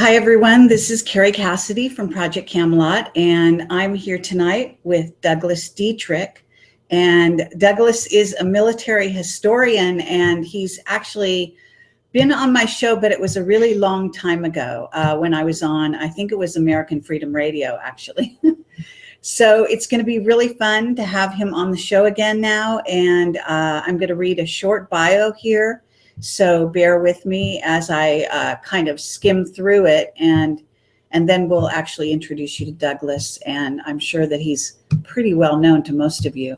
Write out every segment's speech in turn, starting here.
Hi everyone, this is Carrie Cassidy from Project Camelot, and I'm here tonight with Douglas Dietrich. And Douglas is a military historian, and he's actually been on my show, but it was a really long time ago when I was on, I think it was American Freedom Radio, actually. So it's going to be really fun to have him on the show again now, and I'm going to read a short bio here. So bear with me as I kind of skim through it, and then we'll actually introduce you to Douglas, and I'm sure that he's pretty well known to most of you.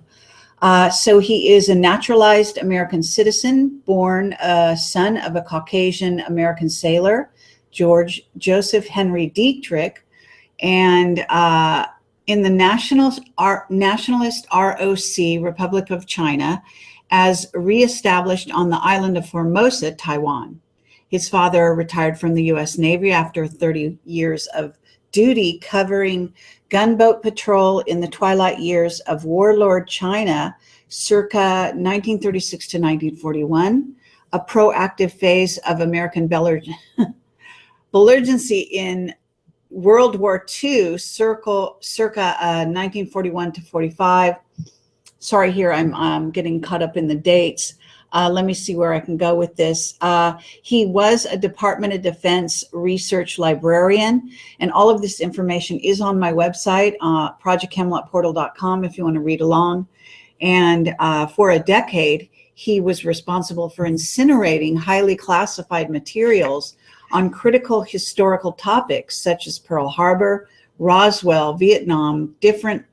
So he is a naturalized American citizen, born son of a Caucasian American sailor, Joseph Henry Dietrich, and in the Nationalist R.O.C, Republic of China, as reestablished on the island of Formosa, Taiwan. His father retired from the U.S. Navy after 30 years of duty covering gunboat patrol in the twilight years of Warlord China, circa 1936 to 1941, a proactive phase of American belligerency in World War II, circa 1941 to 45. Sorry, here I'm getting caught up in the dates. Let me see where I can go with this. He was a Department of Defense research librarian, and all of this information is on my website, projectcamelotportal.com, if you want to read along. And for a decade, he was responsible for incinerating highly classified materials on critical historical topics such as Pearl Harbor, Roswell, Vietnam, different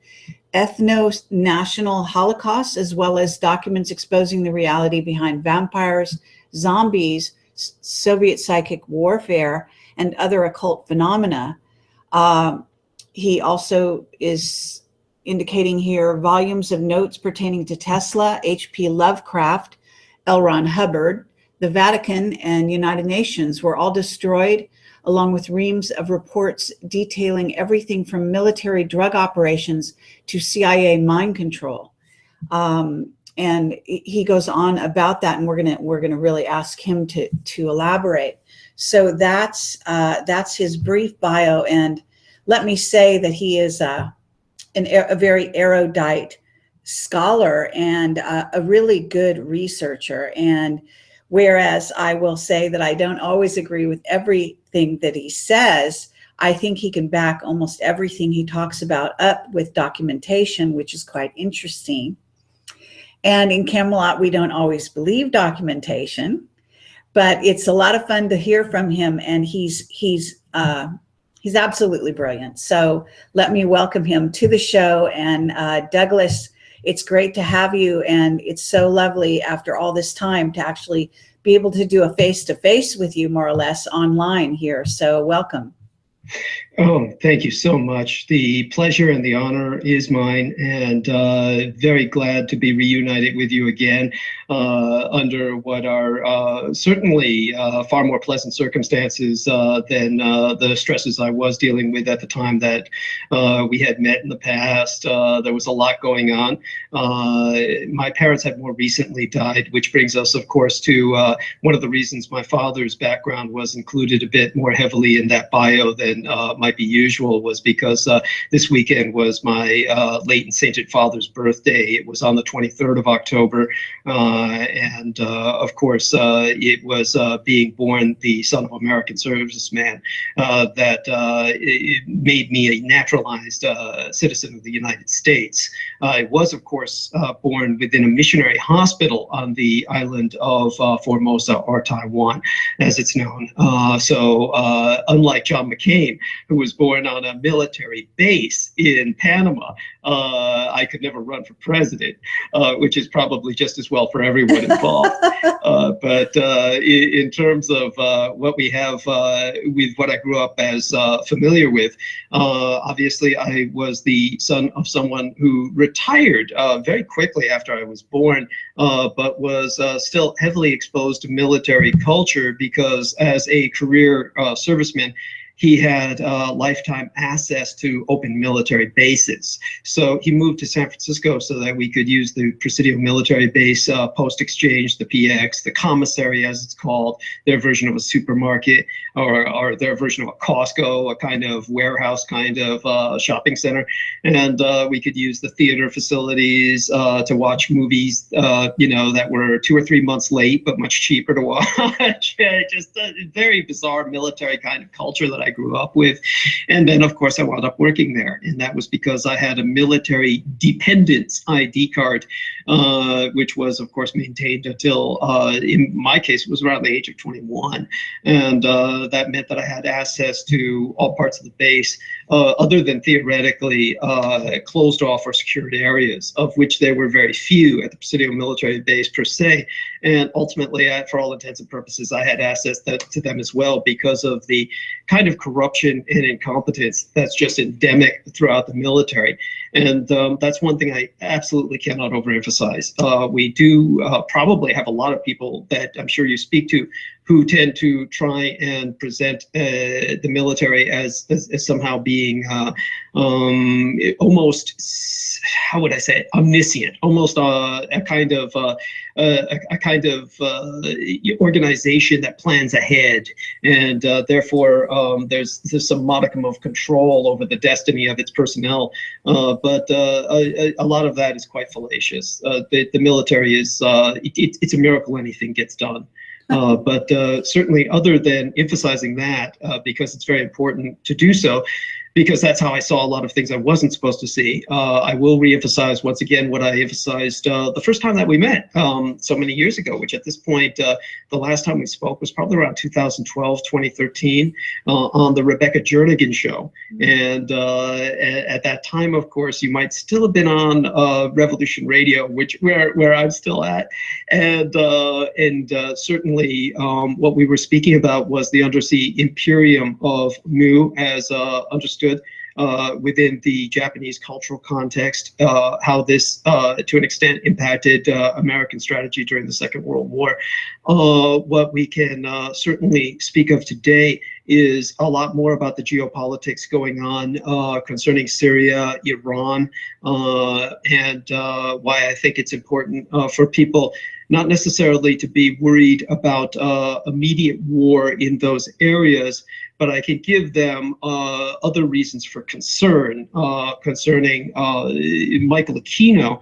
ethno-national holocausts, as well as documents exposing the reality behind vampires, zombies, Soviet psychic warfare, and other occult phenomena. He also is indicating here volumes of notes pertaining to Tesla, H.P. Lovecraft, L. Ron Hubbard, the Vatican, and United Nations were all destroyed, along with reams of reports detailing everything from military drug operations to CIA mind control. And he goes on about that, and we're gonna really ask him to elaborate. So that's his brief bio, and let me say that he is a very erudite scholar and a really good researcher. And whereas I will say that I don't always agree with everything that he says, I think he can back almost everything he talks about up with documentation, which is quite interesting. And in Camelot, we don't always believe documentation, but it's a lot of fun to hear from him, and he's absolutely brilliant. So let me welcome him to the show. And Douglas, it's great to have you, and it's so lovely after all this time to actually be able to do a face-to-face with you, more or less, online here. So welcome. Oh, thank you so much. The pleasure and the honor is mine, and very glad to be reunited with you again under what are certainly far more pleasant circumstances than the stresses I was dealing with at the time that we had met in the past. There was a lot going on. My parents had more recently died, which brings us, of course, to one of the reasons my father's background was included a bit more heavily in that bio than might be usual, was because this weekend was my late and sainted father's birthday. It was on the 23rd of October, and of course it was being born the son of an American serviceman that it made me a naturalized citizen of the United States. I was, of course, born within a missionary hospital on the island of Formosa, or Taiwan, as it's known. So unlike John McCain, who was born on a military base in Panama, I could never run for president, which is probably just as well for everyone involved. But in terms of what we have with what I grew up as familiar with, obviously I was the son of someone who retired very quickly after I was born, but was still heavily exposed to military culture, because as a career serviceman, he had lifetime access to open military bases. So he moved to San Francisco so that we could use the Presidio military base, Post Exchange, the PX, the commissary as it's called, their version of a supermarket, or their version of a Costco, a kind of warehouse kind of shopping center. And we could use the theater facilities to watch movies, that were 2 or 3 months late, but much cheaper to watch. Just a very bizarre military kind of culture that I grew up with. And then, of course, I wound up working there. And that was because I had a military dependence ID card, which was, of course, maintained until, in my case, it was around the age of 21. And that meant that I had access to all parts of the base, other than theoretically closed off or secured areas, of which there were very few at the Presidio military base per se. And ultimately, for all intents and purposes, I had access to them as well because of the kind of corruption and incompetence that's just endemic throughout the military. And that's one thing I absolutely cannot overemphasize. We do probably have a lot of people that I'm sure you speak to who tend to try and present the military as somehow being almost, how would I say it, omniscient, almost a kind of organization that plans ahead, and therefore there's some modicum of control over the destiny of its personnel. But a lot of that is quite fallacious. The military is it's a miracle anything gets done. But certainly, other than emphasizing that, because it's very important to do so, because that's how I saw a lot of things I wasn't supposed to see. I will reemphasize once again what I emphasized the first time that we met so many years ago, which at this point, the last time we spoke was probably around 2012, 2013 on the Rebecca Jernigan show. And at that time, of course, you might still have been on Revolution Radio, where I'm still at. And certainly what we were speaking about was the undersea imperium of Mu as understood within the Japanese cultural context, how this, to an extent, impacted American strategy during the Second World War. What we can certainly speak of today is a lot more about the geopolitics going on concerning Syria, Iran, and why I think it's important for people not necessarily to be worried about immediate war in those areas, but I can give them other reasons for concern concerning Michael Aquino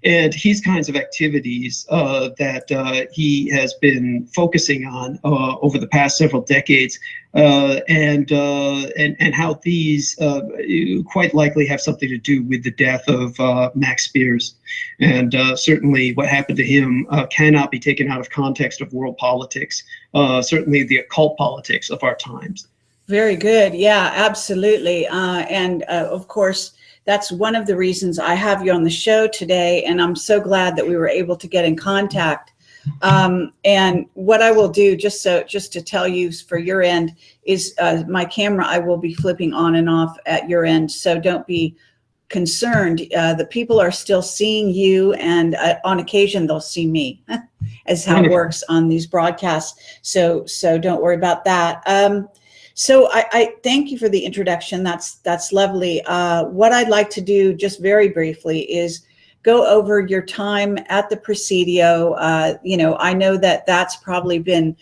and his kinds of activities that he has been focusing on over the past several decades, and how these quite likely have something to do with the death of Max Spiers. And certainly what happened to him cannot be taken out of context of world politics, certainly the occult politics of our times. Very good. Yeah, absolutely. And of course, that's one of the reasons I have you on the show today. And I'm so glad that we were able to get in contact. And what I will do, just to tell you for your end, is my camera, I will be flipping on and off at your end. So don't be concerned. The people are still seeing you, and on occasion they'll see me, as how it works on these broadcasts. So don't worry about that. So I thank you for the introduction. That's lovely. What I'd like to do, just very briefly, is go over your time at the Presidio. I know that that's probably been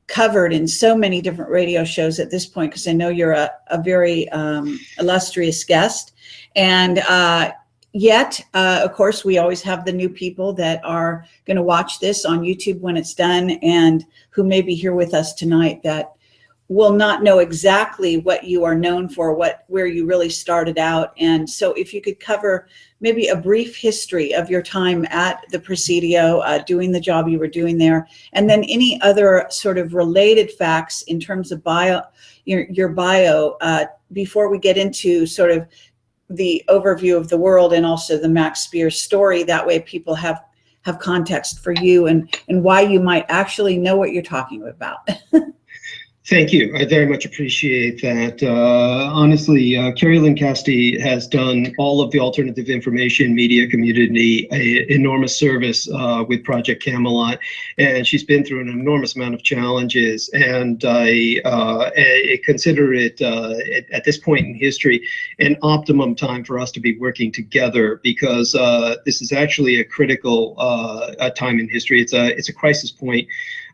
covered in so many different radio shows at this point, because I know you're a very illustrious guest. And yet, of course, we always have the new people that are going to watch this on YouTube when it's done, and who may be here with us tonight that will not know exactly what you are known for, where you really started out. And so if you could cover maybe a brief history of your time at the Presidio, doing the job you were doing there, and then any other sort of related facts in terms of your bio, before we get into sort of the overview of the world and also the Max Spiers story. That way people have context for you and why you might actually know what you're talking about. Thank you. I very much appreciate that. Honestly, Carrie Lynn Cassidy has done all of the alternative information media community an enormous service with Project Camelot, and she's been through an enormous amount of challenges. And I consider it at this point in history an optimum time for us to be working together, because this is actually a critical time in history. It's a crisis point.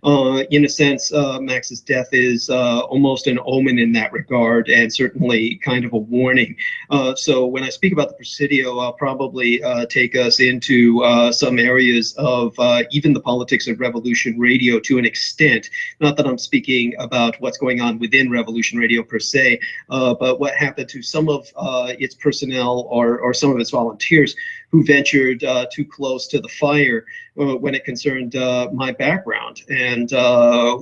In a sense, Max's death is almost an omen in that regard, and certainly kind of a warning. So when I speak about the Presidio, I'll probably take us into some areas of even the politics of Revolution Radio to an extent. Not that I'm speaking about what's going on within Revolution Radio per se, but what happened to some of its personnel or some of its volunteers who ventured too close to the fire when it concerned my background. And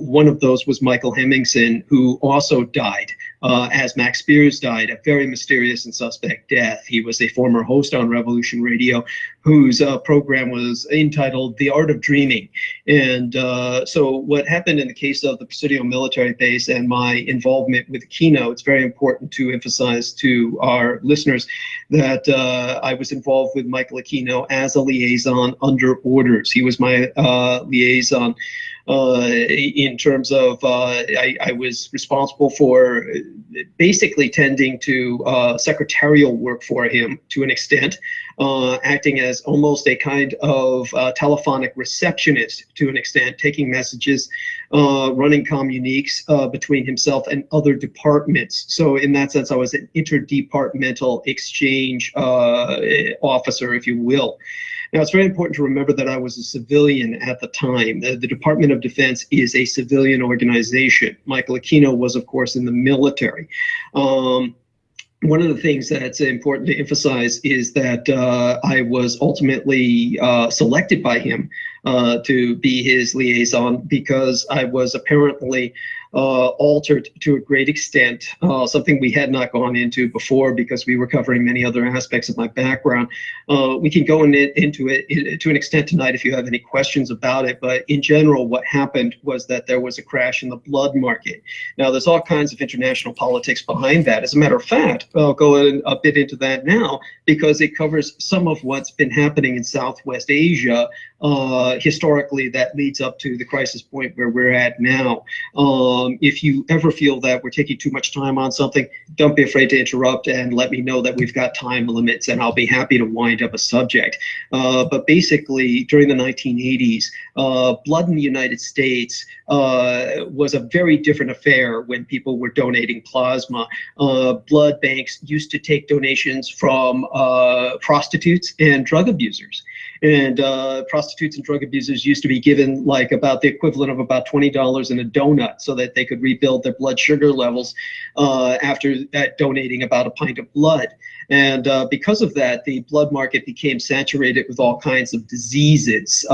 one of those was Michael Hemmingson, who also died as Max Spiers died, a very mysterious and suspect death. He was a former host on Revolution Radio whose program was entitled The Art of Dreaming. And so what happened in the case of the Presidio military base and my involvement with Kino, it's very important to emphasize to our listeners that I was involved with Michael Aquino as a liaison under orders. He was my liaison in terms of I was responsible for basically tending to secretarial work for him to an extent, acting as almost a kind of telephonic receptionist to an extent, taking messages, running communiques between himself and other departments. So in that sense, I was an interdepartmental exchange officer, if you will. Now, it's very important to remember that I was a civilian at the time. The Department of Defense is a civilian organization. Michael Aquino was, of course, in the military. One of the things that's important to emphasize is that I was ultimately selected by him to be his liaison because I was apparently altered to a great extent, something we had not gone into before because we were covering many other aspects of my background. We can go into it to an extent tonight if you have any questions about it, but in general, what happened was that there was a crash in the blood market. Now, there's all kinds of international politics behind that. As a matter of fact, I'll go a bit into that now because it covers some of what's been happening in Southwest Asia historically that leads up to the crisis point where we're at now. If you ever feel that we're taking too much time on something, don't be afraid to interrupt and let me know that we've got time limits, and I'll be happy to wind up a subject. But basically, during the 1980s, blood in the United States was a very different affair when people were donating plasma. Blood banks used to take donations from prostitutes and drug abusers. And prostitutes and drug abusers used to be given like about the equivalent of about $20 in a donut so that they could rebuild their blood sugar levels after donating about a pint of blood. And because of that, the blood market became saturated with all kinds of diseases,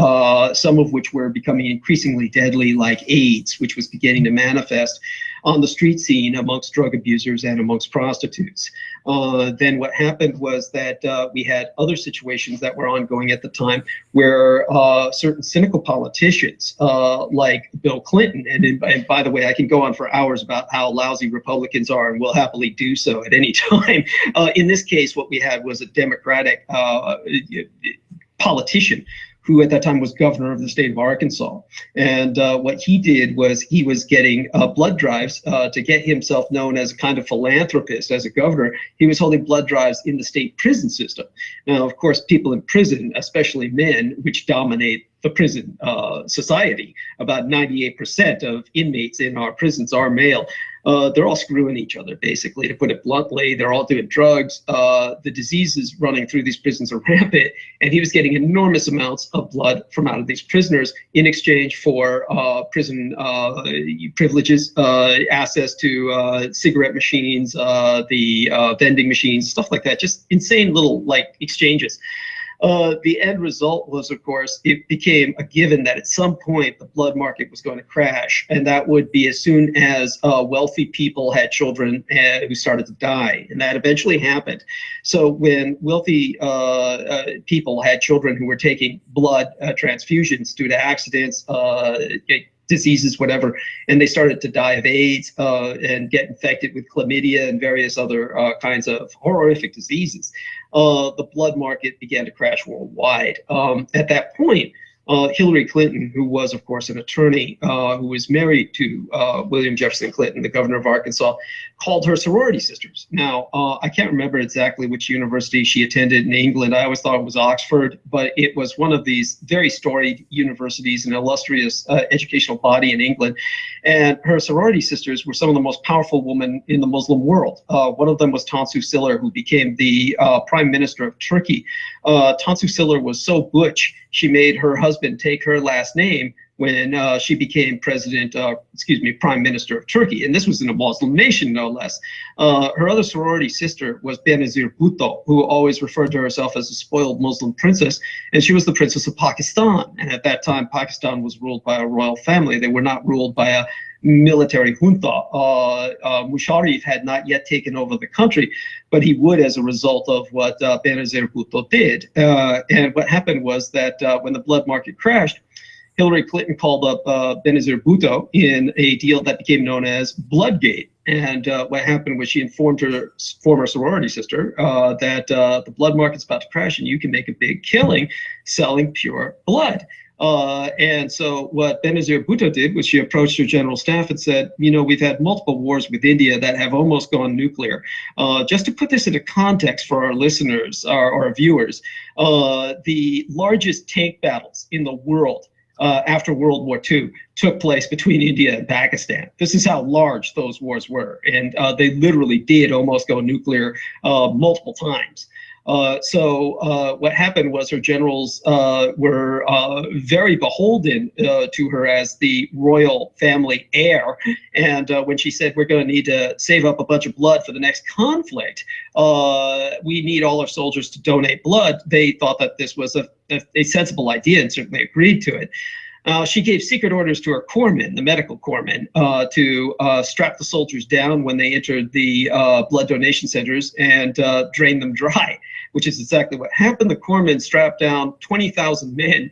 some of which were becoming increasingly deadly, like AIDS, which was beginning to manifest on the street scene amongst drug abusers and amongst prostitutes. Then what happened was that we had other situations that were ongoing at the time where certain cynical politicians like Bill Clinton, and by the way, I can go on for hours about how lousy Republicans are, and will happily do so at any time. In this case, what we had was a Democratic politician who at that time was governor of the state of Arkansas. And what he did was he was getting blood drives to get himself known as a kind of philanthropist. As a governor, he was holding blood drives in the state prison system. Now, of course, people in prison, especially men, which dominate the prison society, about 98% of inmates in our prisons are male. They're all screwing each other, basically, to put it bluntly. They're all doing drugs. The diseases running through these prisons are rampant, and he was getting enormous amounts of blood from out of these prisoners in exchange for prison privileges, access to cigarette machines, the vending machines, stuff like that. Just insane little like exchanges. The end result was, of course, it became a given that at some point the blood market was going to crash, and that would be as soon as wealthy people had children who started to die, and that eventually happened. So when wealthy people had children who were taking blood transfusions due to accidents, diseases, whatever, and they started to die of AIDS and get infected with chlamydia and various other kinds of horrific diseases. The blood market began to crash worldwide. At that point, Hillary Clinton, who was, of course, an attorney who was married to William Jefferson Clinton, the governor of Arkansas, called her sorority sisters. Now, I can't remember exactly which university she attended in England. I always thought it was Oxford, but it was one of these very storied universities, an illustrious educational body in England. And her sorority sisters were some of the most powerful women in the Muslim world. One of them was Tansu Çiller, who became the prime minister of Turkey. Tansu Çiller was so butch, she made her husband take her last name when she became prime minister of Turkey. And this was in a Muslim nation, no less. Her other sorority sister was Benazir Bhutto, who always referred to herself as a spoiled Muslim princess. And she was the princess of Pakistan. And at that time, Pakistan was ruled by a royal family. They were not ruled by a military junta. Musharraf had not yet taken over the country, but he would as a result of what Benazir Bhutto did. And what happened was that when the blood market crashed, Hillary Clinton called up Benazir Bhutto in a deal that became known as Bloodgate. And what happened was she informed her former sorority sister that the blood market's about to crash and you can make a big killing selling pure blood. And so what Benazir Bhutto did was she approached her general staff and said, you know, we've had multiple wars with India that have almost gone nuclear. Just to put this into context for our listeners, our viewers, the largest tank battles in the world after World War II took place between India and Pakistan. This is how large those wars were. And they literally did almost go nuclear multiple times. So what happened was her generals were very beholden to her as the royal family heir. And when she said, we're going to need to save up a bunch of blood for the next conflict, we need all our soldiers to donate blood, they thought that this was a sensible idea and certainly agreed to it. She gave secret orders to her corpsmen, the medical corpsmen, to strap the soldiers down when they entered the blood donation centers and drain them dry, which is exactly what happened. The corpsmen strapped down 20,000 men,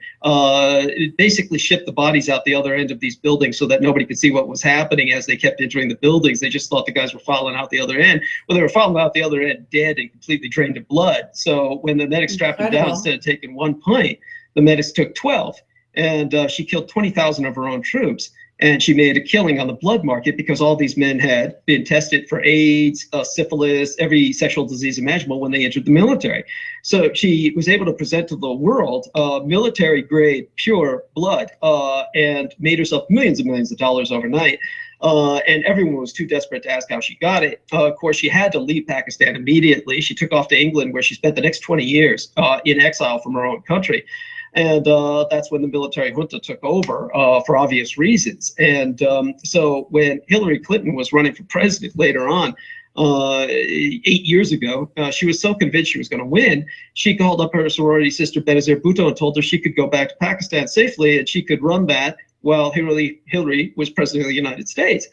basically shipped the bodies out the other end of these buildings so that nobody could see what was happening as they kept entering the buildings. They just thought the guys were falling out the other end. Well, they were falling out the other end dead and completely drained of blood. So when the medics strapped them down, instead of taking 1 pint, the medics took 12. And she killed 20,000 of her own troops. And she made a killing on the blood market because all these men had been tested for AIDS, syphilis, every sexual disease imaginable when they entered the military. So she was able to present to the world military-grade, pure blood and made herself millions and millions of dollars overnight. And everyone was too desperate to ask how she got it. Of course, she had to leave Pakistan immediately. She took off to England, where she spent the next 20 years in exile from her own country. And that's when the military junta took over for obvious reasons. And so when Hillary Clinton was running for president later on, 8 years ago, she was so convinced she was going to win, she called up her sorority sister Benazir Bhutto and told her she could go back to Pakistan safely and she could run that while Hillary was president of the United States.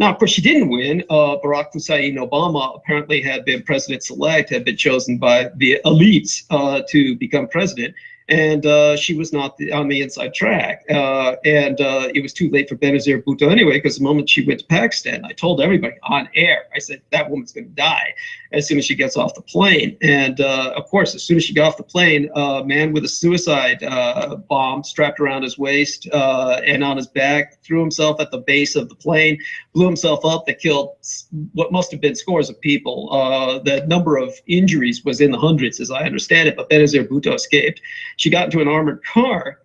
Now, of course, she didn't win. Barack Hussein Obama apparently had been president-elect, had been chosen by the elites to become president. And she was not on the inside track. And it was too late for Benazir Bhutto anyway, because the moment she went to Pakistan, I told everybody on air, I said, that woman's going to die as soon as she gets off the plane. And of course, as soon as she got off the plane, a man with a suicide bomb strapped around his waist and on his back threw himself at the base of the plane, blew himself up. That killed what must have been scores of people. The number of injuries was in the hundreds, as I understand it, but Benazir Bhutto escaped. She got into an armored car,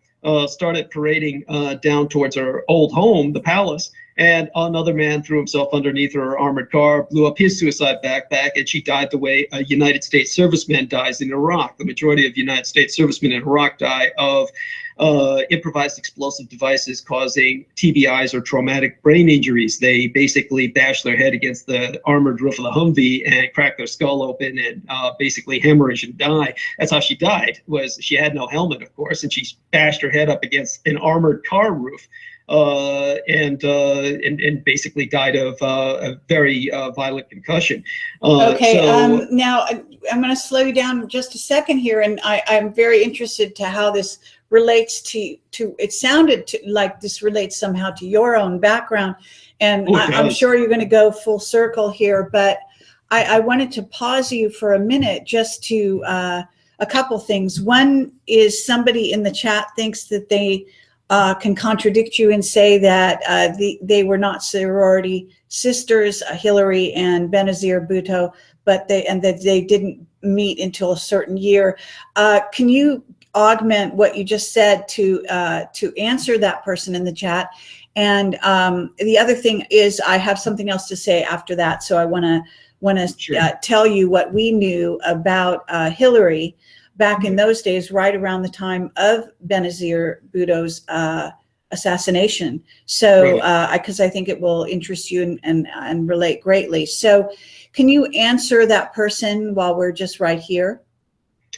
started parading down towards her old home, the palace, and another man threw himself underneath her armored car, blew up his suicide backpack, and she died the way a United States serviceman dies in Iraq. The majority of United States servicemen in Iraq die of improvised explosive devices causing TBIs or traumatic brain injuries. They basically bash their head against the armored roof of the Humvee and crack their skull open and basically hemorrhage and die. That's how she died. Was she had no helmet, of course, and she bashed her head up against an armored car roof. And basically died of a very violent concussion. Okay, now I'm going to slow you down just a second here, and I'm very interested to how this relates to it sounded like this relates somehow to your own background, and I'm sure you're going to go full circle here, but I wanted to pause you for a minute just to a couple things. One is somebody in the chat thinks that they can contradict you and say that they were not sorority sisters, Hillary and Benazir Bhutto, but that they didn't meet until a certain year. Can you augment what you just said to answer that person in the chat? And the other thing is, I have something else to say after that, so I want to tell you what we knew about Hillary back in those days, right around the time of Benazir Bhutto's assassination. So, because I think it will interest you and relate greatly. So, can you answer that person while we're just right here?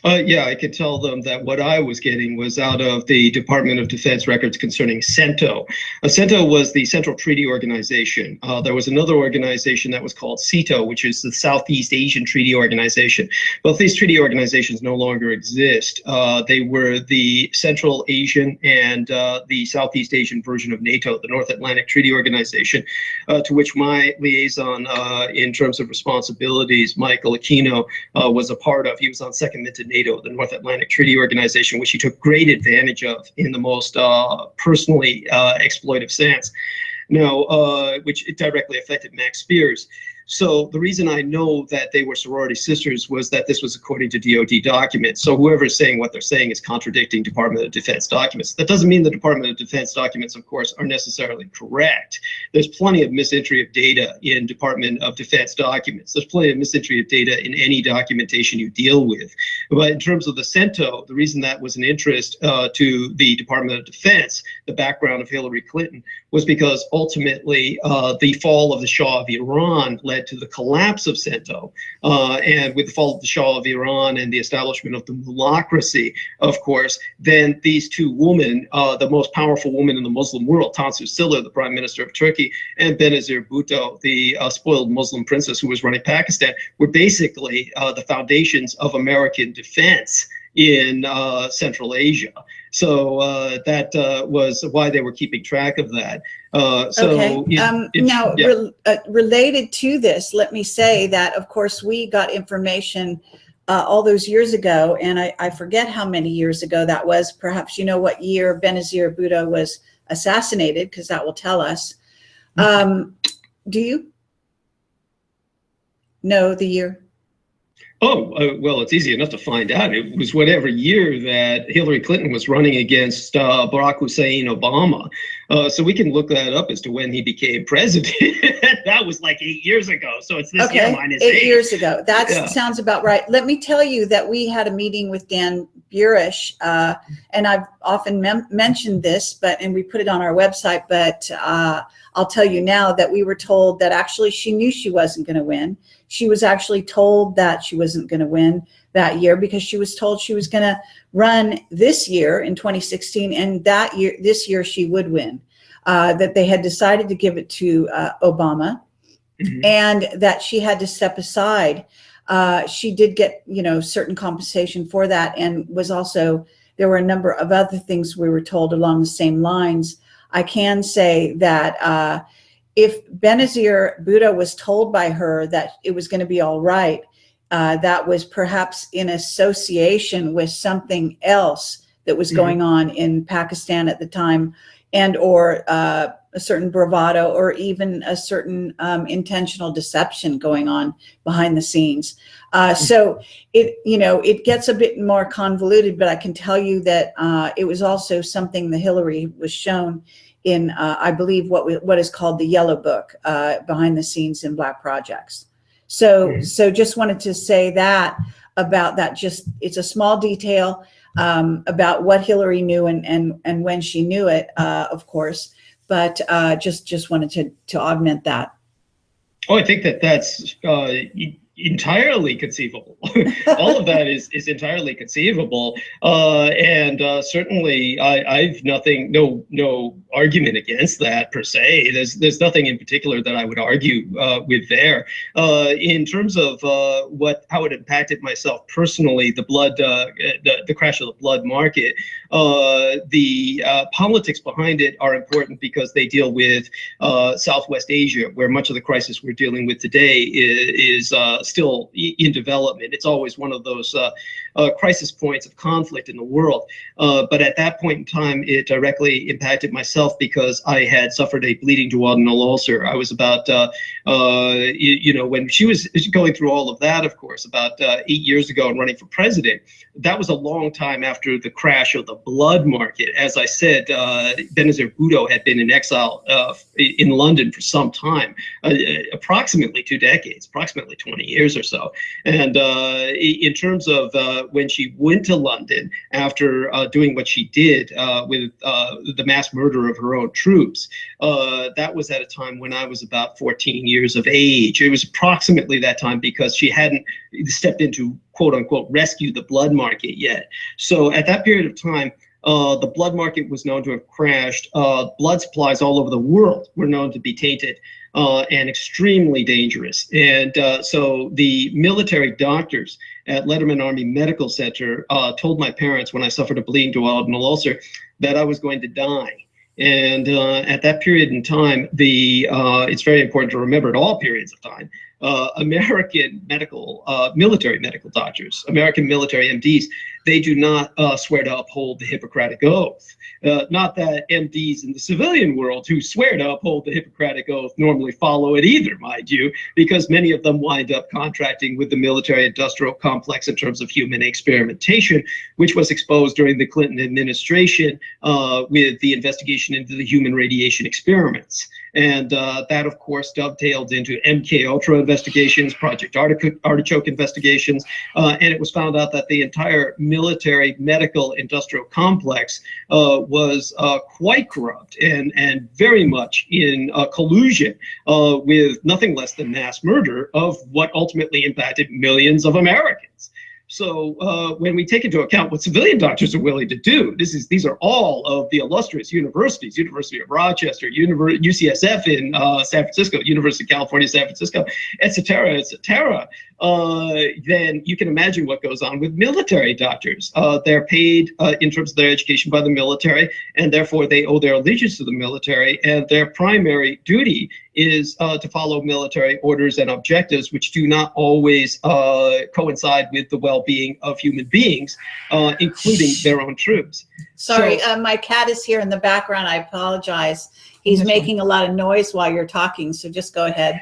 Yeah, I could tell them that what I was getting was out of the Department of Defense records concerning CENTO. CENTO was the Central Treaty Organization. There was another organization that was called CETO, which is the Southeast Asian Treaty Organization. Both these treaty organizations no longer exist. They were the Central Asian and the Southeast Asian version of NATO, the North Atlantic Treaty Organization, to which my liaison in terms of responsibilities, Michael Aquino, was a part of. He was on second to NATO, the North Atlantic Treaty Organization, which he took great advantage of in the most personally exploitive sense. Now, which it directly affected Max Spiers. So the reason I know that they were sorority sisters was that this was according to DOD documents. So whoever is saying what they're saying is contradicting Department of Defense documents. That doesn't mean the Department of Defense documents, of course, are necessarily correct. There's plenty of misentry of data in Department of Defense documents. There's plenty of misentry of data in any documentation you deal with. But in terms of the CENTO, the reason that was an interest to the Department of Defense, the background of Hillary Clinton, was because ultimately the fall of the Shah of Iran led to the collapse of CENTO. And with the fall of the Shah of Iran and the establishment of the mulocracy, of course, then these two women, the most powerful woman in the Muslim world, Tansu Çiller, the Prime Minister of Turkey, and Benazir Bhutto, the spoiled Muslim princess who was running Pakistan, were basically the foundations of American defense in Central Asia. So that was why they were keeping track of that. Related to this, let me say that, of course, we got information all those years ago, and I forget how many years ago that was. Perhaps you know what year Benazir Bhutto was assassinated, because that will tell us. Do you know the year? Oh, well, it's easy enough to find out. It was whatever year that Hillary Clinton was running against Barack Hussein Obama. So we can look that up as to when he became president. That was like 8 years ago. So it's this year minus 8 years ago. That sounds about right. Let me tell you that we had a meeting with Dan Burish, and I've often mentioned this, and we put it on our website, but I'll tell you now that we were told that actually she knew she wasn't going to win. She was actually told that she wasn't going to win that year because she was told she was going to run this year in 2016, and this year she would win. That they had decided to give it to Obama, and that she had to step aside. She did get, certain compensation for that, and was also, there were a number of other things we were told along the same lines. I can say that if Benazir Bhutto was told by her that it was going to be all right, that was perhaps in association with something else that was going on in Pakistan at the time, and or a certain bravado, or even a certain intentional deception going on behind the scenes. So it gets a bit more convoluted, but I can tell you that it was also something that Hillary was shown in, I believe, what is called the Yellow Book, behind the scenes in Black projects. So just wanted to say that about that. Just, it's a small detail about what Hillary knew and when she knew it, of course. But just wanted to augment that. Oh, I think that's entirely conceivable. All of that is entirely conceivable, and certainly I've no argument against that per se. There's nothing in particular that I would argue with there. In terms of how it impacted myself personally, the crash of the blood market, the politics behind it are important because they deal with Southwest Asia, where much of the crisis we're dealing with today is still in development. It's always one of those crisis points of conflict in the world. But at that point in time, it directly impacted myself because I had suffered a bleeding duodenal ulcer. I was about, when she was going through all of that, of course, about 8 years ago and running for president, that was a long time after the crash of the blood market. As I said, Benazir Bhutto had been in exile in London for some time, approximately 2 decades, approximately 20 years or so. And in terms of when she went to London after doing what she did with the mass murder of her own troops, that was at a time when I was about 14 years of age. It was approximately that time because she hadn't stepped into, quote unquote, rescue the blood market yet. So at that period of time, the blood market was known to have crashed. Blood supplies all over the world were known to be tainted and extremely dangerous. And so the military doctors at Letterman Army Medical Center told my parents when I suffered a bleeding duodenal ulcer that I was going to die. And at that period in time, it's very important to remember at all periods of time, American military medical doctors, American military MDs, they do not swear to uphold the Hippocratic Oath. Not that MDs in the civilian world who swear to uphold the Hippocratic Oath normally follow it either, mind you, because many of them wind up contracting with the military-industrial complex in terms of human experimentation, which was exposed during the Clinton administration with the investigation into the human radiation experiments. And that, of course, dovetailed into MK Ultra investigations, Project Artichoke investigations, and it was found out that the entire military medical industrial complex was quite corrupt and very much in collusion with nothing less than mass murder of what ultimately impacted millions of Americans. So when we take into account what civilian doctors are willing to do, these are all of the illustrious universities, University of Rochester, UCSF in San Francisco, University of California, San Francisco, et cetera, then you can imagine what goes on with military doctors. They're paid in terms of their education by the military, and therefore they owe their allegiance to the military, and their primary duty is to follow military orders and objectives, which do not always coincide with the well-being of human beings, including their own troops. Sorry, my cat is here in the background. I apologize. He's making a lot of noise while you're talking, so just go ahead.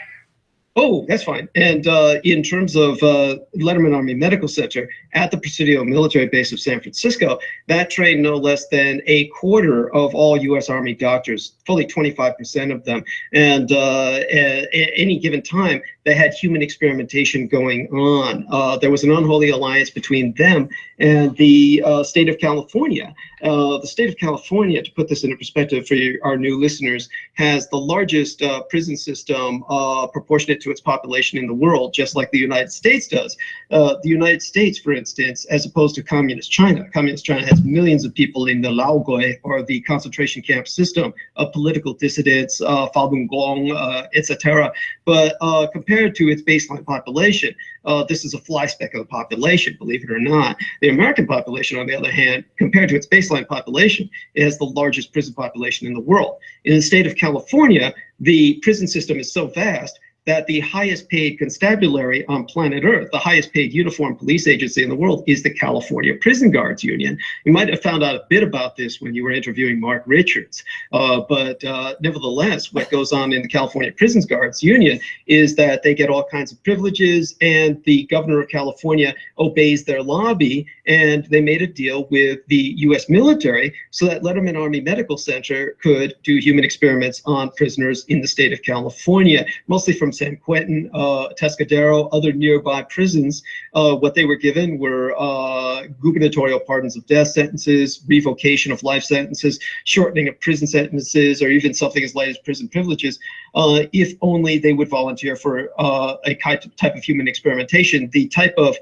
Oh, that's fine. And in terms of Letterman Army Medical Center at the Presidio military base of San Francisco, that trained no less than a quarter of all U.S. Army doctors, fully 25% of them. And at any given time, they had human experimentation going on. There was an unholy alliance between them and the state of California. The state of California, to put this into perspective for our new listeners, has the largest prison system proportionate to its population in the world, just like the United States does. The United States, for instance, as opposed to Communist China. Communist China has millions of people in the Laogai, or the concentration camp system, of political dissidents, Falun Gong, etc. But compared to its baseline population, this is a fly speck of the population, believe it or not. The American population, on the other hand, compared to its baseline population, it has the largest prison population in the world. In the state of California, the prison system is so vast that the highest paid constabulary on planet Earth, the highest paid uniformed police agency in the world, is the California Prison Guards Union. You might have found out a bit about this when you were interviewing Mark Richards, but nevertheless, what goes on in the California Prison Guards Union is that they get all kinds of privileges, and the governor of California obeys their lobby, and they made a deal with the U.S. military so that Letterman Army Medical Center could do human experiments on prisoners in the state of California, mostly from San Quentin, Tescadero, other nearby prisons. What they were given were gubernatorial pardons of death sentences, revocation of life sentences, shortening of prison sentences, or even something as light as prison privileges, if only they would volunteer for a type of human experimentation, the type of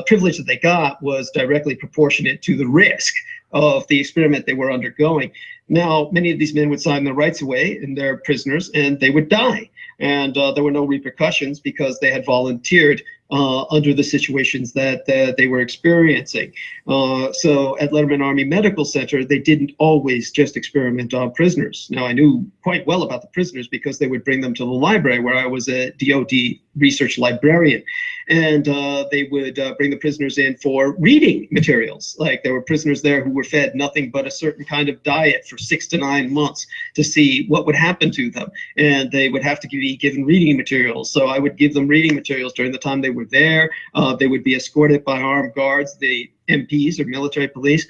privilege that they got was directly proportionate to the risk of the experiment they were undergoing. Now, many of these men would sign their rights away, and they're prisoners, and they would die. And there were no repercussions because they had volunteered under the situations that they were experiencing. So at Letterman Army Medical Center, they didn't always just experiment on prisoners. Now, I knew quite well about the prisoners because they would bring them to the library where I was a DOD research librarian. And they would bring the prisoners in for reading materials. Like there were prisoners there who were fed nothing but a certain kind of diet for 6 to 9 months to see what would happen to them. And they would have to be given reading materials. So I would give them reading materials during the time they were there. They would be escorted by armed guards, the MPs or military police.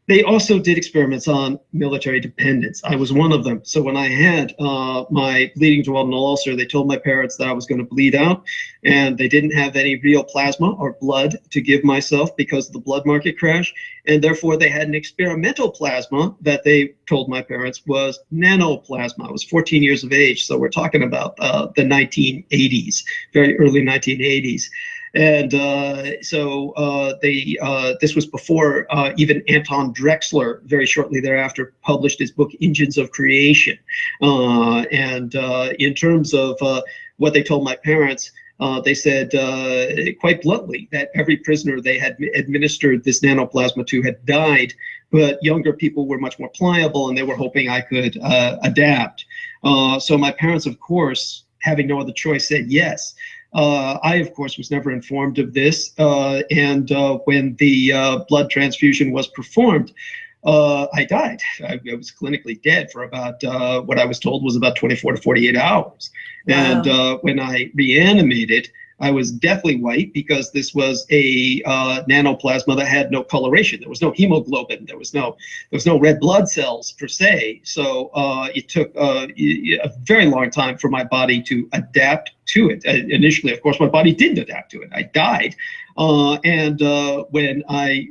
They also did experiments on military dependents. I was one of them. So when I had my bleeding duodenal ulcer, they told my parents that I was going to bleed out, and they didn't have any real plasma or blood to give myself because of the blood market crash. And therefore, they had an experimental plasma that they told my parents was nanoplasma. I was 14 years of age. So we're talking about the 1980s, very early 1980s. And this was before even Anton Drexler, very shortly thereafter, published his book, Engines of Creation. In terms of what they told my parents, they said quite bluntly that every prisoner they had administered this nanoplasma to had died, but younger people were much more pliable and they were hoping I could adapt. So my parents, of course, having no other choice, said yes. I, of course, was never informed of this. When the blood transfusion was performed, I died. I was clinically dead for about what I was told was about 24 to 48 hours. Wow. And when I reanimated, I was deathly white because this was a nanoplasma that had no coloration. There was no hemoglobin. There was no red blood cells per se. So it took a very long time for my body to adapt to it. Initially, of course, my body didn't adapt to it. I died. When I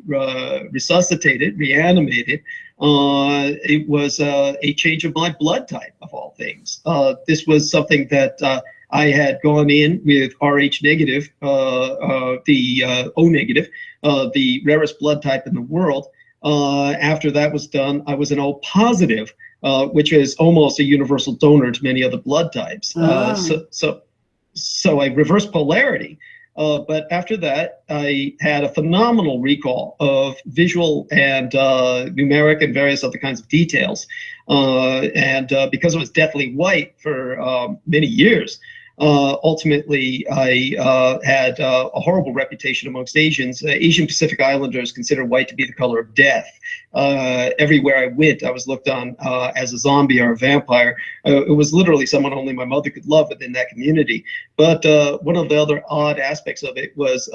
reanimated, it was a change of my blood type, of all things. This was something that I had gone in with Rh negative, the O negative, the rarest blood type in the world. After that was done, I was an O positive, which is almost a universal donor to many other blood types. So I reversed polarity. But after that, I had a phenomenal recall of visual and numeric and various other kinds of details. Because I was deathly white for many years, ultimately, I had a horrible reputation amongst Asians. Asian Pacific Islanders consider white to be the color of death. Everywhere I went, I was looked on as a zombie or a vampire. It was literally someone only my mother could love within that community. But one of the other odd aspects of it was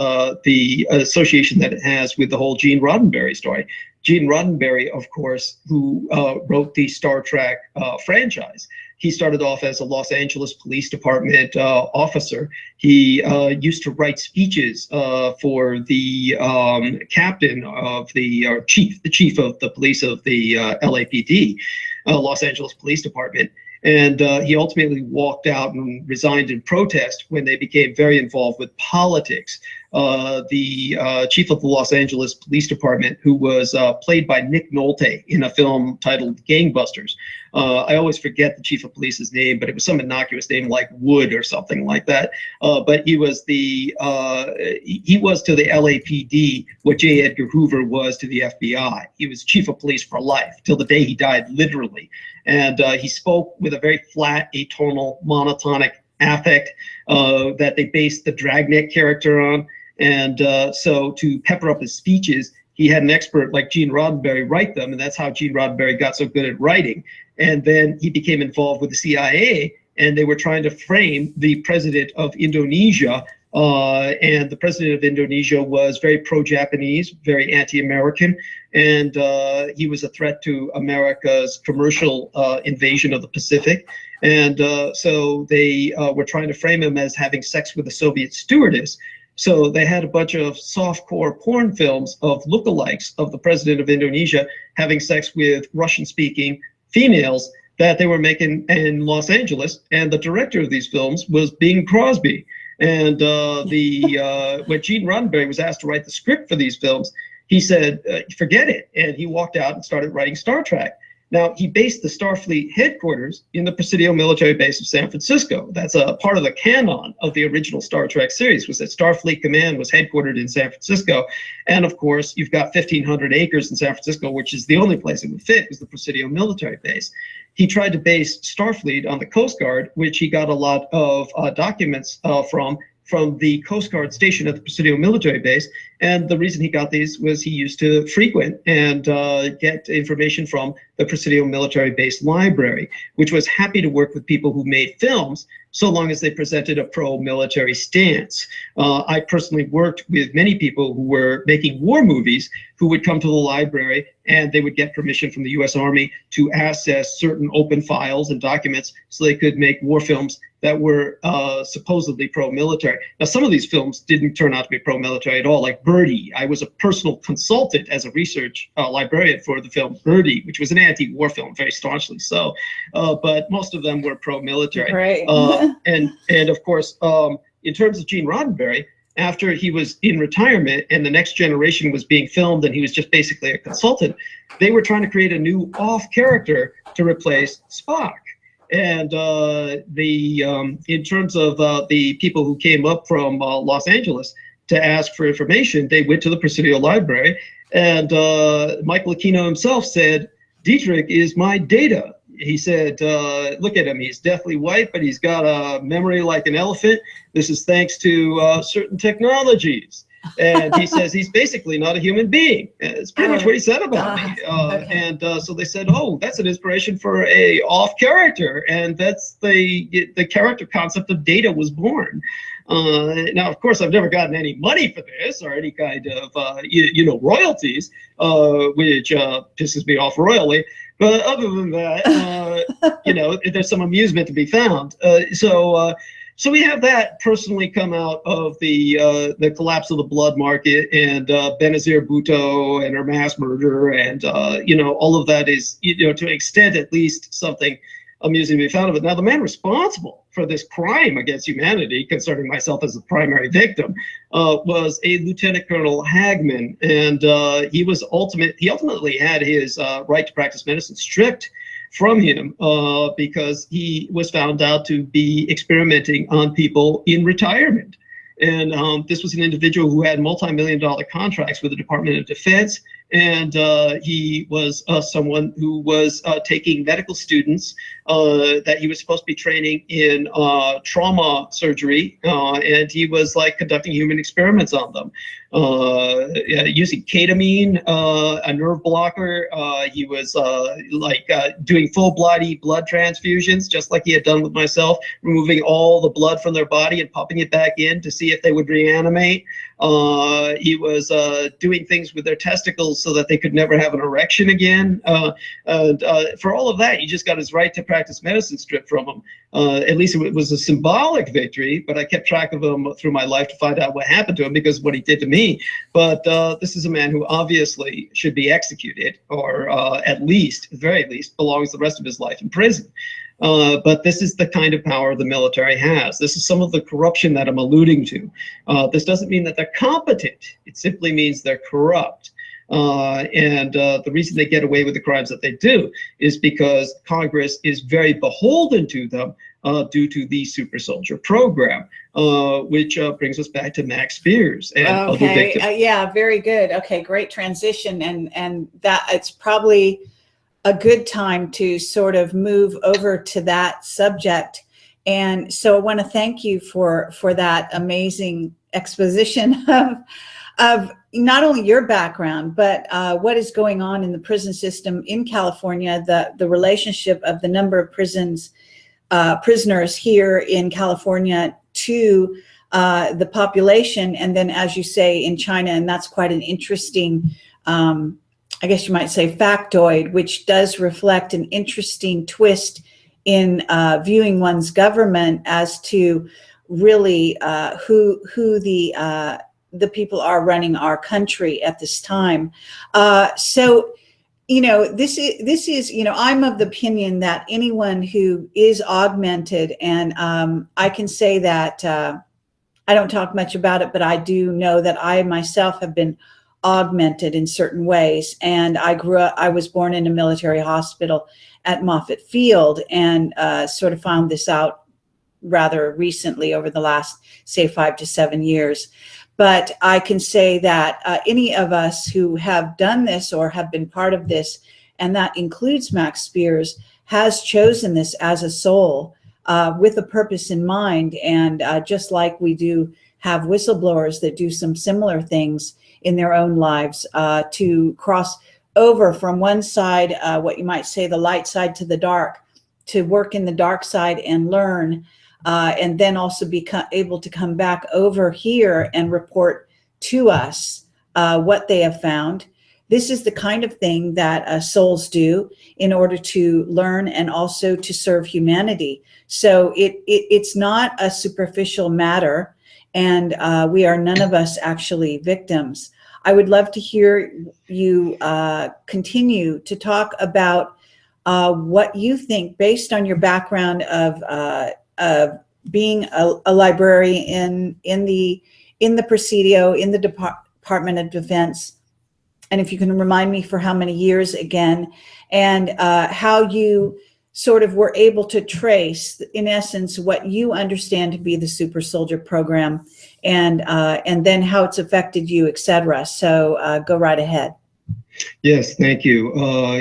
the association that it has with the whole Gene Roddenberry story. Gene Roddenberry, of course, who wrote the Star Trek franchise. He started off as a Los Angeles Police Department officer. He used to write speeches for the captain of the chief of the police of the LAPD, Los Angeles Police Department. And he ultimately walked out and resigned in protest when they became very involved with politics. The chief of the Los Angeles Police Department, who was played by Nick Nolte in a film titled Gangbusters. I always forget the chief of police's name, but it was some innocuous name like Wood or something like that. But he was to the LAPD what J. Edgar Hoover was to the FBI. He was chief of police for life till the day he died, literally. And he spoke with a very flat, atonal, monotonic affect that they based the Dragnet character on. And so to pepper up his speeches, he had an expert like Gene Roddenberry write them, and that's how Gene Roddenberry got so good at writing. And then he became involved with the CIA, and they were trying to frame the president of Indonesia. And the president of Indonesia was very pro-Japanese, very anti-American, and he was a threat to America's commercial invasion of the Pacific. And so they were trying to frame him as having sex with a Soviet stewardess. So they had a bunch of softcore porn films of lookalikes of the president of Indonesia having sex with Russian-speaking females that they were making in Los Angeles. And the director of these films was Bing Crosby. And when Gene Roddenberry was asked to write the script for these films, he said, forget it. And he walked out and started writing Star Trek. Now, he based the Starfleet headquarters in the Presidio military base of San Francisco. That's a part of the canon of the original Star Trek series, was that Starfleet Command was headquartered in San Francisco. And of course, you've got 1,500 acres in San Francisco, which is the only place it would fit, was the Presidio military base. He tried to base Starfleet on the Coast Guard, which he got a lot of documents from the Coast Guard station at the Presidio military base. And the reason he got these was he used to frequent and get information from the Presidio military base library, which was happy to work with people who made films so long as they presented a pro-military stance. I personally worked with many people who were making war movies who would come to the library and they would get permission from the US Army to access certain open files and documents so they could make war films that were supposedly pro-military. Now, some of these films didn't turn out to be pro-military at all, like Birdie. I was a personal consultant as a research librarian for the film Birdie, which was an anti-war film, very staunchly so. But most of them were pro-military. Right. And of course, in terms of Gene Roddenberry, after he was in retirement and the next generation was being filmed and he was just basically a consultant, they were trying to create a new off character to replace Spock. And in terms of the people who came up from Los Angeles to ask for information, they went to the Presidio library, and Michael Aquino himself said, "Dietrich is my data." He said, look at him, he's deathly white, but he's got a memory like an elephant. This is thanks to certain technologies. And he says he's basically not a human being. It's pretty much what he said about me. Okay. And so they said, oh, that's an inspiration for a off character. And that's the character concept of Data was born. Now, of course, I've never gotten any money for this or any kind of, royalties, which pisses me off royally. But other than that, there's some amusement to be found. So we have that personally come out of the collapse of the blood market and Benazir Bhutto and her mass murder, and all of that is to an extent at least something amusing to be found of it. Now, the man responsible for this crime against humanity, concerning myself as the primary victim, was a Lieutenant Colonel Hagman, and he ultimately had his right to practice medicine stripped from him because he was found out to be experimenting on people in retirement. And this was an individual who had multi-million-dollar contracts with the Department of Defense. And he was someone who was taking medical students that he was supposed to be training in trauma surgery. And he was like conducting human experiments on them, using ketamine, a nerve blocker. He was doing full-body blood transfusions, just like he had done with myself, removing all the blood from their body and pumping it back in to see if they would reanimate. He was doing things with their testicles so that they could never have an erection again. And for all of that, he just got his right to practice medicine stripped from him. At least it was a symbolic victory, but I kept track of him through my life to find out what happened to him because of what he did to me. But this is a man who obviously should be executed, or at least, very least, belongs the rest of his life in prison. But this is the kind of power the military has. This is some of the corruption that I'm alluding to. This doesn't mean that they're competent. It simply means they're corrupt. And the reason they get away with the crimes that they do is because Congress is very beholden to them due to the super soldier program, which brings us back to Max Spiers and other victims. Yeah, very good. Okay, great transition. And that it's probably a good time to sort of move over to that subject. And so I want to thank you for that amazing exposition of not only your background, but what is going on in the prison system in California, the relationship of the number of prisoners here in California to the population, and then, as you say, in China. And that's quite an interesting I guess you might say factoid, which does reflect an interesting twist in viewing one's government as to really who the people are running our country at this time. So, this is, I'm of the opinion that anyone who is augmented, and I can say that I don't talk much about it, but I do know that I myself have been augmented in certain ways. And I was born in a military hospital at Moffett Field, and sort of found this out rather recently over the last, say, 5 to 7 years. But I can say that any of us who have done this or have been part of this, and that includes Max Spiers, has chosen this as a soul with a purpose in mind. And just like we do have whistleblowers that do some similar things in their own lives to cross over from one side, what you might say the light side, to the dark, to work in the dark side and learn, and then also be able to come back over here and report to us what they have found. This is the kind of thing that souls do in order to learn and also to serve humanity. So it's not a superficial matter, and we are none of us actually victims. I would love to hear you continue to talk about what you think, based on your background of being a librarian in the Presidio, in the Department of Defense, and if you can remind me for how many years again, and how you sort of were able to trace, in essence, what you understand to be the super soldier program, and then how it's affected you, etc. So go right ahead. Yes, thank you.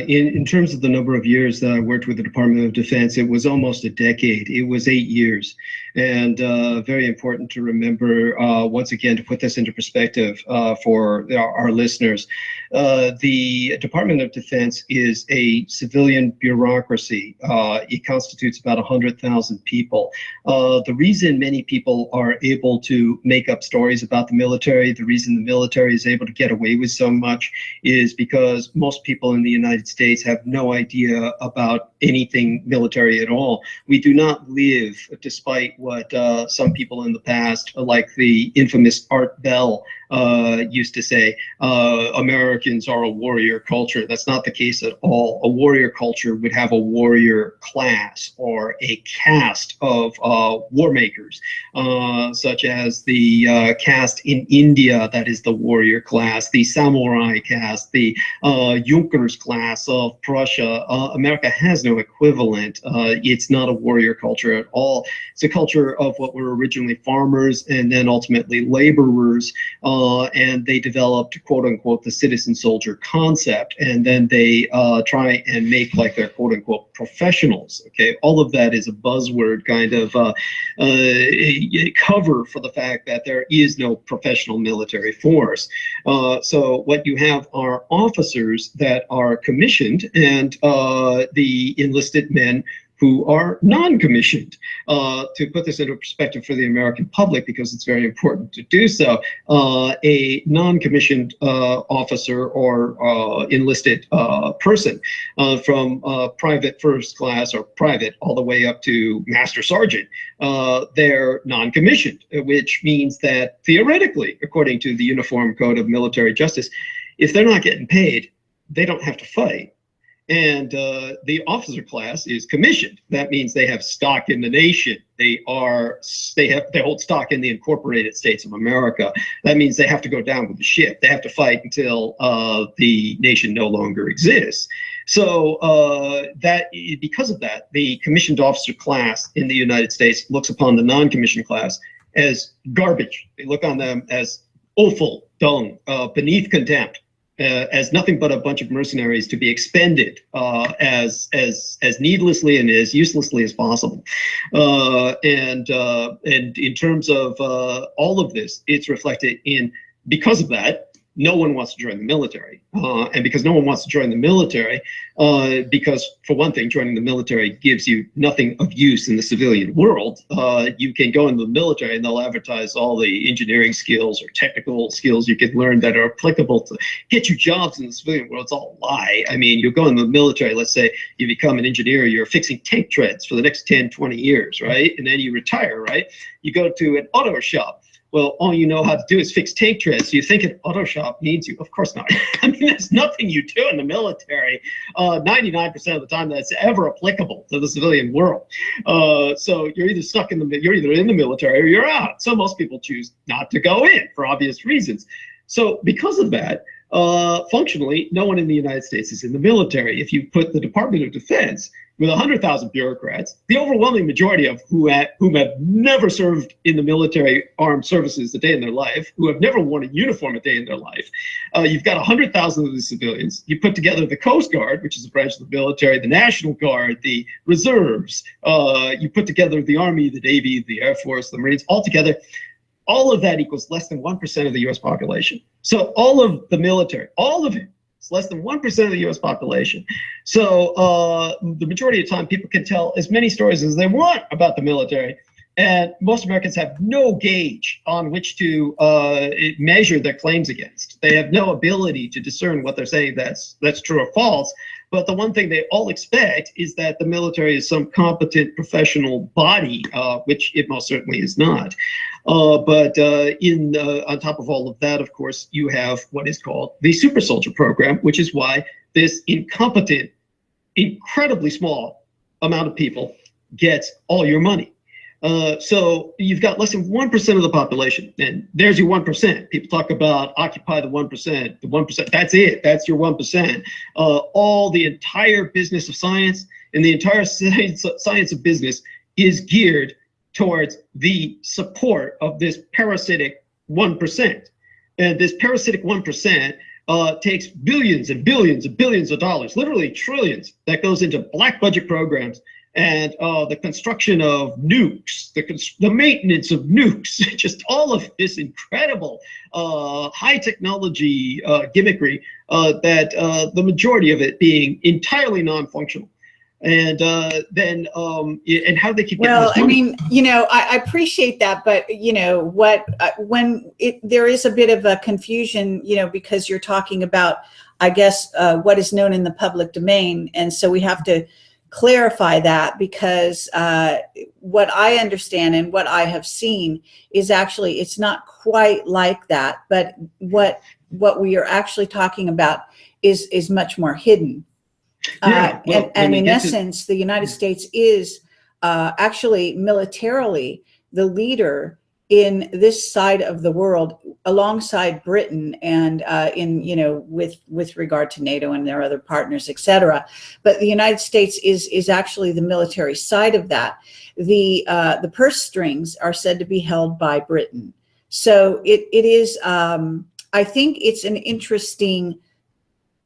In terms of the number of years that I worked with the Department of Defense, it was almost a decade. It was 8 years. And very important to remember, once again, to put this into perspective for our listeners. The Department of Defense is a civilian bureaucracy. It constitutes about 100,000 people. The reason many people are able to make up stories about the military, the reason the military is able to get away with so much, is because most people in the United States have no idea about anything military at all. We do not live, despite what some people in the past, like the infamous Art Bell, used to say, Americans are a warrior culture. That's not the case at all. A warrior culture would have a warrior class or a caste of war makers, such as the caste in India, that is the warrior class, the samurai caste, the Junkers class of Prussia. America has no equivalent. It's not a warrior culture at all. It's a culture of what were originally farmers and then ultimately laborers, and they developed, quote unquote, the citizen soldier concept, and then they try and make like their quote unquote professionals. Okay, all of that is a buzzword kind of cover for the fact that there is no professional military force. So what you have are officers that are commissioned, and the enlisted men who are non-commissioned. To put this into perspective for the American public, because it's very important to do so, a non-commissioned officer or enlisted person, from private first class or private all the way up to master sergeant, they're non-commissioned, which means that theoretically, according to the Uniform Code of Military Justice, if they're not getting paid, they don't have to fight. And the officer class is commissioned. That means they have stock in the nation. They hold stock in the incorporated states of America. That means they have to go down with the ship. They have to fight until the nation no longer exists. So because of that, the commissioned officer class in the United States looks upon the non-commissioned class as garbage. They look on them as offal, dung, beneath contempt. As nothing but a bunch of mercenaries to be expended as needlessly and as uselessly as possible. And in terms of all of this, it's reflected in, because of that, no one wants to join the military. And because no one wants to join the military, because for one thing, joining the military gives you nothing of use in the civilian world. You can go into the military and they'll advertise all the engineering skills or technical skills you can learn that are applicable to get you jobs in the civilian world. It's all a lie. I mean, you go in the military, let's say you become an engineer, you're fixing tank treads for the next 10, 20 years, right? And then you retire, right? You go to an auto shop. well, all you know how to do is fix tank treads. So you think an auto shop needs you? Of course not. I mean, there's nothing you do in the military 99% of the time that's ever applicable to the civilian world. So you're either stuck in you're either in the military or you're out. So most people choose not to go in for obvious reasons. So because of that, functionally, no one in the United States is in the military. If you put the Department of Defense with 100,000 bureaucrats, the overwhelming majority of whom have never served in the military armed services a day in their life, who have never worn a uniform a day in their life, you've got 100,000 of these civilians. You put together the Coast Guard, which is a branch of the military, the National Guard, the reserves. You put together the Army, the Navy, the Air Force, the Marines, all together. All of that equals less than 1% of the U.S. population. So all of the military, all of it, it's less than 1% of the U.S. population. So the majority of the time, people can tell as many stories as they want about the military. And most Americans have no gauge on which to measure their claims against. They have no ability to discern what they're saying that's true or false. But the one thing they all expect is that the military is some competent professional body, which it most certainly is not. But on top of all of that, of course, you have what is called the super soldier program, which is why this incompetent, incredibly small amount of people gets all your money. So you've got less than 1% of the population, and there's your 1%. People talk about occupy the 1%, the 1%, that's it, that's your 1%. All the entire business of science and the entire science of business is geared towards the support of this parasitic 1%. And this parasitic 1% takes billions and billions and billions of dollars, literally trillions, that goes into black budget programs and the construction of nukes, the maintenance of nukes, just all of this incredible high technology gimmickry that the majority of it being entirely non-functional. And then and how they keep getting well, this money. I mean, you know, I appreciate that, but you know what, there is a bit of a confusion, you know, because you're talking about, I guess, what is known in the public domain, and so we have to clarify that, because what I understand and what I have seen is actually it's not quite like that, but what we are actually talking about is much more hidden. Yeah, well, and in essence, the United States is actually militarily the leader in this side of the world, alongside Britain, and in, you know, with regard to NATO and their other partners, etc. But the United States is actually the military side of that. The purse strings are said to be held by Britain. So it is. I think it's an interesting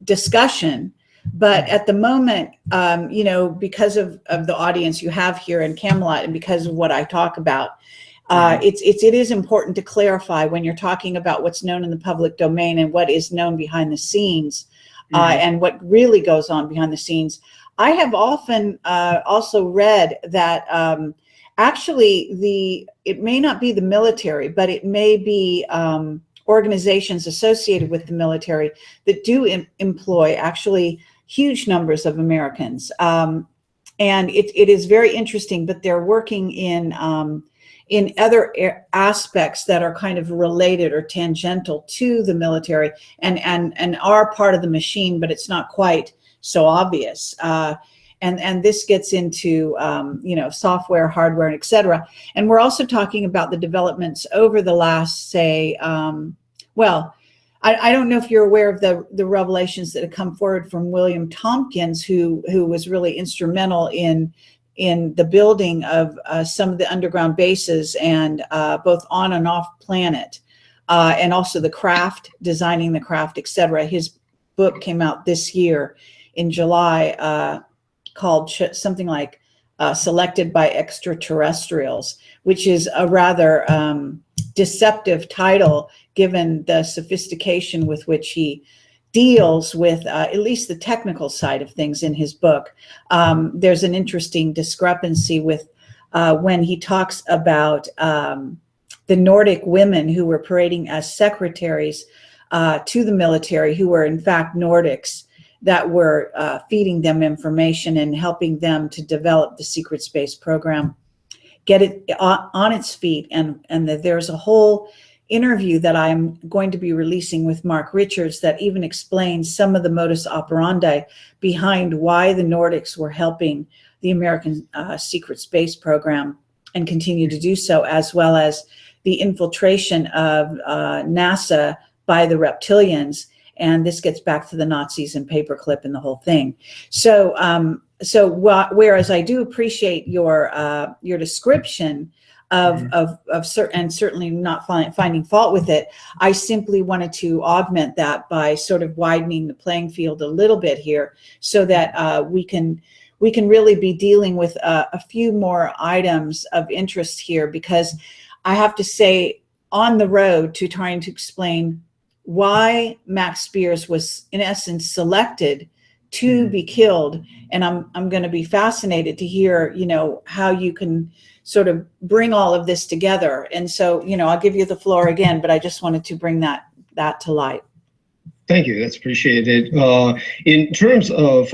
discussion. But at the moment, you know, because of the audience you have here in Camelot, and because of what I talk about, it is important to clarify when you're talking about what's known in the public domain and what is known behind the scenes, and what really goes on behind the scenes. I have often also read that actually it may not be the military, but it may be organizations associated with the military that do employ actually huge numbers of Americans. And it is very interesting, but they're working in other aspects that are kind of related or tangential to the military and are part of the machine, but it's not quite so obvious. And this gets into, you know, software, hardware, and et cetera. And we're also talking about the developments over the last, say, well, I don't know if you're aware of the revelations that have come forward from William Tompkins, who was really instrumental in the building of some of the underground bases, and both on and off planet, and also the craft, designing the craft, etc. His book came out this year in July, called something like Selected by Extraterrestrials, which is a rather deceptive title given the sophistication with which he deals with at least the technical side of things in his book. There's an interesting discrepancy with when he talks about the Nordic women who were parading as secretaries to the military, who were in fact Nordics, that were feeding them information and helping them to develop the secret space program. get it on its feet, and that there's a whole interview that I'm going to be releasing with Mark Richards that even explains some of the modus operandi behind why the Nordics were helping the American secret space program and continue to do so, as well as the infiltration of NASA by the reptilians. And this gets back to the Nazis and paperclip and the whole thing. So, whereas I do appreciate your description of certain, and certainly not finding fault with it, I simply wanted to augment that by sort of widening the playing field a little bit here, so that we can really be dealing with a few more items of interest here, because I have to say, on the road to trying to explain why Max Spiers was in essence selected to be killed, and I'm going to be fascinated to hear, how you can sort of bring all of this together. And so, I'll give you the floor again, but I just wanted to bring that to light. Thank you. That's appreciated. In terms of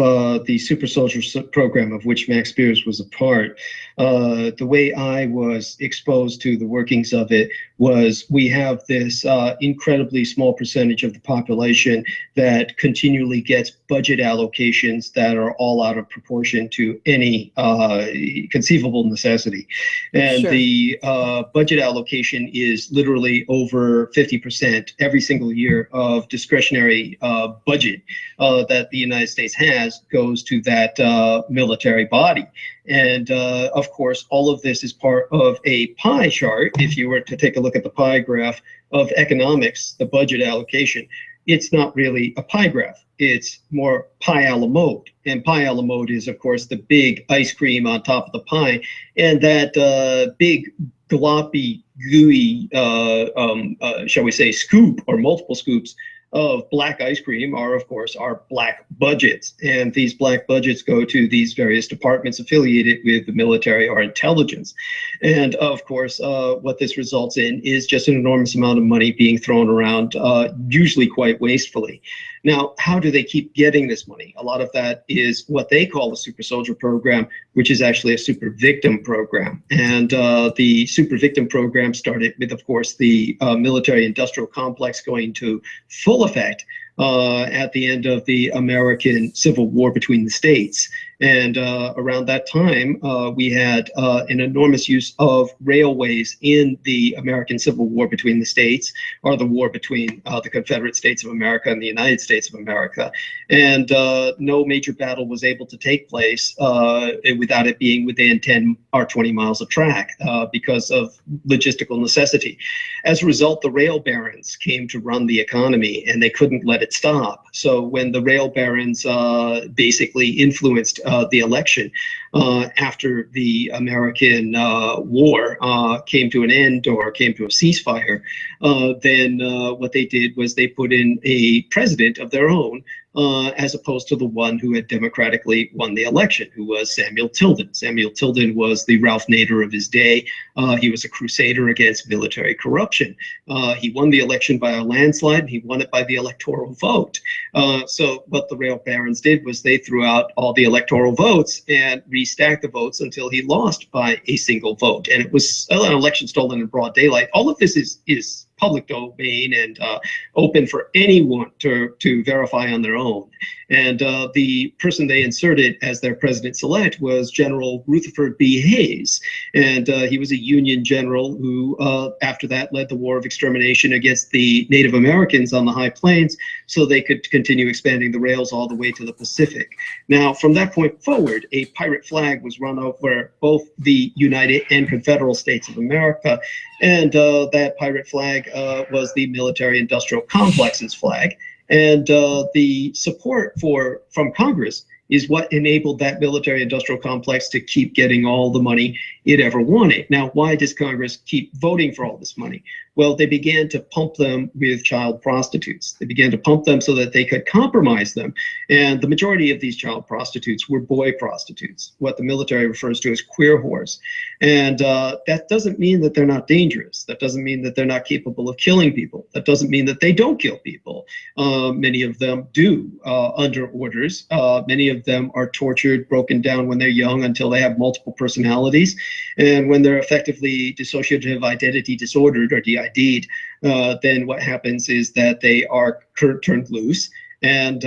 the super soldier program, of which Max Spiers was a part, the way I was exposed to the workings of it was, we have this incredibly small percentage of the population that continually gets budget allocations that are all out of proportion to any conceivable necessity. And Sure. The budget allocation is literally over 50% every single year of discretionary budget that the United States has goes to that military body. And of course, all of this is part of a pie chart. If you were to take a look at the pie graph of economics, the budget allocation, it's not really a pie graph. It's more pie a la mode. And pie a la mode is, of course, the big ice cream on top of the pie. And that big gloppy, gooey, shall we say, scoop or multiple scoops of black ice cream are, of course, our black budgets. And these black budgets go to these various departments affiliated with the military or intelligence. And of course, what this results in is just an enormous amount of money being thrown around, usually quite wastefully. Now, how do they keep getting this money? A lot of that is what they call the super soldier program, which is actually a super victim program. And the super victim program started with, of course, the military industrial complex going into full effect at the end of the American Civil War between the states. And around that time, we had an enormous use of railways in the American Civil War between the states, or the war between the Confederate States of America and the United States of America. And no major battle was able to take place without it being within 10 or 20 miles of track because of logistical necessity. As a result, the rail barons came to run the economy, and they couldn't let it stop. So when the rail barons basically influenced the election after the American war came to an end, or came to a ceasefire, then what they did was they put in a president of their own, as opposed to the one who had democratically won the election, who was Samuel Tilden. Samuel Tilden was the Ralph Nader of his day. He was a crusader against military corruption. He won the election by a landslide, and he won it by the electoral vote. So what the rail barons did was they threw out all the electoral votes and restacked the votes until he lost by a single vote. And it was an election stolen in broad daylight. All of this is public domain and open for anyone to verify on their own. And the person they inserted as their president-elect was General Rutherford B. Hayes. And he was a Union general who, after that, led the war of extermination against the Native Americans on the High Plains, so they could continue expanding the rails all the way to the Pacific. Now, from that point forward, a pirate flag was run over both the United and Confederate States of America. And that pirate flag was the military-industrial complex's flag. And the support from Congress is what enabled that military-industrial complex to keep getting all the money it ever wanted. Now, why does Congress keep voting for all this money? Well, they began to pump them with child prostitutes. They began to pump them so that they could compromise them. And the majority of these child prostitutes were boy prostitutes, what the military refers to as queer whores. And that doesn't mean that they're not dangerous. That doesn't mean that they're not capable of killing people. That doesn't mean that they don't kill people. Many of them do under orders. Many of them are tortured, broken down when they're young until they have multiple personalities. And when they're effectively dissociative identity disordered or DID'd, then what happens is that they are turned loose. And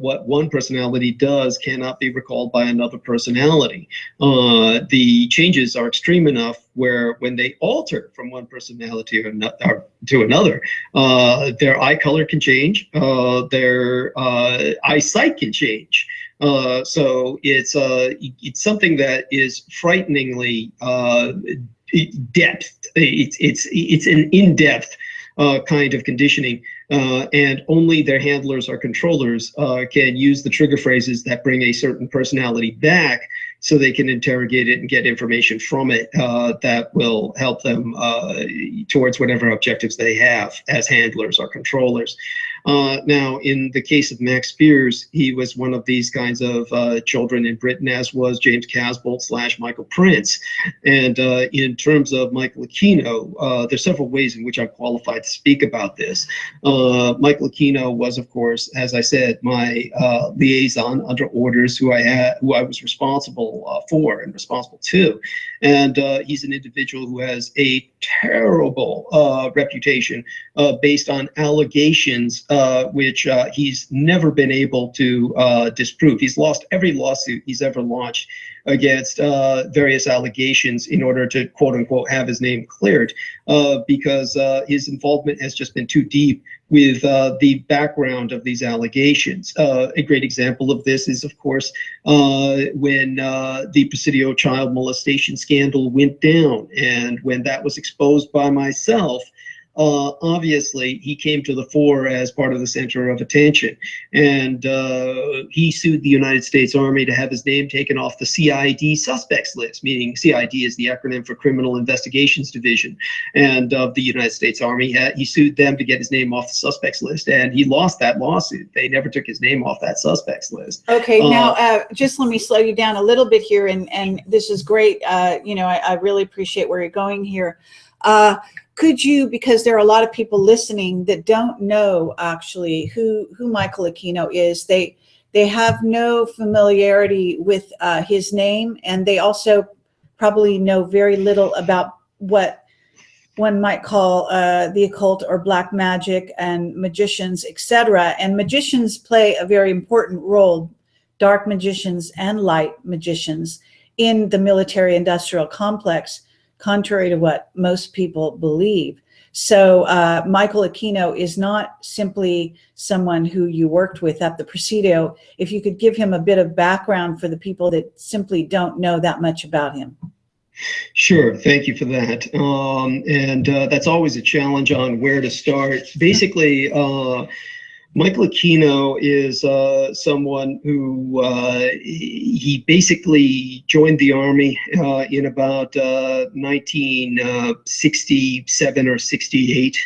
what one personality does cannot be recalled by another personality. The changes are extreme enough where when they alter from one personality to another, their eye color can change, their eyesight can change. So it's something that is frighteningly depth. It's an in-depth kind of conditioning. And only their handlers or controllers can use the trigger phrases that bring a certain personality back so they can interrogate it and get information from it that will help them towards whatever objectives they have as handlers or controllers. Now, in the case of Max Spiers, he was one of these kinds of children in Britain, as was James Casbolt / Michael Prince. And in terms of Michael Aquino, there's several ways in which I'm qualified to speak about this. Michael Aquino was, of course, as I said, my liaison under orders, who I was responsible for and responsible to. And he's an individual who has a terrible reputation based on allegations which he's never been able to disprove. He's lost every lawsuit he's ever launched against various allegations in order to, quote unquote, have his name cleared because his involvement has just been too deep with the background of these allegations. A great example of this is, of course, when the Presidio child molestation scandal went down, and when that was exposed by myself, obviously he came to the fore as part of the center of attention, and he sued the United States Army to have his name taken off the CID suspects list, meaning CID is the acronym for Criminal Investigations Division, and of the United States Army. He sued them to get his name off the suspects list, and he lost that lawsuit. They never took his name off that suspects list. Okay, now just let me slow you down a little bit here, and this is great. You know, I really appreciate where you're going here. Could you, because there are a lot of people listening that don't know actually who Michael Aquino is, they have no familiarity with his name, and they also probably know very little about what one might call the occult or black magic and magicians, etc. And magicians play a very important role, dark magicians and light magicians, in the military-industrial complex, contrary to what most people believe. So Michael Aquino is not simply someone who you worked with at the Presidio. If you could give him a bit of background for the people that simply don't know that much about him. Sure, thank you for that. And that's always a challenge on where to start. Basically, Michael Aquino is someone who he basically joined the Army in about 1967 or 68.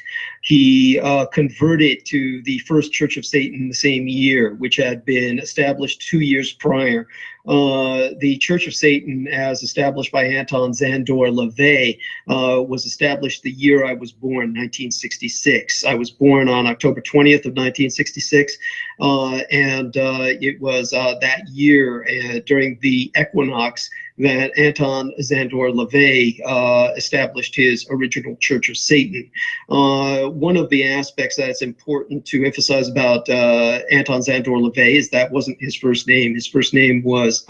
He converted to the First Church of Satan the same year, which had been established 2 years prior. The Church of Satan, as established by Anton Szandor LaVey, was established the year I was born, 1966. I was born on October 20th of 1966, and it was that year during the equinox that Anton Szandor LaVey established his original Church of Satan. One of the aspects that's important to emphasize about Anton Szandor LaVey is that wasn't his first name. His first name was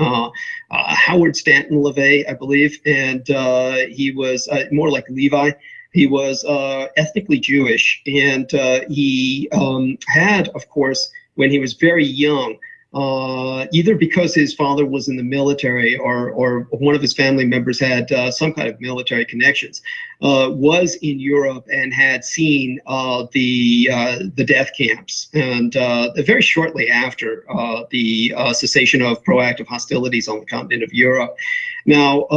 Howard Stanton LaVey, I believe, and he was more like Levi. He was ethnically Jewish, and he had, of course, when he was very young, either because his father was in the military or one of his family members had some kind of military connections, was in Europe and had seen the death camps. And very shortly after the cessation of proactive hostilities on the continent of Europe. Now,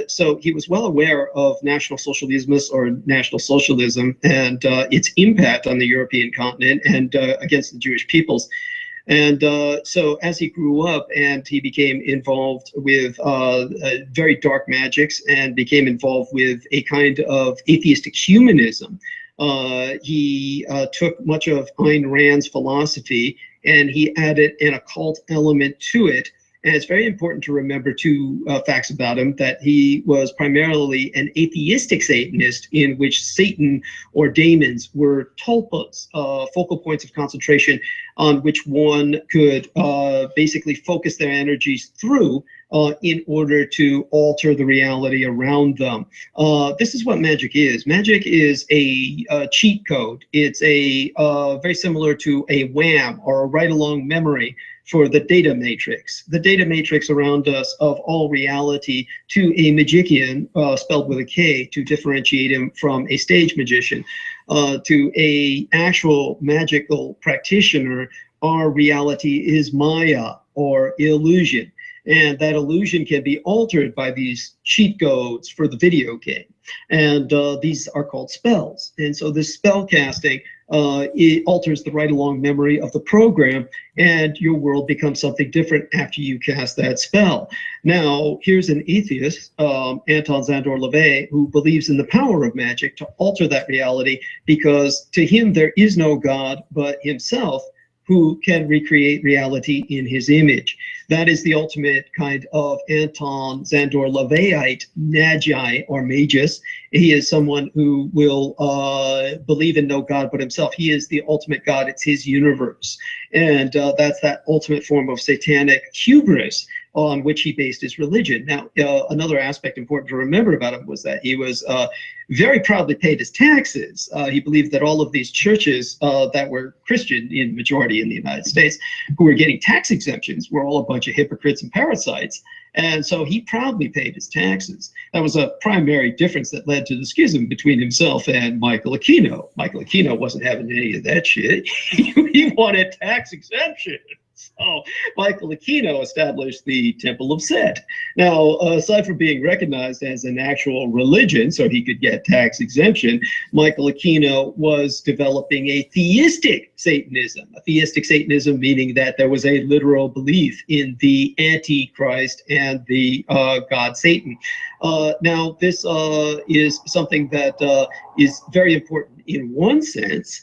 so he was well aware of National Socialismus or National Socialism and its impact on the European continent and against the Jewish peoples. And so as he grew up and he became involved with very dark magics and became involved with a kind of atheistic humanism, he took much of Ayn Rand's philosophy and he added an occult element to it. And it's very important to remember two facts about him, that he was primarily an atheistic Satanist in which Satan or daemons were tulpas, focal points of concentration on which one could basically focus their energies through in order to alter the reality around them. This is what magic is. Magic is a cheat code. It's a very similar to a WAM or a ride-along memory for the data matrix. The data matrix around us of all reality to a magician, spelled with a K to differentiate him from a stage magician, to a actual magical practitioner, our reality is Maya or illusion. And that illusion can be altered by these cheat codes for the video game. And these are called spells. And so this spell casting, it alters the ride-along memory of the program, and your world becomes something different after you cast that spell. Now, here's an atheist, Anton Szandor LaVey, who believes in the power of magic to alter that reality, because to him there is no God but himself, who can recreate reality in his image. That is the ultimate kind of Anton Szandor LaVeyite magi or magus. He is someone who will believe in no God but himself. He is the ultimate God. It's his universe. And that's that ultimate form of satanic hubris on which he based his religion. Now, another aspect important to remember about him was that he was very proudly paid his taxes. He believed that all of these churches that were Christian in majority in the United States, who were getting tax exemptions, were all a bunch of hypocrites and parasites. And so he proudly paid his taxes. That was a primary difference that led to the schism between himself and Michael Aquino. Michael Aquino wasn't having any of that shit. He wanted tax exemption. So Michael Aquino established the Temple of Set. Now, aside from being recognized as an actual religion so he could get tax exemption, Michael Aquino was developing a theistic Satanism. A theistic Satanism meaning that there was a literal belief in the Antichrist and the god Satan. Now, this is something that is very important in one sense.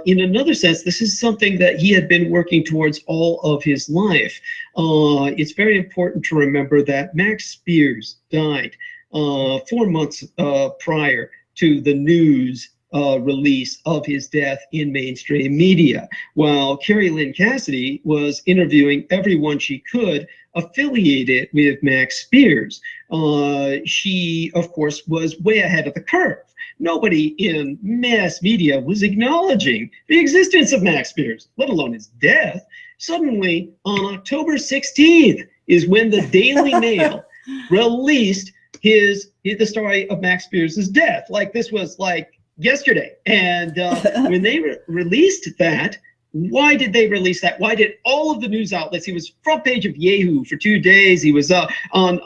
In another sense, this is something that he had been working towards all of his life. It's very important to remember that Max Spiers died 4 months prior to the news release of his death in mainstream media, while Carrie Lynn Cassidy was interviewing everyone she could affiliated with Max Spiers. She, of course, was way ahead of the curve. Nobody in mass media was acknowledging the existence of Max Spiers, let alone his death. Suddenly, on October 16th is when the Daily Mail released the story of Max Spiers' death. Like, this was like yesterday. And when they released that, why did they release that? Why did all of the news outlets? He was front page of Yahoo for 2 days. He was on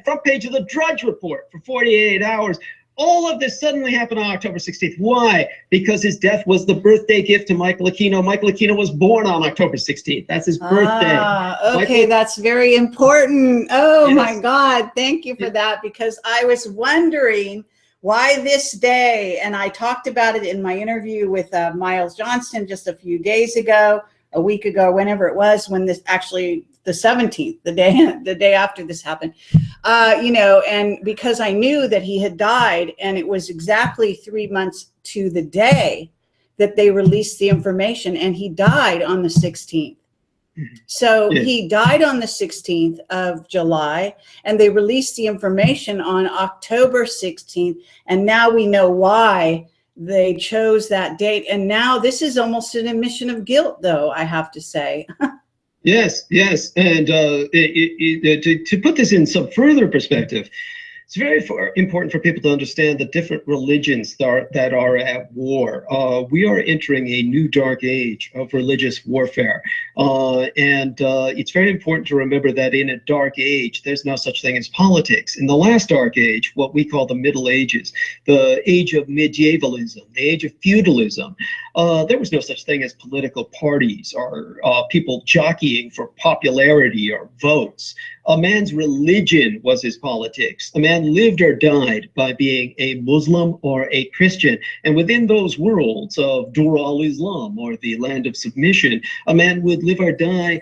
front page of the Drudge Report for 48 hours. All of this suddenly happened on October 16th. Why? Because his death was the birthday gift to Michael Aquino. Michael Aquino was born on October 16th. That's his birthday. Okay, that's very important. Oh, yes. My God. Thank you for that, because I was wondering why this day, and I talked about it in my interview with Miles Johnston just a few days ago, a week ago, whenever it was, when this actually, the 17th, the day after this happened, and because I knew that he had died, and it was exactly 3 months to the day that they released the information, and he died on the 16th. So he died on the 16th of July, and they released the information on October 16th. And now we know why they chose that date. And now this is almost an admission of guilt, though, I have to say. Yes. And to put this in some further perspective, it's very important for people to understand the different religions that are at war. We are entering a new dark age of religious warfare. It's very important to remember that in a dark age, there's no such thing as politics. In the last dark age, what we call the Middle Ages, the age of medievalism, the age of feudalism, there was no such thing as political parties or people jockeying for popularity or votes. A man's religion was his politics. A man lived or died by being a Muslim or a Christian. And within those worlds of Dur al-Islam, or the land of submission, a man would live or die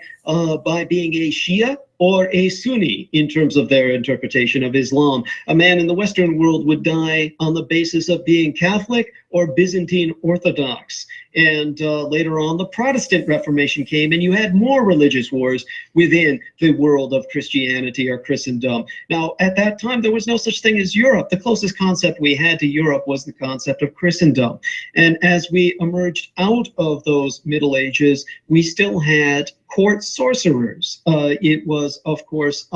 by being a Shia or a Sunni in terms of their interpretation of Islam. A man in the Western world would die on the basis of being Catholic or Byzantine Orthodox. And later on, the Protestant Reformation came, and you had more religious wars within the world of Christianity or Christendom. Now, at that time, there was no such thing as Europe. The closest concept we had to Europe was the concept of Christendom. And as we emerged out of those Middle Ages, we still had court sorcerers. It was, of course,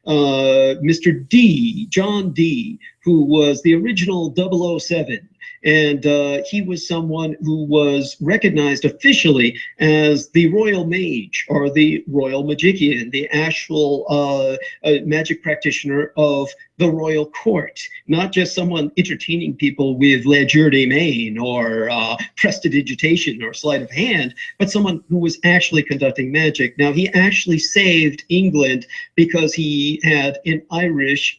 Mr. D, John D, who was the original 007. And he was someone who was recognized officially as the royal mage or the royal magician, the actual magic practitioner of the royal court, not just someone entertaining people with legerdemain or prestidigitation or sleight of hand, but someone who was actually conducting magic. Now, he actually saved England because he had an Irish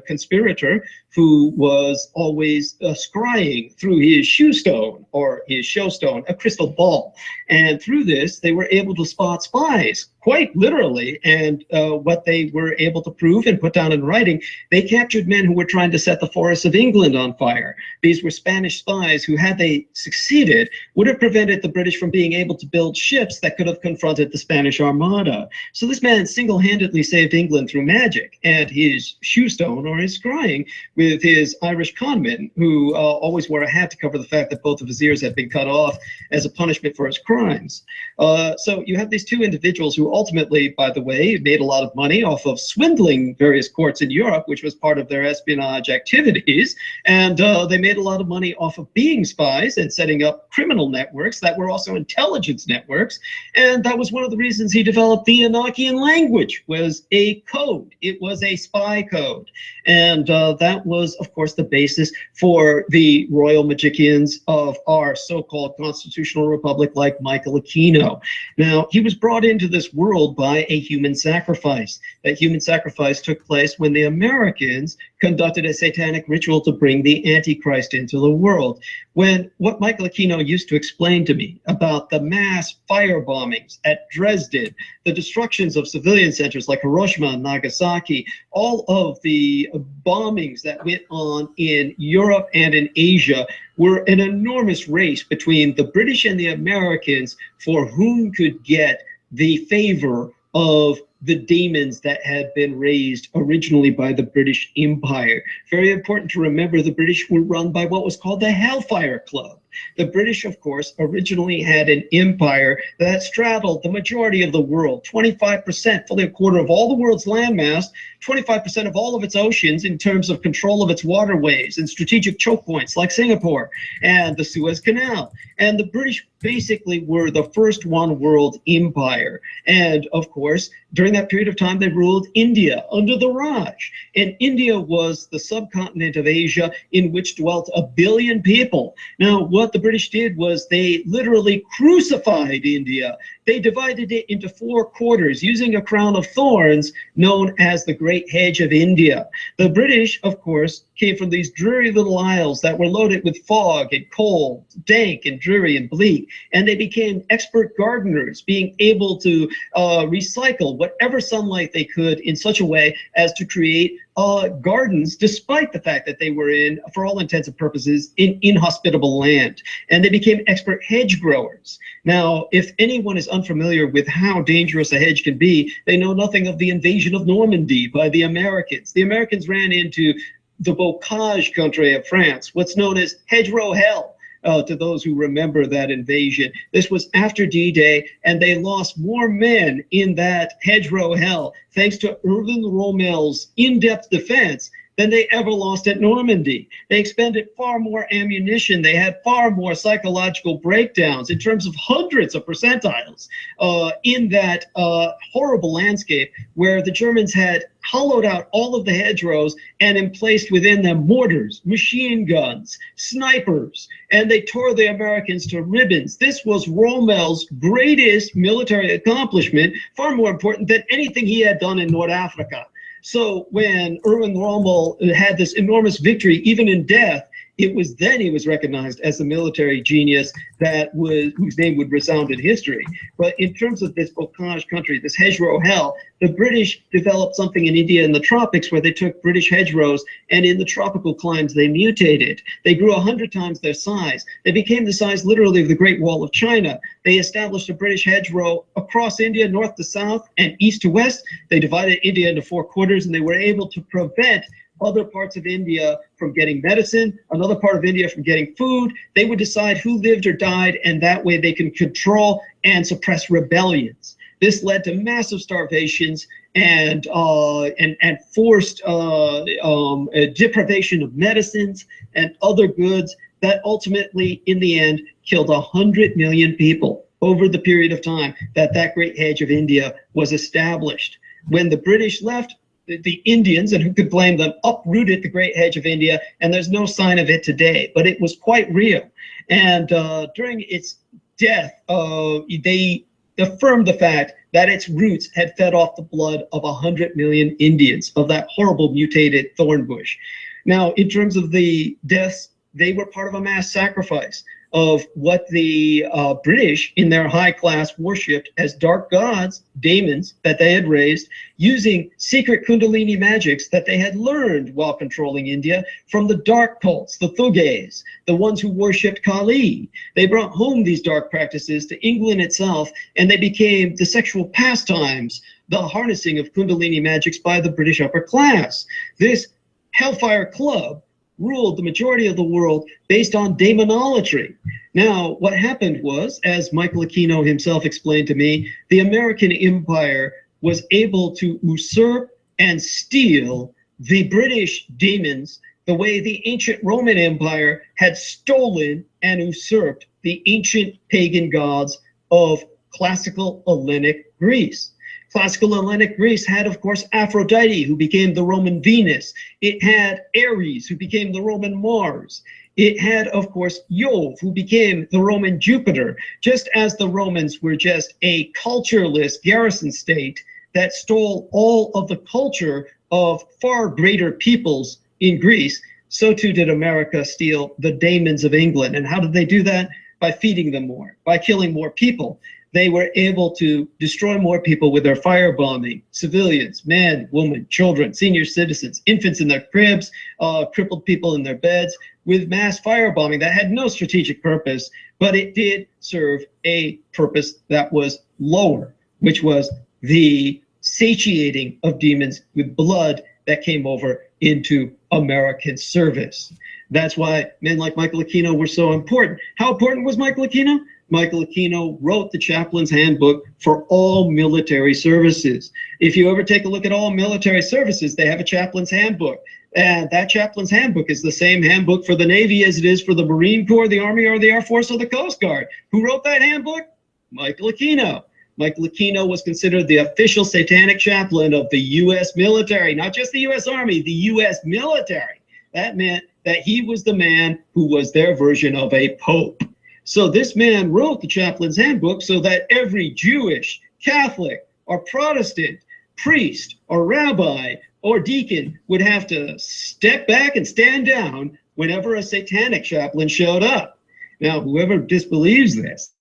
conspirator who was always scrying through his shoestone or his showstone, a crystal ball. And through this, they were able to spot spies, quite literally. And what they were able to prove and put down in writing, they captured men who were trying to set the forests of England on fire. These were Spanish spies who, had they succeeded, would have prevented the British from being able to build ships that could have confronted the Spanish Armada. So this man single-handedly saved England through magic and his shoestone or his scrying with his Irish conman, who always wore a hat to cover the fact that both of his ears had been cut off as a punishment for his crimes. So you have these two individuals who ultimately, by the way, made a lot of money off of swindling various courts in Europe, which was part of their espionage activities. And they made a lot of money off of being spies and setting up criminal networks that were also intelligence networks. And that was one of the reasons he developed the Enochian language, was a code. It was a spy code. And that was, of course, the basis for the royal magicians of our so-called constitutional republic, like Michael Aquino. Now, he was brought into this world by a human sacrifice. That human sacrifice took place when the Americans conducted a satanic ritual to bring the Antichrist into the world. When what Michael Aquino used to explain to me about the mass fire bombings at Dresden, the destructions of civilian centers like Hiroshima and Nagasaki, all of the bombings that went on in Europe and in Asia were an enormous race between the British and the Americans for whom could get the favor of the demons that had been raised originally by the British Empire. Very important to remember, the British were run by what was called the Hellfire Club. The British, of course, originally had an empire that straddled the majority of the world, 25%, fully a quarter of all the world's landmass, 25% of all of its oceans in terms of control of its waterways and strategic choke points like Singapore and the Suez Canal. And the British basically were the first one world empire. And of course, during that period of time, they ruled India under the Raj. And India was the subcontinent of Asia in which dwelt 1 billion people. Now, what the British did was they literally crucified India. They divided it into 4 quarters using a crown of thorns known as the Great Hedge of India. The British, of course, came from these dreary little isles that were loaded with fog and cold, dank and dreary and bleak, and they became expert gardeners, being able to recycle whatever sunlight they could in such a way as to create gardens, despite the fact that they were in, for all intents and purposes, in inhospitable land. And they became expert hedge growers. Now, if anyone is unfamiliar with how dangerous a hedge can be, they know nothing of the invasion of Normandy by the Americans. The Americans ran into the Bocage country of France, what's known as hedgerow hell. To those who remember that invasion. This was after D-Day, and they lost more men in that hedgerow hell, thanks to Erwin Rommel's in-depth defense, than they ever lost at Normandy. They expended far more ammunition. They had far more psychological breakdowns in terms of hundreds of percentiles in that horrible landscape where the Germans had hollowed out all of the hedgerows and emplaced within them mortars, machine guns, snipers, and they tore the Americans to ribbons. This was Rommel's greatest military accomplishment, far more important than anything he had done in North Africa. So when Erwin Rommel had this enormous victory, even in death, it was then he was recognized as a military genius whose name would resound in history. But in terms of this bocage country, this hedgerow hell, the British developed something in India in the tropics where they took British hedgerows and in the tropical climes they mutated. They grew 100 times their size. They became the size literally of the Great Wall of China. They established a British hedgerow across India, north to south and east to west. They divided India into 4 quarters and they were able to prevent other parts of India from getting medicine, another part of India from getting food. They would decide who lived or died, and that way they can control and suppress rebellions. This led to massive starvations and forced deprivation of medicines and other goods that ultimately, in the end, killed 100 million people over the period of time that great hedge of India was established. When the British left, the Indians, and who could blame them, uprooted the great hedge of India, and there's no sign of it today, but it was quite real. And during its death, they affirmed the fact that its roots had fed off the blood of 100 million Indians of that horrible mutated thorn bush. Now, in terms of the deaths, they were part of a mass sacrifice of what the British in their high class worshipped as dark gods, demons that they had raised, using secret Kundalini magics that they had learned while controlling India from the dark cults, the Thuges, the ones who worshipped Kali. They brought home these dark practices to England itself, and they became the sexual pastimes, the harnessing of Kundalini magics by the British upper class. This Hellfire Club ruled the majority of the world based on demonolatry. Now, what happened was, as Michael Aquino himself explained to me, the American empire was able to usurp and steal the British demons the way the ancient Roman Empire had stolen and usurped the ancient pagan gods of classical Hellenic Greece. Classical Hellenic Greece had, of course, Aphrodite, who became the Roman Venus. It had Ares, who became the Roman Mars. It had, of course, Jove, who became the Roman Jupiter, just as the Romans were just a cultureless garrison state that stole all of the culture of far greater peoples in Greece. So too did America steal the daemons of England. And how did they do that? By feeding them more, by killing more people. They were able to destroy more people with their firebombing, civilians, men, women, children, senior citizens, infants in their cribs, crippled people in their beds, with mass firebombing that had no strategic purpose, but it did serve a purpose that was lower, which was the satiating of demons with blood that came over into American service. That's why men like Michael Aquino were so important. How important was Michael Aquino? Michael Aquino wrote the Chaplain's Handbook for all military services. If you ever take a look at all military services, they have a Chaplain's Handbook. And that Chaplain's Handbook is the same handbook for the Navy as it is for the Marine Corps, the Army, or the Air Force, or the Coast Guard. Who wrote that handbook? Michael Aquino. Michael Aquino was considered the official satanic chaplain of the U.S. military, not just the U.S. Army, the U.S. military. That meant that he was the man who was their version of a pope. So this man wrote the Chaplain's Handbook so that every Jewish, Catholic, or Protestant priest or rabbi or deacon would have to step back and stand down whenever a satanic chaplain showed up. Now, whoever disbelieves this,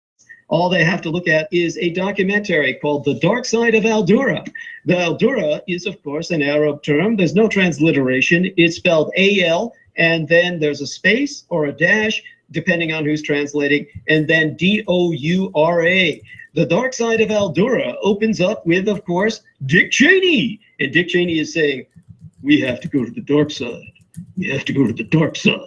all they have to look at is a documentary called The Dark Side of Al-Dura. The Al-Dura is, of course, an Arab term. There's no transliteration. It's spelled A-L, and then there's a space or a dash, depending on who's translating, and then D-O-U-R-A. The Dark Side of Al-Dura opens up with, of course, Dick Cheney. And Dick Cheney is saying, we have to go to the dark side. We have to go to the dark side.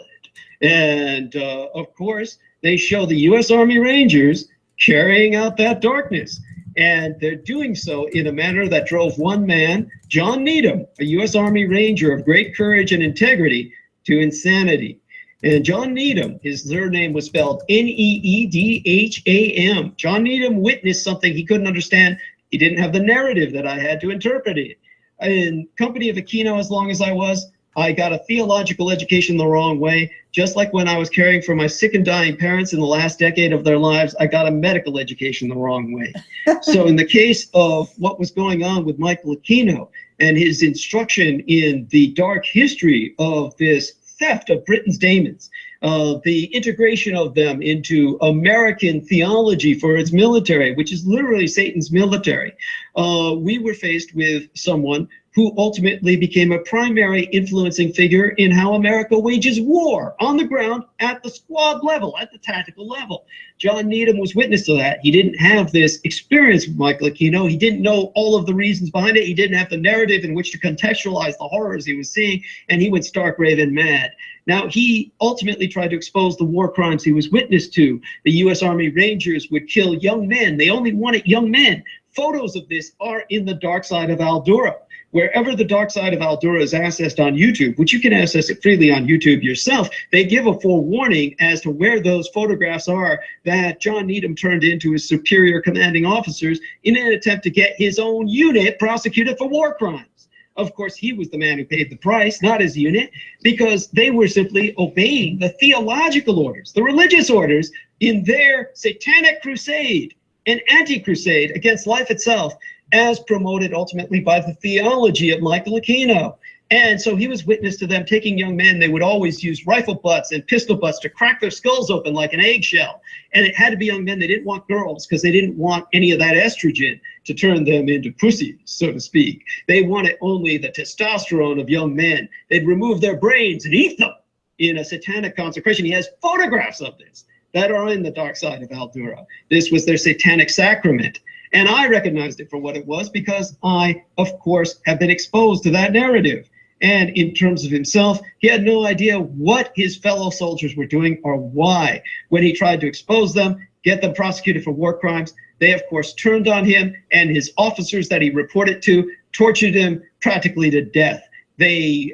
And, of course, they show the U.S. Army Rangers carrying out that darkness. And they're doing so in a manner that drove one man, John Needham, a U.S. Army Ranger of great courage and integrity, to insanity. And John Needham, his surname was spelled Needham. John Needham witnessed something he couldn't understand. He didn't have the narrative that I had to interpret it. In company of Aquino, as long as I was, I got a theological education the wrong way. Just like when I was caring for my sick and dying parents in the last decade of their lives, I got a medical education the wrong way. So in the case of what was going on with Michael Aquino and his instruction in the dark history of this theft of Britain's daemons, the integration of them into American theology for its military, which is literally Satan's military, we were faced with someone who ultimately became a primary influencing figure in how America wages war on the ground at the squad level, at the tactical level. John Needham was witness to that. He didn't have this experience with Michael Aquino. He didn't know all of the reasons behind it. He didn't have the narrative in which to contextualize the horrors he was seeing, and he went stark raving mad. Now, he ultimately tried to expose the war crimes he was witness to. The U.S. Army Rangers would kill young men. They only wanted young men. Photos of this are in the dark side of Aldura. Wherever the dark side of Aldura is accessed on YouTube, which you can access it freely on YouTube yourself, they give a forewarning as to where those photographs are that John Needham turned into his superior commanding officers in an attempt to get his own unit prosecuted for war crimes. Of course, he was the man who paid the price, not his unit, because they were simply obeying the theological orders, the religious orders in their satanic crusade, an anti-crusade against life itself, as promoted ultimately by the theology of Michael Aquino. And so he was witness to them taking young men. They would always use rifle butts and pistol butts to crack their skulls open like an eggshell. And it had to be young men. They didn't want girls because they didn't want any of that estrogen to turn them into pussies, so to speak. They wanted only the testosterone of young men. They'd remove their brains and eat them in a satanic consecration. He has photographs of this that are in the dark side of Aldura. This was their satanic sacrament. And I recognized it for what it was because I, of course, have been exposed to that narrative. And in terms of himself, he had no idea what his fellow soldiers were doing or why. When he tried to expose them, get them prosecuted for war crimes, they, of course, turned on him, and his officers that he reported to tortured him practically to death. They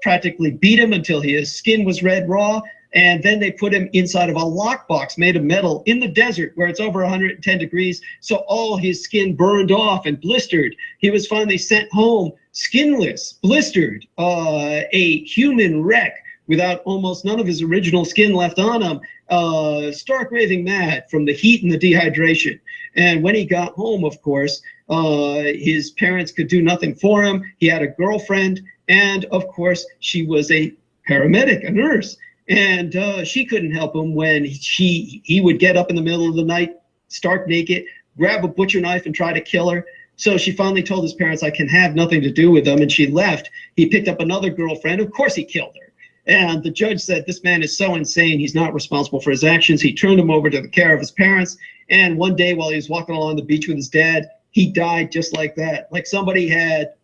practically beat him until his skin was red raw. And then they put him inside of a lockbox made of metal in the desert where it's over 110 degrees. So all his skin burned off and blistered. He was finally sent home skinless, blistered, a human wreck without almost none of his original skin left on him, stark raving mad from the heat and the dehydration. And when he got home, of course, his parents could do nothing for him. He had a girlfriend. And of course, she was a paramedic, a nurse. And she couldn't help him when he would get up in the middle of the night, stark naked, grab a butcher knife and try to kill her. So she finally told his parents, I can have nothing to do with them. And she left. He picked up another girlfriend. Of course, he killed her. And the judge said, this man is so insane. He's not responsible for his actions. He turned him over to the care of his parents. And one day while he was walking along the beach with his dad, he died just like that. Like somebody had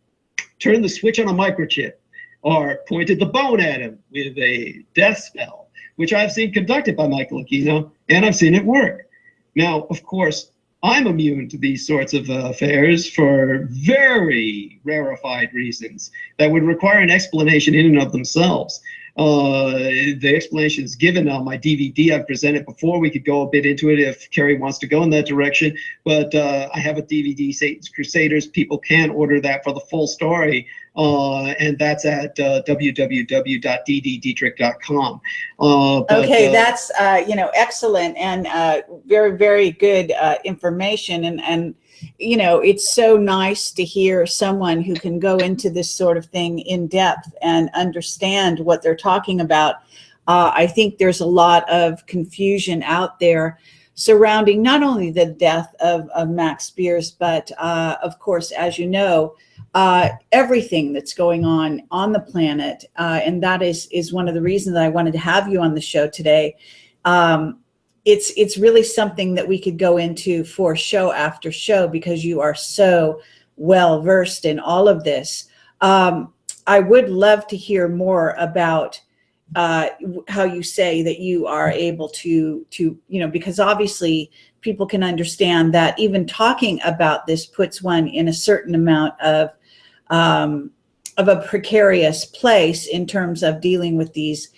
turned the switch on a microchip, or pointed the bone at him with a death spell, which I've seen conducted by Michael Aquino, and I've seen it work. Now, of course, I'm immune to these sorts of affairs for very rarefied reasons that would require an explanation in and of themselves. The explanation is given on my DVD. I've presented before. We could go a bit into it if Kerry wants to go in that direction. But I have a DVD, Satan's Crusaders. People can order that for the full story. And that's at www.dddietrich.com. Okay, that's excellent and very, very good information. And it's so nice to hear someone who can go into this sort of thing in depth and understand what they're talking about. I think there's a lot of confusion out there surrounding not only the death of Max Spiers, but of course, as you know, everything that's going on the planet. And that is one of the reasons that I wanted to have you on the show today. It's really something that we could go into for show after show because you are so well versed in all of this. I would love to hear more about how you say that you are able to because obviously people can understand that even talking about this puts one in a certain amount of a precarious place in terms of dealing with these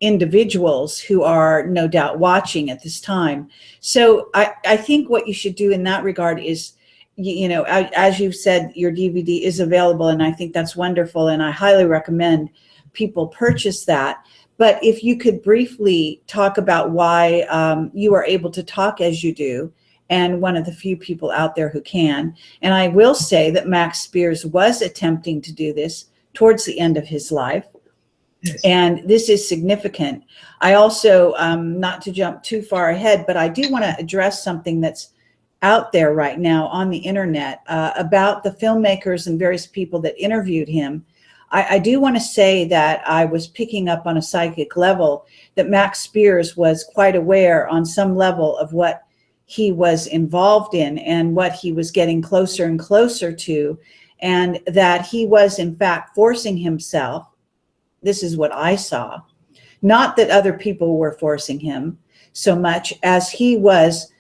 individuals who are no doubt watching at this time. So I think what you should do in that regard is, you know, as you've said, your DVD is available, and I think that's wonderful, and I highly recommend people purchase that. But if you could briefly talk about why you are able to talk as you do, and one of the few people out there who can. And I will say that Max Spiers was attempting to do this towards the end of his life. Yes. And this is significant. I also, not to jump too far ahead, but I do want to address something that's out there right now on the internet about the filmmakers and various people that interviewed him. I do want to say that I was picking up on a psychic level that Max Spiers was quite aware on some level of what he was involved in and what he was getting closer and closer to, and that he was in fact forcing himself. This is what I saw. Not that other people were forcing him so much as he was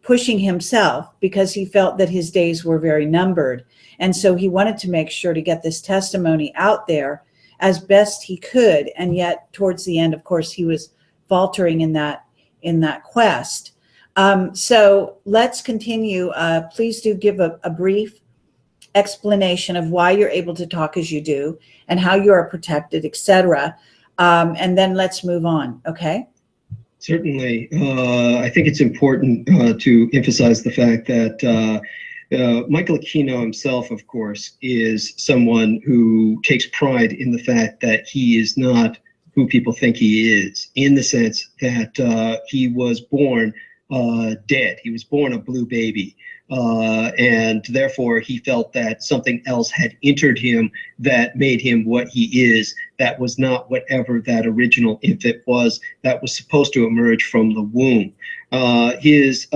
pushing himself, because he felt that his days were very numbered. And so he wanted to make sure to get this testimony out there as best he could. And yet towards the end, of course, he was faltering in that quest. So let's continue. Please do give a brief explanation of why you're able to talk as you do and how you are protected, etc. And then let's move on. Okay. Certainly. I think it's important to emphasize the fact that Michael Aquino himself, of course, is someone who takes pride in the fact that he is not who people think he is, in the sense that he was born dead. He was born a blue baby. And therefore he felt that something else had entered him that made him what he is. That was not whatever that original infant was that was supposed to emerge from the womb. His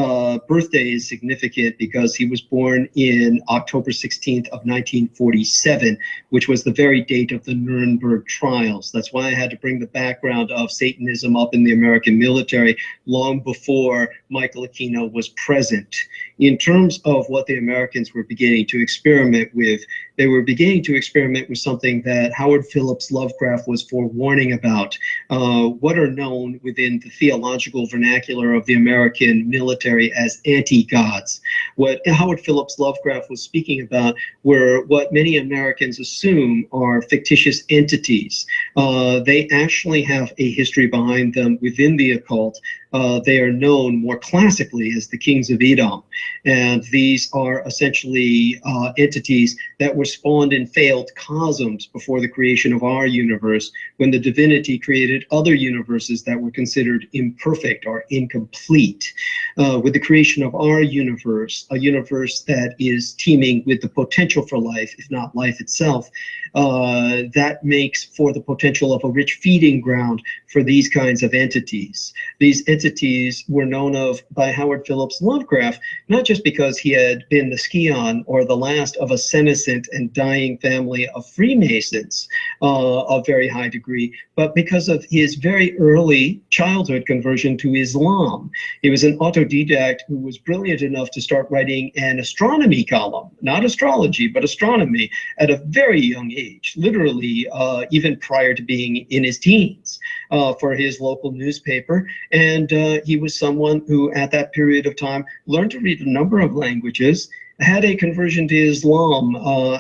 birthday is significant because he was born in October 16th of 1947, which was the very date of the Nuremberg trials. That's why I had to bring the background of Satanism up in the American military long before Michael Aquino was present. In terms of what the Americans were beginning to experiment with, they were beginning to experiment with something that Howard Phillips Lovecraft was forewarning about, what are known within the theological vernacular of the American military as anti-gods. What Howard Phillips Lovecraft was speaking about were what many Americans assume are fictitious entities. They actually have a history behind them within the occult. They are known more classically as the Kings of Edom. And these are essentially entities that were spawned in failed cosmos before the creation of our universe, when the divinity created other universes that were considered imperfect or incomplete. With the creation of our universe, a universe that is teeming with the potential for life, if not life itself, that makes for the potential of a rich feeding ground for these kinds of entities. These entities were known of by Howard Phillips Lovecraft, not just because he had been the scion or the last of a senescent and dying family of Freemasons of very high degree, but because of his very early childhood conversion to Islam. He was an autodidact who was brilliant enough to start writing an astronomy column, not astrology, but astronomy, at a very young age, literally even prior to being in his teens, for his local newspaper. And he was someone who at that period of time learned to read a number of languages, had a conversion to Islam,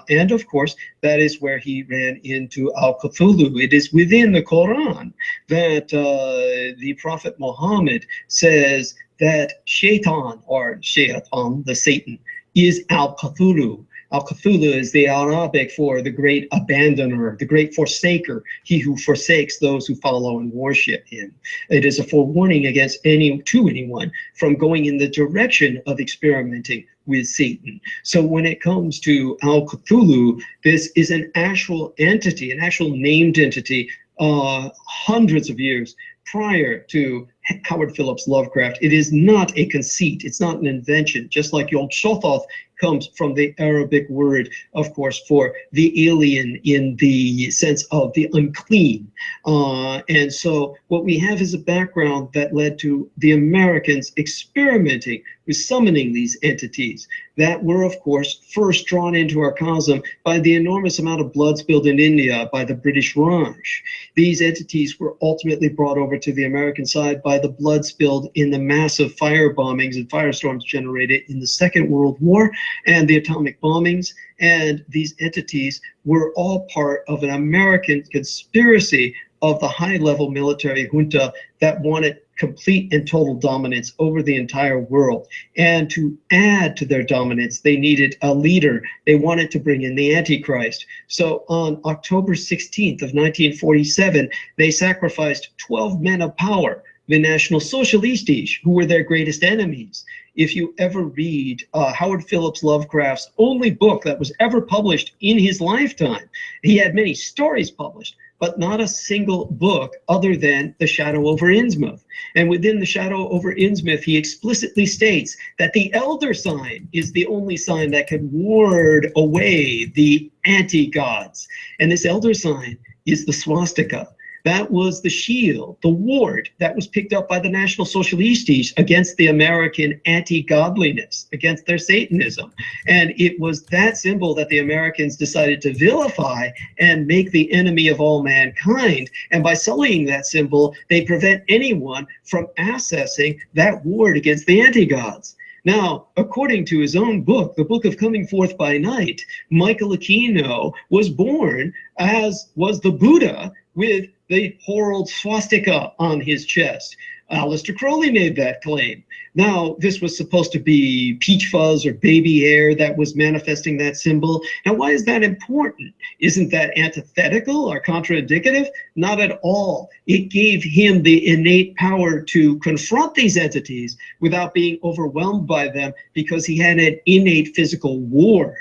and of course, that is where he ran into Al-Cthulhu. It is within the Quran that the Prophet Muhammad says that Shaitan, or Shaitan, the Satan, is Al-Cthulhu. Al-Cthulhu is the Arabic for the great abandoner, the great forsaker, he who forsakes those who follow and worship him. It is a forewarning against anyone from going in the direction of experimenting with Satan. So when it comes to Al-Cthulhu, this is an actual entity, an actual named entity, hundreds of years prior to Howard Phillips Lovecraft. It is not a conceit. It's not an invention. Just like Yog Sothoth comes from the Arabic word, of course, for the alien in the sense of the unclean. And so what we have is a background that led to the Americans experimenting with summoning these entities that were, of course, first drawn into our cosm by the enormous amount of blood spilled in India by the British Raj. These entities were ultimately brought over to the American side by the blood spilled in the massive fire bombings and firestorms generated in the Second World War and the atomic bombings. And these entities were all part of an American conspiracy of the high-level military junta that wanted complete and total dominance over the entire world. And to add to their dominance, they needed a leader. They wanted to bring in the Antichrist. So on October 16th of 1947, they sacrificed 12 men of power, the National Socialistes, who were their greatest enemies. If you ever read Howard Phillips Lovecraft's only book that was ever published in his lifetime, he had many stories published, but not a single book other than The Shadow over Innsmouth. And within The Shadow over Innsmouth, he explicitly states that the elder sign is the only sign that can ward away the anti-gods. And this elder sign is the swastika. That was the shield, the ward that was picked up by the National Socialistes against the American anti-godliness, against their Satanism. And it was that symbol that the Americans decided to vilify and make the enemy of all mankind. And by sullying that symbol, they prevent anyone from accessing that ward against the anti-gods. Now, according to his own book, the Book of Coming Forth by Night, Michael Aquino was born, as was the Buddha, with the horrid swastika on his chest. Aleister Crowley made that claim. Now, this was supposed to be peach fuzz or baby hair that was manifesting that symbol. Now, why is that important? Isn't that antithetical or contradictory? Not at all. It gave him the innate power to confront these entities without being overwhelmed by them because he had an innate physical ward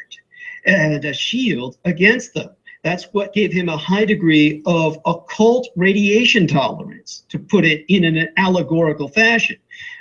and a shield against them. That's what gave him a high degree of occult radiation tolerance, to put it in an allegorical fashion.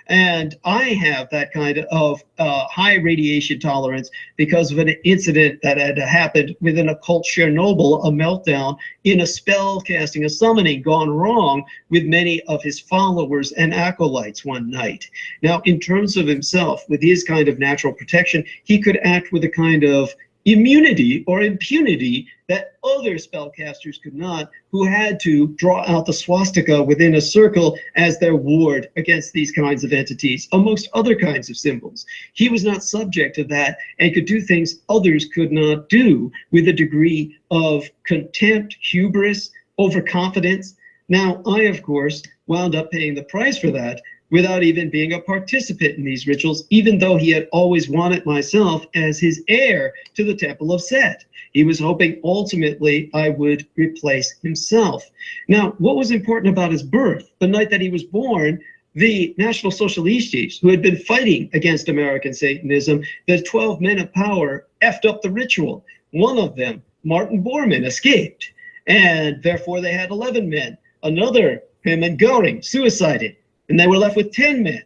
And I have that kind of high radiation tolerance because of an incident that had happened with an occult Chernobyl, a meltdown in a spell casting, a summoning gone wrong with many of his followers and acolytes one night. Now, in terms of himself, with his kind of natural protection, he could act with a kind of immunity or impunity that other spellcasters could not, who had to draw out the swastika within a circle as their ward against these kinds of entities, amongst other kinds of symbols. He was not subject to that and could do things others could not do with a degree of contempt, hubris, overconfidence. Now, I, of course, wound up paying the price for that without even being a participant in these rituals, even though he had always wanted myself as his heir to the Temple of Set. He was hoping ultimately I would replace himself. Now, what was important about his birth? The night that he was born, the National Socialistes, who had been fighting against American Satanism, the 12 men of power effed up the ritual. One of them, Martin Bormann, escaped, and therefore they had 11 men. Another, Hermann Göring, suicided, and they were left with 10 men.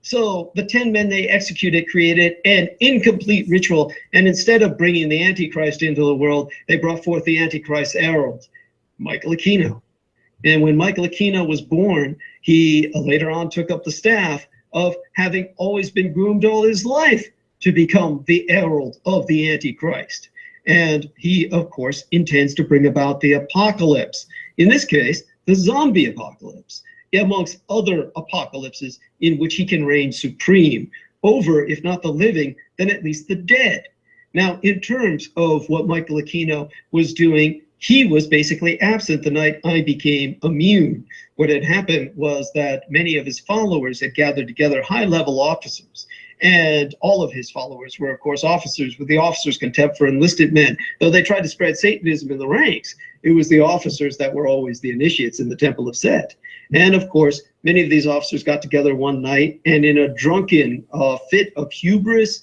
So the 10 men they executed created an incomplete ritual, and instead of bringing the Antichrist into the world, they brought forth the Antichrist herald, Michael Aquino. And when Michael Aquino was born, he later on took up the staff of having always been groomed all his life to become the herald of the Antichrist. And he, of course, intends to bring about the apocalypse. In this case, the zombie apocalypse, amongst other apocalypses in which he can reign supreme over, if not the living, then at least the dead. Now, in terms of what Michael Aquino was doing, he was basically absent the night I became immune. What had happened was that many of his followers had gathered together high-level officers, and all of his followers were, of course, officers with the officers' contempt for enlisted men. Though they tried to spread Satanism in the ranks, it was the officers that were always the initiates in the Temple of Set. And of course, many of these officers got together one night and in a drunken fit of hubris,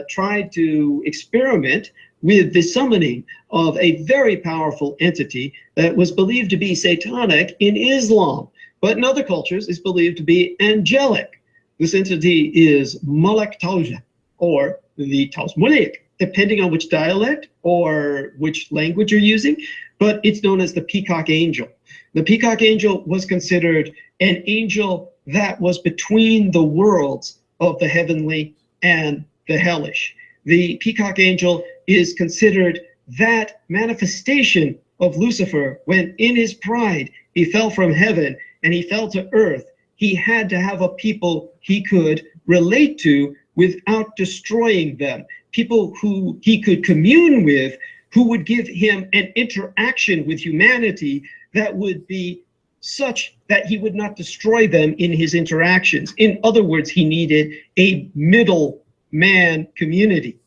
tried to experiment with the summoning of a very powerful entity that was believed to be satanic in Islam. but in other cultures is believed to be angelic. This entity is Malak Tauja, or the Tausmulik, depending on which dialect or which language you're using, but it's known as the peacock angel. The peacock angel was considered an angel that was between the worlds of the heavenly and the hellish. The peacock angel is considered that manifestation of Lucifer when in his pride he fell from heaven and he fell to earth. He had to have a people he could relate to without destroying them, people who he could commune with, who would give him an interaction with humanity that would be such that he would not destroy them in his interactions. In other words, he needed a middle man community.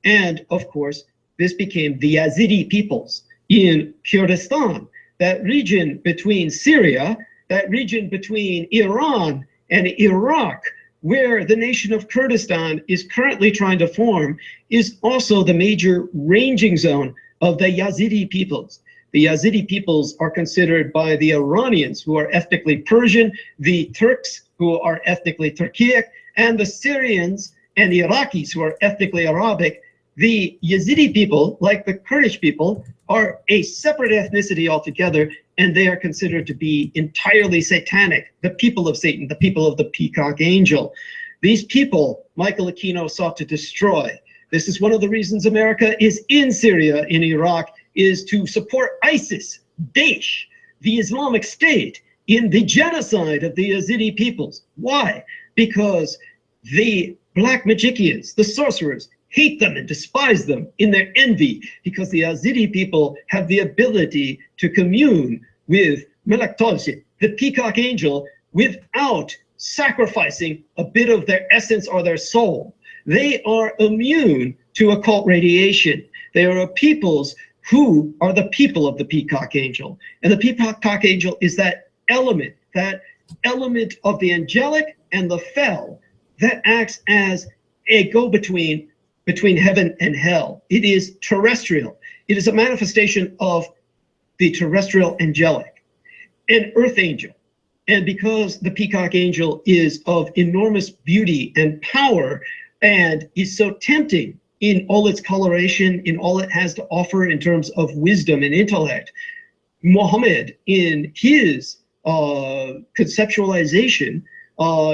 And of course, this became the Yazidi peoples in Kurdistan, that region between Syria, that region between Iran and Iraq, where the nation of Kurdistan is currently trying to form, is also the major ranging zone of the Yazidi peoples. The Yazidi peoples are considered by the Iranians, who are ethnically Persian, the Turks, who are ethnically Turkic, and the Syrians and the Iraqis, who are ethnically Arabic. The Yazidi people, like the Kurdish people, are a separate ethnicity altogether, and they are considered to be entirely satanic, the people of Satan, the people of the peacock angel. These people, Michael Aquino sought to destroy. This is one of the reasons America is in Syria, in Iraq, is to support ISIS, Daesh, the Islamic State, in the genocide of the Yazidi peoples. Why? Because the black magicians, the sorcerers, hate them and despise them in their envy, because the Yazidi people have the ability to commune with Melek Tolsi, the peacock angel, without sacrificing a bit of their essence or their soul. They are immune to occult radiation. They are peoples who are the people of the peacock angel. And the peacock angel is that element of the angelic and the fell that acts as a go-between between heaven and hell. It is terrestrial. It is a manifestation of the terrestrial angelic, an earth angel. And because the peacock angel is of enormous beauty and power and is so tempting in all its coloration, in all it has to offer in terms of wisdom and intellect, Muhammad, in his conceptualization,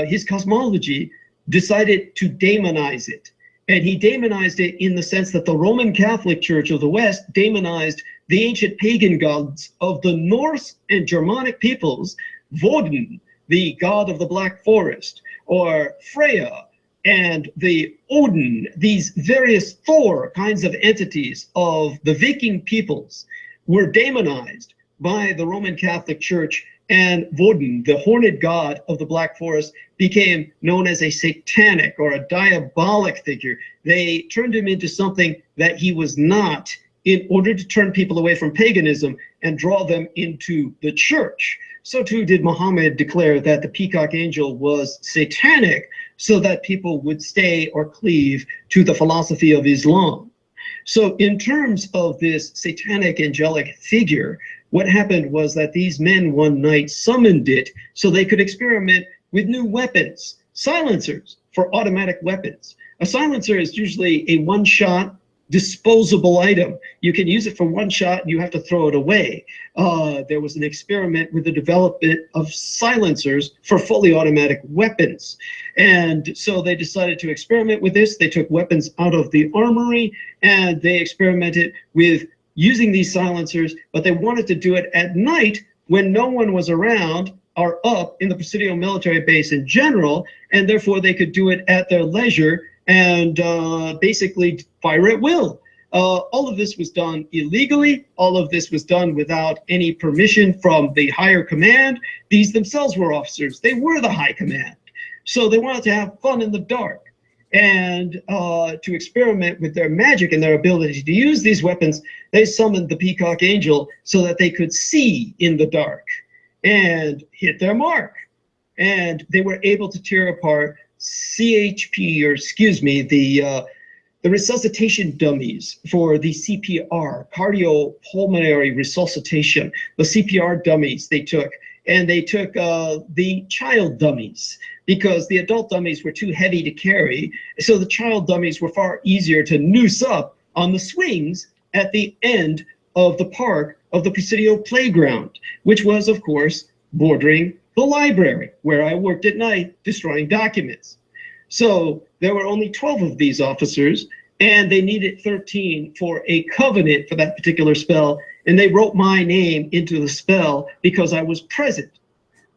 his cosmology, decided to demonize it. And he demonized it in the sense that the Roman Catholic Church of the West demonized the ancient pagan gods of the Norse and Germanic peoples, Woden, the god of the Black Forest, or Freya, and the Odin, these various Thor kinds of entities of the Viking peoples were demonized by the Roman Catholic Church, and Woden, the horned god of the Black Forest, became known as a satanic or a diabolic figure. They turned him into something that he was not in order to turn people away from paganism and draw them into the church. So too did Muhammad declare that the peacock angel was satanic so that people would stay or cleave to the philosophy of Islam. So in terms of this satanic angelic figure, what happened was that these men one night summoned it so they could experiment with new weapons, silencers for automatic weapons. A silencer is usually a one-shot disposable item. You can use it for one shot and you have to throw it away. There was an experiment with the development of silencers for fully automatic weapons. And so they decided to experiment with this. They took weapons out of the armory and they experimented with using these silencers, but they wanted to do it at night when no one was around or up in the Presidio military base in general, and therefore they could do it at their leisure and basically fire at will. All of this was done illegally. All of this was done without any permission from the higher command. These themselves were officers. They were the high command. So they wanted to have fun in the dark and to experiment with their magic and their ability to use these weapons. They summoned the peacock angel so that they could see in the dark and hit their mark. And they were able to tear apart CHP, or excuse me, the resuscitation dummies for the CPR, cardiopulmonary resuscitation, the CPR dummies they took, and they took the child dummies because the adult dummies were too heavy to carry. So the child dummies were far easier to noose up on the swings at the end of the park of the Presidio playground, which was, of course, bordering the library, where I worked at night destroying documents. So there were only 12 of these officers, and they needed 13 for a covenant for that particular spell, and they wrote my name into the spell because I was present.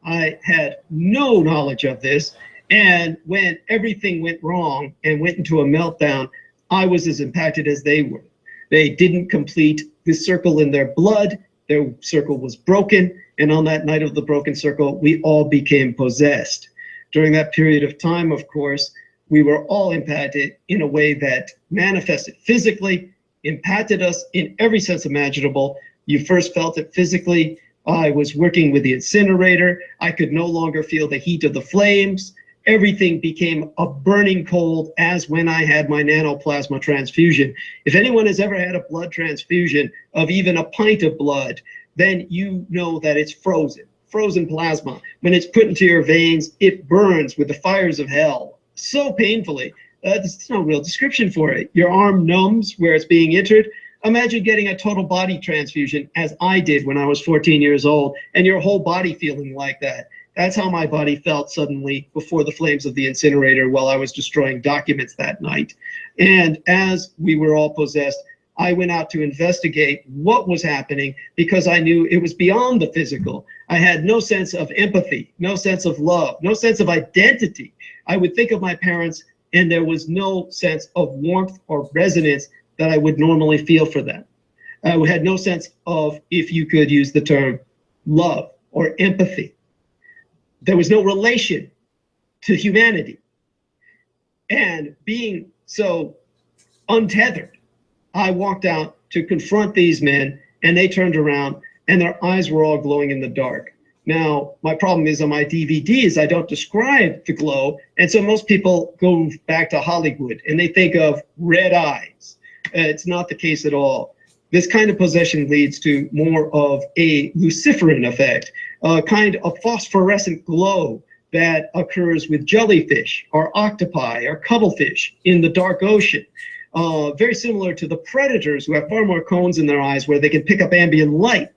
I had no knowledge of this, and when everything went wrong and went into a meltdown, I was as impacted as they were. They didn't complete the circle in their blood. Their circle was broken, and on that night of the broken circle, we all became possessed. During that period of time, of course, we were all impacted in a way that manifested physically, impacted us in every sense imaginable. You first felt it physically. I was working with the incinerator. I could no longer feel the heat of the flames. Everything became a burning cold, as when I had my nanoplasma transfusion. If anyone has ever had a blood transfusion of even a pint of blood, then you know that it's frozen plasma. When it's put into your veins, it burns with the fires of hell so painfully. There's no real description for it. Your arm numbs where it's being entered. Imagine getting a total body transfusion, as I did when I was 14 years old, and your whole body feeling like that. That's how my body felt suddenly before the flames of the incinerator while I was destroying documents that night. And as we were all possessed, I went out to investigate what was happening because I knew it was beyond the physical. I had no sense of empathy, no sense of love, no sense of identity. I would think of my parents, and there was no sense of warmth or resonance that I would normally feel for them. I had no sense of, if you could use the term, love or empathy. There was no relation to humanity. And being so untethered, I walked out to confront these men, and they turned around, and their eyes were all glowing in the dark. Now, my problem is on my DVDs, I don't describe the glow, and so most people go back to Hollywood, and they think of red eyes. It's not the case at all. This kind of possession leads to more of a luciferin effect, a kind of phosphorescent glow that occurs with jellyfish or octopi or cuttlefish in the dark ocean. Very similar to the predators, who have far more cones in their eyes where they can pick up ambient light,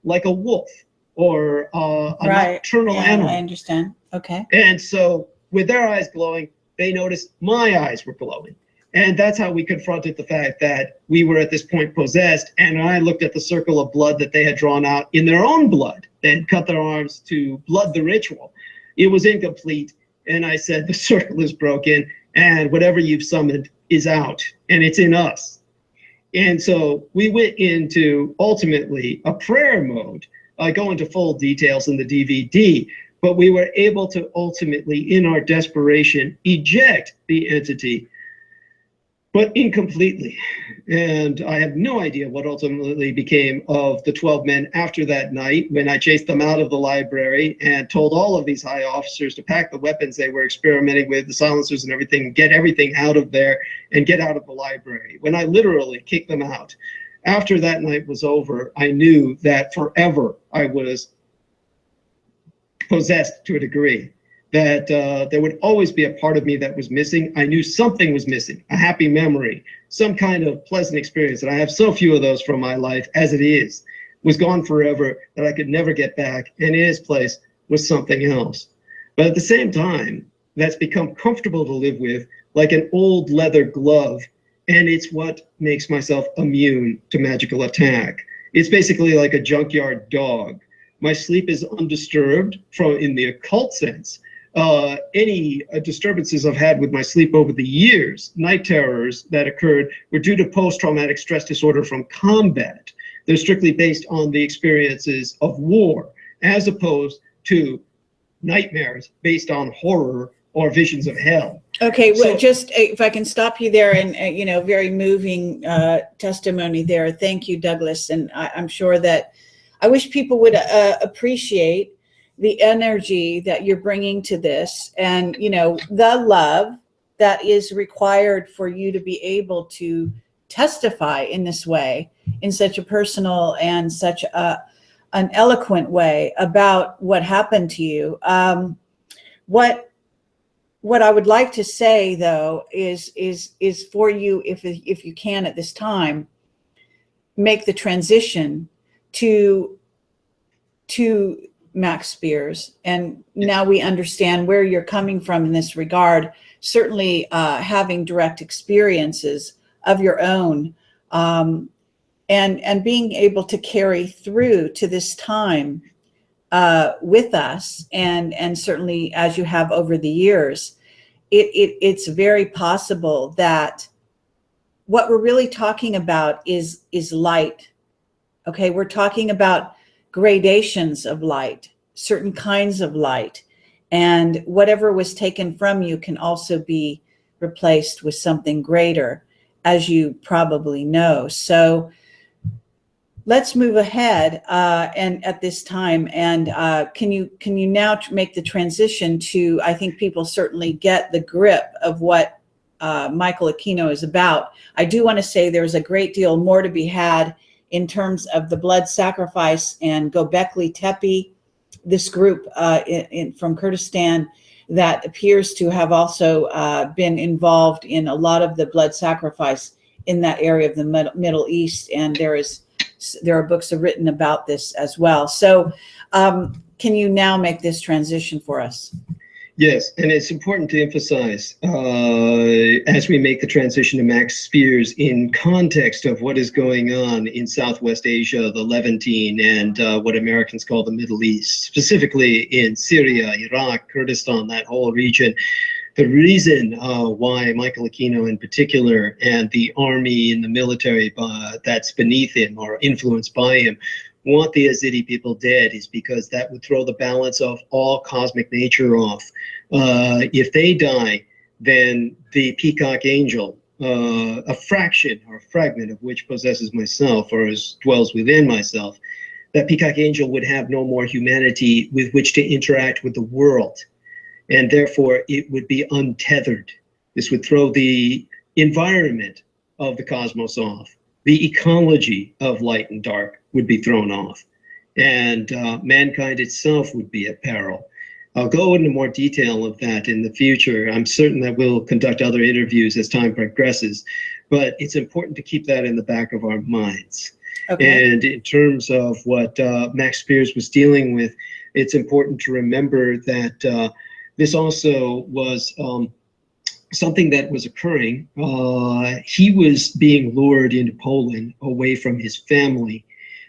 like a wolf or a nocturnal animal. I understand. Okay. And so with their eyes glowing, they noticed my eyes were glowing. And that's how we confronted the fact that we were at this point possessed. And I looked at the circle of blood that they had drawn out in their own blood. They had cut their arms to blood the ritual. It was incomplete. And I said, the circle is broken, and whatever you've summoned is out, and it's in us. And so we went into ultimately a prayer mode. I go into full details in the DVD, but we were able to ultimately, in our desperation, eject the entity, but incompletely. And I have no idea what ultimately became of the 12 men after that night, when I chased them out of the library and told all of these high officers to pack the weapons they were experimenting with, the silencers and everything, get everything out of there and get out of the library, when I literally kicked them out. After that night was over, I knew that forever I was possessed to a degree, that there would always be a part of me that was missing. I knew something was missing, a happy memory, some kind of pleasant experience, and I have so few of those from my life as it is, was gone forever, that I could never get back, and in its place was something else. But at the same time, that's become comfortable to live with, like an old leather glove, and it's what makes myself immune to magical attack. It's basically like a junkyard dog. My sleep is undisturbed in the occult sense. Any disturbances I've had with my sleep over the years, night terrors that occurred, were due to post-traumatic stress disorder from combat. They're strictly based on the experiences of war, as opposed to nightmares based on horror or visions of hell. Okay, well, just if I can stop you there, and very moving testimony there. Thank you, Douglas. And I'm sure that I wish people would appreciate the energy that you're bringing to this, and the love that is required for you to be able to testify in this way, in such a personal and such a an eloquent way about what happened to you. What I would like to say, though, is for you, if you can at this time, make the transition to Max Spiers. And now we understand where you're coming from in this regard, certainly having direct experiences of your own, and being able to carry through to this time with us, and certainly as you have over the years, it's very possible that what we're really talking about is light. Okay, we're talking about gradations of light, certain kinds of light, and whatever was taken from you can also be replaced with something greater, as you probably know. So let's move ahead and at this time, and can you now make the transition to, I think people certainly get the grip of what Michael Aquino is about. I do want to say there's a great deal more to be had in terms of the blood sacrifice and Göbekli Tepe, this group from Kurdistan that appears to have also been involved in a lot of the blood sacrifice in that area of the Middle East, and there are books written about this as well. So can you now make this transition for us? Yes, and it's important to emphasize as we make the transition to Max Spiers in context of what is going on in Southwest Asia, the Levantine, and what Americans call the Middle East, specifically in Syria, Iraq, Kurdistan, that whole region. The reason why Michael Aquino in particular and the army and the military that's beneath him or influenced by him want the Yazidi people dead is because that would throw the balance of all cosmic nature off. If they die, then the peacock angel, a fraction or a fragment of which possesses myself or dwells within myself, that peacock angel would have no more humanity with which to interact with the world. And therefore, it would be untethered. This would throw the environment of the cosmos off. The ecology of light and dark would be thrown off. And mankind itself would be at peril. I'll go into more detail of that in the future. I'm certain that we'll conduct other interviews as time progresses. But it's important to keep that in the back of our minds. Okay. And in terms of what Max Spiers was dealing with, it's important to remember that this also was something that was occurring. He was being lured into Poland away from his family,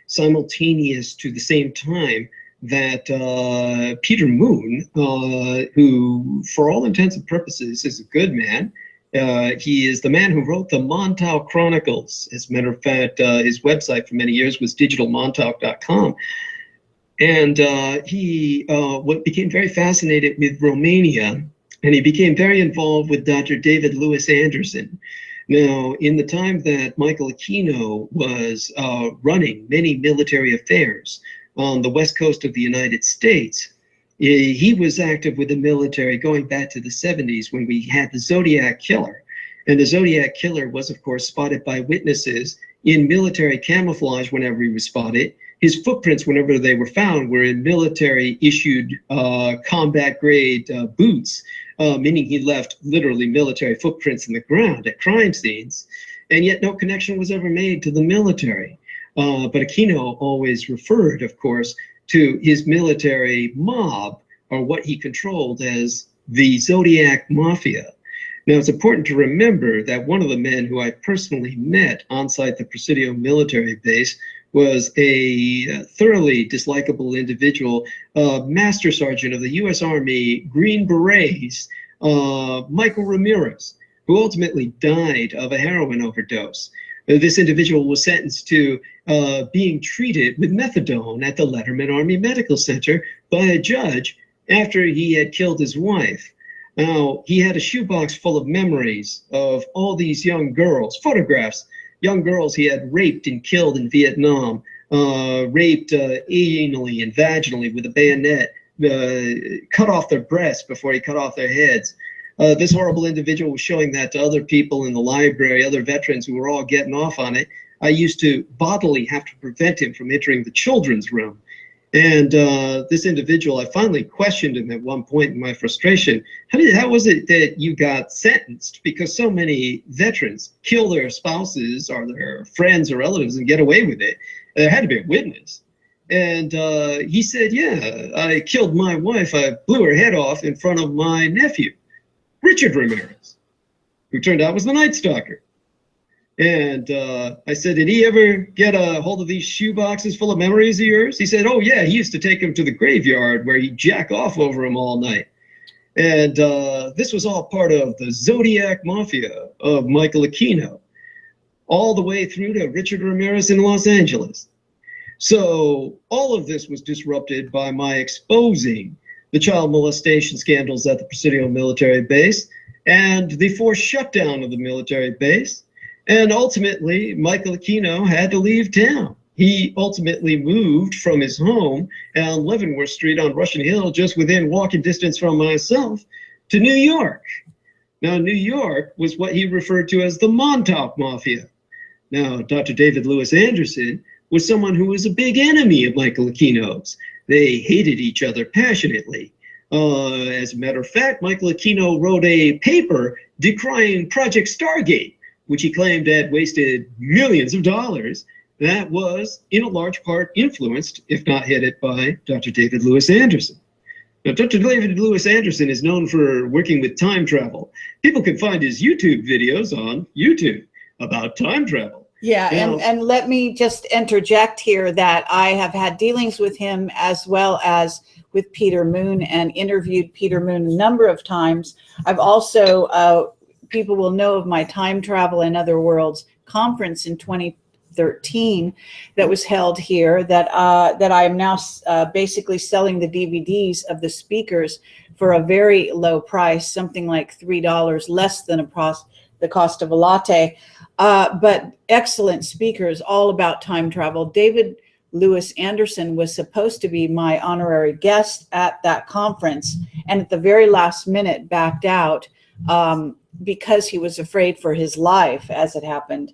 simultaneous to the same time that Peter Moon, who for all intents and purposes is a good man, he is the man who wrote the Montauk Chronicles. As a matter of fact, his website for many years was digitalmontauk.com. And he became very fascinated with Romania, and he became very involved with Dr. David Lewis Anderson. Now, in the time that Michael Aquino was running many military affairs on the west coast of the United States, he was active with the military going back to the 70s when we had the Zodiac Killer. And the Zodiac Killer was, of course, spotted by witnesses in military camouflage whenever he was spotted. His footprints, whenever they were found, were in military-issued combat-grade boots, meaning he left literally military footprints in the ground at crime scenes, and yet no connection was ever made to the military. But Aquino always referred, of course, to his military mob, or what he controlled as the Zodiac Mafia. Now, it's important to remember that one of the men who I personally met on-site the Presidio military base was a thoroughly dislikable individual, Master Sergeant of the U.S. Army Green Berets, Michael Ramirez, who ultimately died of a heroin overdose. This individual was sentenced to being treated with methadone at the Letterman Army Medical Center by a judge after he had killed his wife. Now, he had a shoebox full of memories of all these young girls, photographs, young girls he had raped and killed in Vietnam, raped anally and vaginally with a bayonet, cut off their breasts before he cut off their heads. This horrible individual was showing that to other people in the library, other veterans who were all getting off on it. I used to bodily have to prevent him from entering the children's room. And this individual, I finally questioned him at one point in my frustration. How was it that you got sentenced? Because so many veterans kill their spouses or their friends or relatives and get away with it. There had to be a witness. And he said, yeah, I killed my wife. I blew her head off in front of my nephew, Richard Ramirez, who turned out was the Night Stalker. And I said, did he ever get a hold of these shoe boxes full of memories of yours? He said, oh, yeah, he used to take them to the graveyard where he'd jack off over them all night. And this was all part of the Zodiac Mafia of Michael Aquino, all the way through to Richard Ramirez in Los Angeles. So all of this was disrupted by my exposing the child molestation scandals at the Presidio military base and the forced shutdown of the military base. And ultimately, Michael Aquino had to leave town. He ultimately moved from his home on Leavenworth Street on Russian Hill, just within walking distance from myself, to New York. Now, New York was what he referred to as the Montauk Mafia. Now, Dr. David Lewis Anderson was someone who was a big enemy of Michael Aquino's. They hated each other passionately. As a matter of fact, Michael Aquino wrote a paper decrying Project Stargate, which he claimed had wasted millions of dollars. That was, in a large part, influenced, if not headed, by Dr. David Lewis Anderson. Now, Dr. David Lewis Anderson is known for working with time travel. People can find his YouTube videos on YouTube about time travel. Yeah, and let me just interject here that I have had dealings with him as well as with Peter Moon and interviewed Peter Moon a number of times. I've also, people will know of my Time Travel in Other Worlds conference in 2013 that was held here that I am now basically selling the DVDs of the speakers for a very low price, something like $3, less than the cost of a latte. But excellent speakers all about time travel. David Lewis Anderson was supposed to be my honorary guest at that conference, and at the very last minute backed out because he was afraid for his life, as it happened.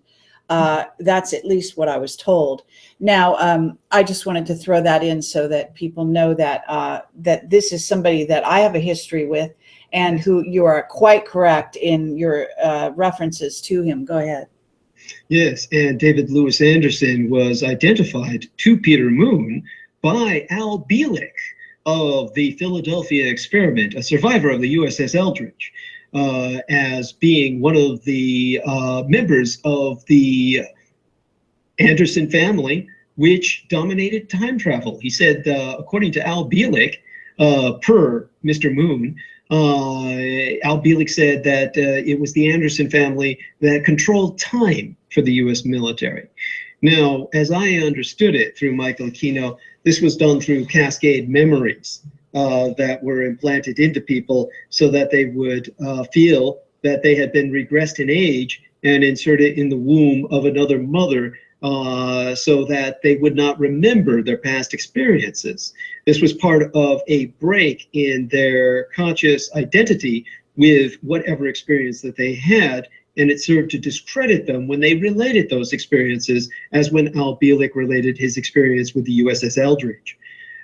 That's at least what I was told. Now, I just wanted to throw that in so that people know that that this is somebody that I have a history with, and who you are quite correct in your references to him. Go ahead. Yes, and David Lewis Anderson was identified to Peter Moon by Al Bielek of the Philadelphia experiment, a survivor of the USS Eldridge, as being one of the members of the Anderson family, which dominated time travel. He said, according to Al Bielek, per Mr. Moon, Al Bielek said that it was the Anderson family that controlled time for the U.S. military. Now, as I understood it through Michael Aquino, this was done through cascade memories that were implanted into people so that they would feel that they had been regressed in age and inserted in the womb of another mother so that they would not remember their past experiences. This was part of a break in their conscious identity with whatever experience that they had, and it served to discredit them when they related those experiences, as when Al Bielek related his experience with the USS Eldridge.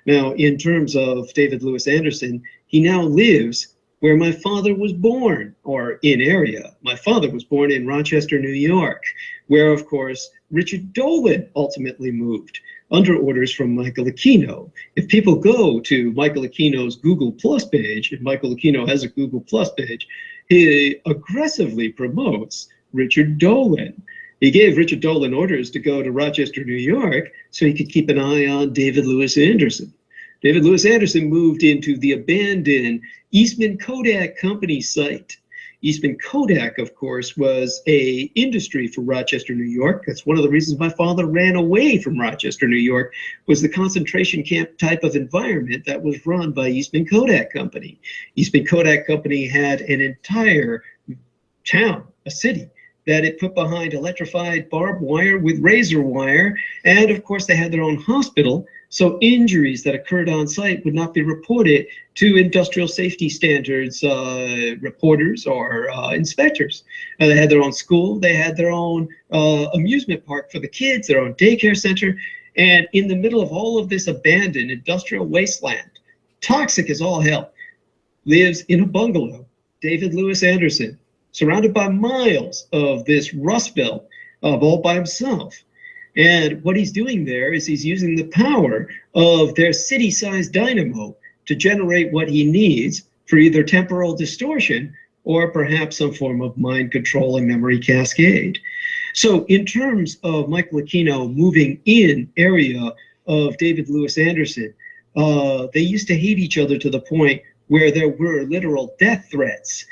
Now, in terms of David Lewis Anderson, he now lives where my father was born, or in area. My father was born in Rochester, New York, where, of course, Richard Dolan ultimately moved under orders from Michael Aquino. If people go to Michael Aquino's Google Plus page, and Michael Aquino has a Google Plus page, he aggressively promotes Richard Dolan. He gave Richard Dolan orders to go to Rochester, New York, so he could keep an eye on David Lewis Anderson. David Lewis Anderson moved into the abandoned Eastman Kodak Company site. Eastman Kodak, of course, was an industry for Rochester, New York. That's one of the reasons my father ran away from Rochester, New York, was the concentration camp type of environment that was run by Eastman Kodak Company. Eastman Kodak Company had an entire town, a city, that it put behind electrified barbed wire with razor wire. And of course, they had their own hospital. So injuries that occurred on site would not be reported to industrial safety standards reporters or inspectors. They had their own school. They had their own amusement park for the kids, their own daycare center. And in the middle of all of this abandoned industrial wasteland, toxic as all hell, lives in a bungalow, David Lewis Anderson, surrounded by miles of this Rust Belt, all by himself. And what he's doing there is he's using the power of their city-sized dynamo to generate what he needs for either temporal distortion or perhaps some form of mind control and memory cascade. So in terms of Michael Aquino moving in area of David Lewis Anderson, they used to hate each other to the point where there were literal death threats.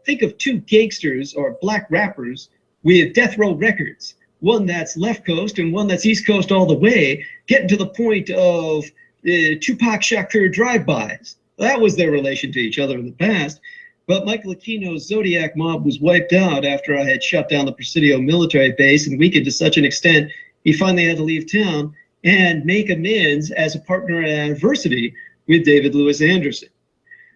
Think of two gangsters or black rappers with death row records, one that's left coast and one that's east coast all the way, getting to the point of Tupac Shakur drive-bys. That was their relation to each other in the past. But Michael Aquino's Zodiac mob was wiped out after I had shut down the Presidio military base and weakened to such an extent he finally had to leave town and make amends as a partner at adversity with David Lewis Anderson.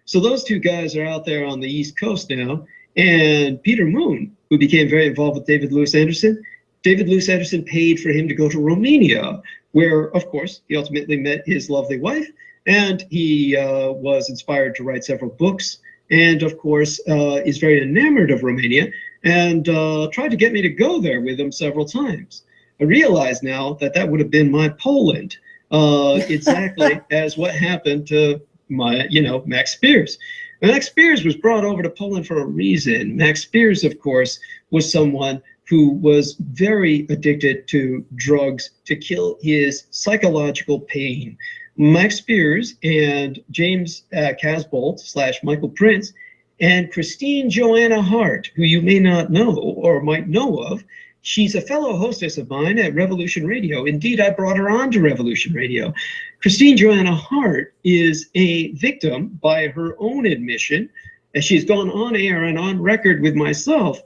So those two guys are out there on the East Coast now. And Peter Moon, who became very involved with David Lewis Anderson, David Lewis Anderson paid for him to go to Romania, where, of course, he ultimately met his lovely wife, and he was inspired to write several books, and, of course, is very enamored of Romania, and tried to get me to go there with him several times. I realize now that that would have been my Poland, exactly as what happened to my, Max Spiers. Max Spiers was brought over to Poland for a reason. Max Spiers, of course, was someone who was very addicted to drugs to kill his psychological pain. Max Spiers and James Casbolt / Michael Prince and Christine Joanna Hart, who you may not know or might know of. She's a fellow hostess of mine at Revolution Radio. Indeed, I brought her on to Revolution Radio. Christine Joanna Hart is a victim by her own admission, as she's gone on air and on record with myself,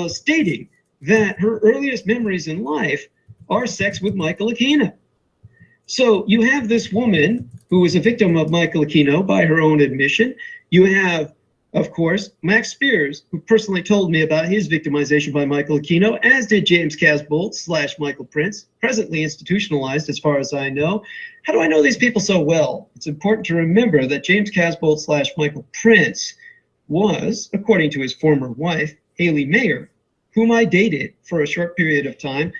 stating that her earliest memories in life are sex with Michael Aquino. So you have this woman who is a victim of Michael Aquino by her own admission. You have, of course, Max Spiers, who personally told me about his victimization by Michael Aquino, as did James Casbolt / Michael Prince, presently institutionalized as far as I know. How do I know these people so well? It's important to remember that James Casbolt / Michael Prince was, according to his former wife, Haley Mayer, whom I dated for a short period of time.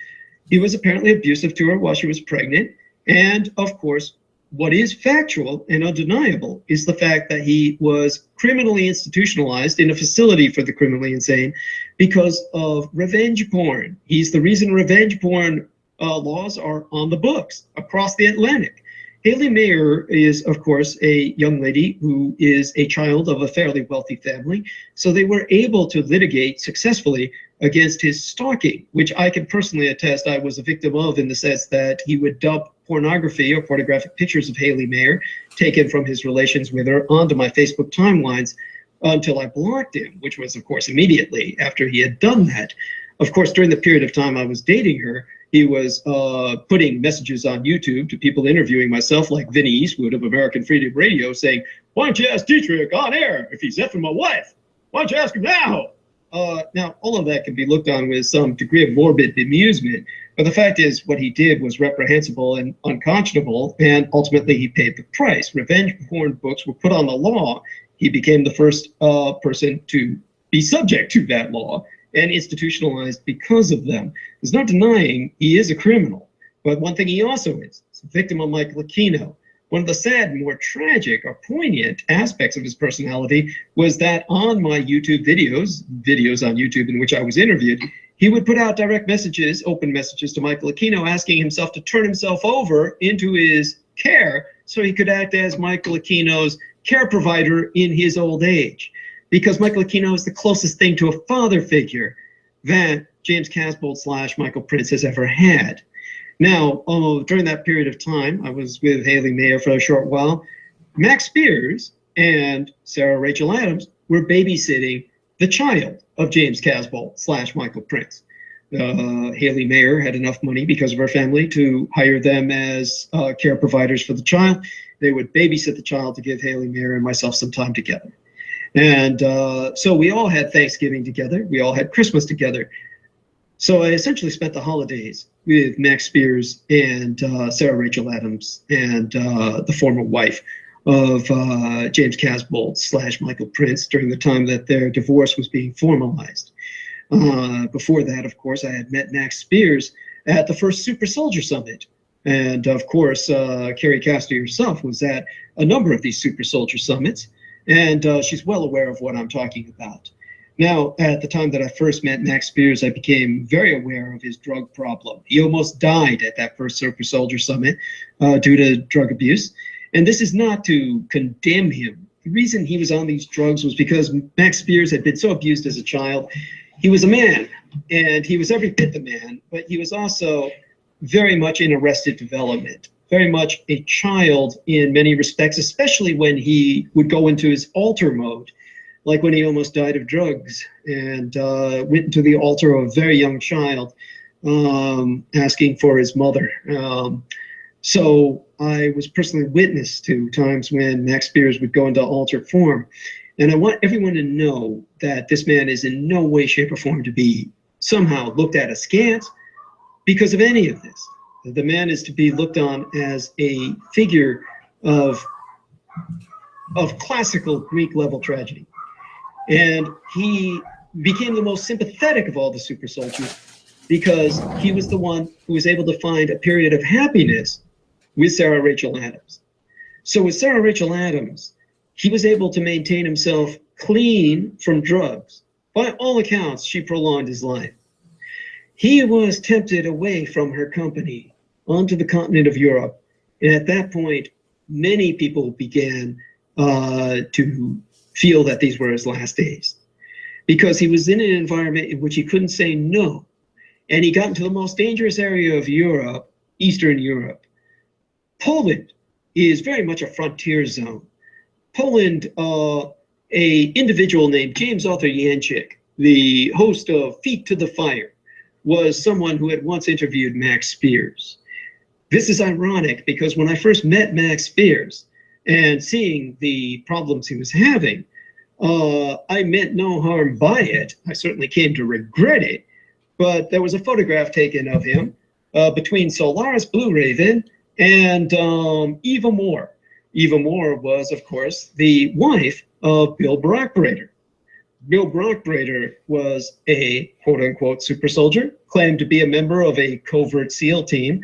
He was apparently abusive to her while she was pregnant. And, of course, what is factual and undeniable is the fact that he was criminally institutionalized in a facility for the criminally insane because of revenge porn. He's the reason revenge porn laws are on the books across the Atlantic. Haley Mayer is, of course, a young lady who is a child of a fairly wealthy family. So they were able to litigate successfully against his stalking, which I can personally attest I was a victim of, in the sense that he would dump pornography or pornographic pictures of Haley Mayer taken from his relations with her onto my Facebook timelines until I blocked him, which was, of course, immediately after he had done that. Of course, during the period of time I was dating her, he was putting messages on YouTube to people interviewing myself, like Vinnie Eastwood of American Freedom Radio, saying, "Why don't you ask Dietrich on air if he's effing my wife? Why don't you ask him now?" Now, all of that can be looked on with some degree of morbid bemusement, but the fact is what he did was reprehensible and unconscionable, and ultimately he paid the price. Revenge porn books were put on the law. He became the first person to be subject to that law and institutionalized because of them. There's no denying he is a criminal, but one thing he also is a victim of Michael Aquino. One of the sad, more tragic or poignant aspects of his personality was that on my YouTube videos on YouTube in which I was interviewed, he would put out direct messages, open messages to Michael Aquino, asking himself to turn himself over into his care so he could act as Michael Aquino's care provider in his old age. Because Michael Aquino is the closest thing to a father figure that James Casbolt / Michael Prince has ever had. Now, during that period of time, I was with Haley Mayer for a short while. Max Spiers and Sarah Rachel Adams were babysitting the child of James Casbolt / Michael Prince. Haley Mayer had enough money because of her family to hire them as care providers for the child. They would babysit the child to give Haley Mayer and myself some time together. And so we all had Thanksgiving together. We all had Christmas together. So I essentially spent the holidays with Max Spiers and Sarah Rachel Adams and the former wife of James Casbolt / Michael Prince during the time that their divorce was being formalized. Before that, of course, I had met Max Spiers at the first Super Soldier Summit. And of course, Carrie Castor herself was at a number of these Super Soldier Summits, and she's well aware of what I'm talking about. Now, at the time that I first met Max Spiers, I became very aware of his drug problem. He almost died at that first Super Soldier Summit due to drug abuse. And this is not to condemn him. The reason he was on these drugs was because Max Spiers had been so abused as a child. He was a man, and he was every bit the man, but he was also very much in arrested development, very much a child in many respects, especially when he would go into his altar mode, like when he almost died of drugs and went into the altar of a very young child, asking for his mother. So I was personally witness to times when Max Spiers would go into altar form. And I want everyone to know that this man is in no way, shape, or form to be somehow looked at askance because of any of this. The man is to be looked on as a figure of classical Greek level tragedy. And he became the most sympathetic of all the super soldiers because he was the one who was able to find a period of happiness with Sarah Rachel Adams. So with Sarah Rachel Adams, he was able to maintain himself clean from drugs. By all accounts, she prolonged his life. He was tempted away from her company onto the continent of Europe. And at that point, many people began to feel that these were his last days because he was in an environment in which he couldn't say no. And he got into the most dangerous area of Europe, Eastern Europe. Poland is very much a frontier zone. Poland, a individual named James Arthur Yanchik, the host of Feet to the Fire, was someone who had once interviewed Max Spiers. This is ironic because when I first met Max Spiers and seeing the problems he was having, I meant no harm by it. I certainly came to regret it, but there was a photograph taken of him between Solaris Blue Raven and Eva Moore. Eva Moore was, of course, the wife of Bill Brockbrader. Bill Brockbrader was a quote-unquote super soldier, claimed to be a member of a covert SEAL team,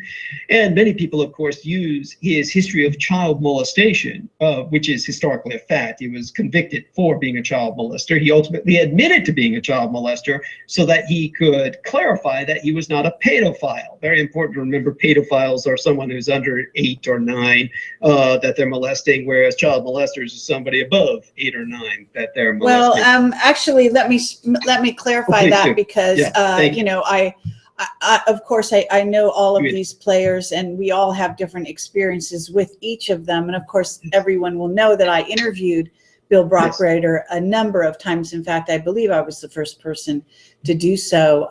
and many people, of course, use his history of child molestation, which is historically a fact. He was convicted for being a child molester. He ultimately admitted to being a child molester so that he could clarify that he was not a pedophile. Very important to remember, pedophiles are someone who's under 8 or 9 that they're molesting, whereas child molesters is somebody above 8 or 9 that they're molesting. Well, actually, let me clarify that because you know, I of course I know all of these players, and we all have different experiences with each of them. And of course, everyone will know that I interviewed Bill Brockbrader a number of times. In fact, I believe I was the first person to do so.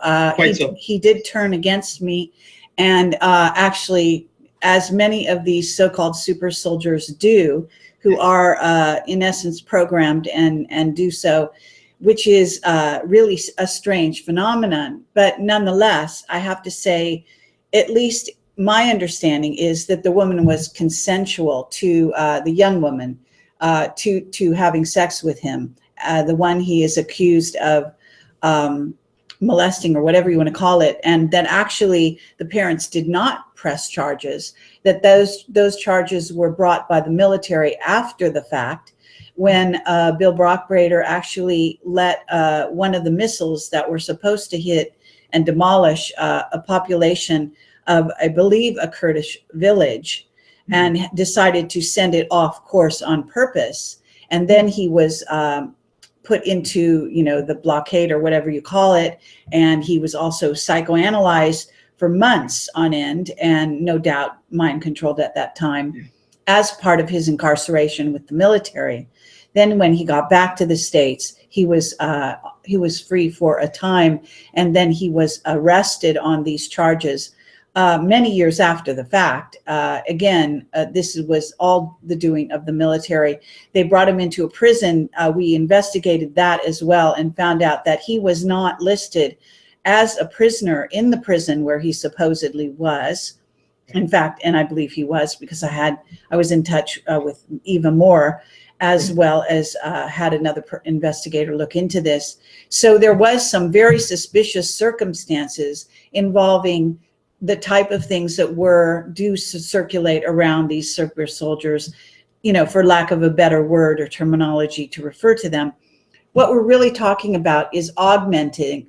He did turn against me, and actually, as many of these so-called super soldiers do, who are in essence programmed and do so, which is really a strange phenomenon. But nonetheless, I have to say, at least my understanding is that the woman was consensual to the young woman to having sex with him. The one he is accused of molesting, or whatever you want to call it, and that actually the parents did not press charges, that those charges were brought by the military after the fact, when Bill Brockbrader actually let one of the missiles that were supposed to hit and demolish a population of, I believe, a Kurdish village, and decided to send it off course on purpose. And then he was put into, you know, the blockade or whatever you call it, and he was also psychoanalyzed for months on end, and no doubt mind controlled at that time as part of his incarceration with the military. Then when he got back to the States, he was free for a time, and then he was arrested on these charges many years after the fact. Again, this was all the doing of the military. They brought him into a prison. We investigated that as well and found out that he was not listed as a prisoner in the prison where he supposedly was. In fact, and I believe he was, because I was in touch with Eva Moore, as well as had another investigator look into this. So there was some very suspicious circumstances involving the type of things that do circulate around these super soldiers, for lack of a better word or terminology to refer to them. What we're really talking about is augmented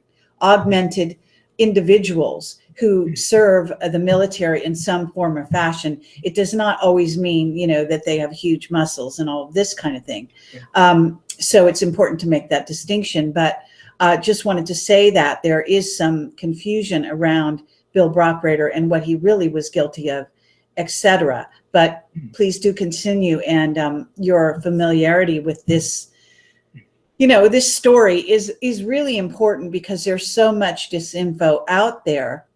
individuals who serve the military in some form or fashion. It does not always mean, that they have huge muscles and all of this kind of thing. So it's important to make that distinction. But just wanted to say that there is some confusion around Bill Brockbrader and what he really was guilty of, etc. But please do continue, and your familiarity with this, this story is really important, because there's so much disinfo out there,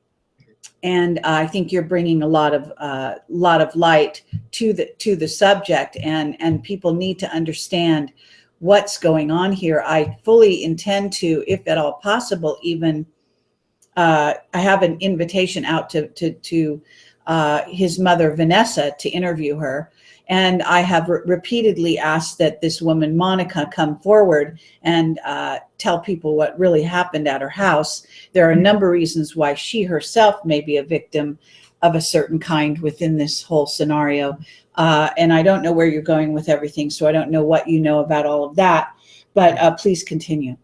and I think you're bringing a lot of light to the subject, and people need to understand what's going on here. I fully intend to, if at all possible, even I have an invitation out to his mother, Vanessa, to interview her. And I have repeatedly asked that this woman, Monica, come forward and tell people what really happened at her house. There are a number of reasons why she herself may be a victim of a certain kind within this whole scenario. And I don't know where you're going with everything, so I don't know what you know about all of that. But please continue.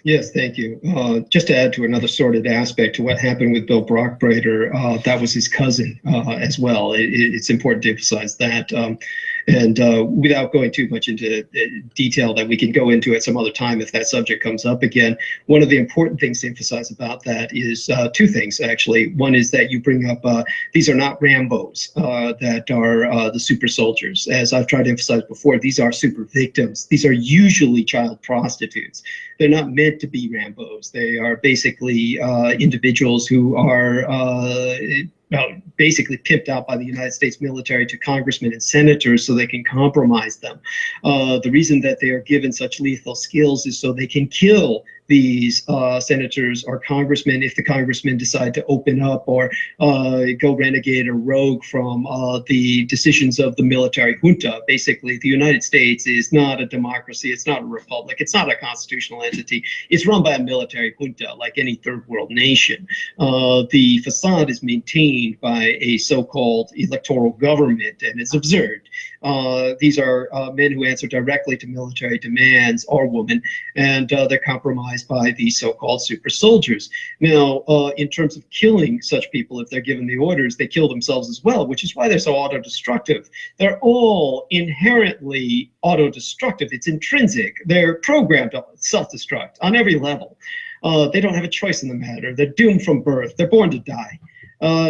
Yes, thank you. Just to add to another sordid aspect to what happened with Bill Brockbrader, that was his cousin as well. It's important to emphasize that. And without going too much into detail that we can go into at some other time if that subject comes up again, one of the important things to emphasize about that is two things, actually. One is that you bring up these are not Rambos that are the super soldiers. As I've tried to emphasize before, these are super victims. These are usually child prostitutes. They're not meant to be Rambos. They are basically individuals who are basically pimped out by the United States military to congressmen and senators so they can compromise them. The reason that they are given such lethal skills is so they can kill these senators or congressmen if the congressmen decide to open up or go renegade or rogue from the decisions of the military junta. Basically, the United States is not a democracy. It's not a republic. It's not a constitutional entity. It's run by a military junta like any third world nation. The facade is maintained by a so-called electoral government, and it's absurd. These are men who answer directly to military demands, or women, and they're compromised by these so-called super soldiers. Now, in terms of killing such people, if they're given the orders, they kill themselves as well, which is why they're so auto-destructive. They're all inherently auto-destructive. It's intrinsic. They're programmed to self-destruct on every level. They don't have a choice in the matter. They're doomed from birth. They're born to die.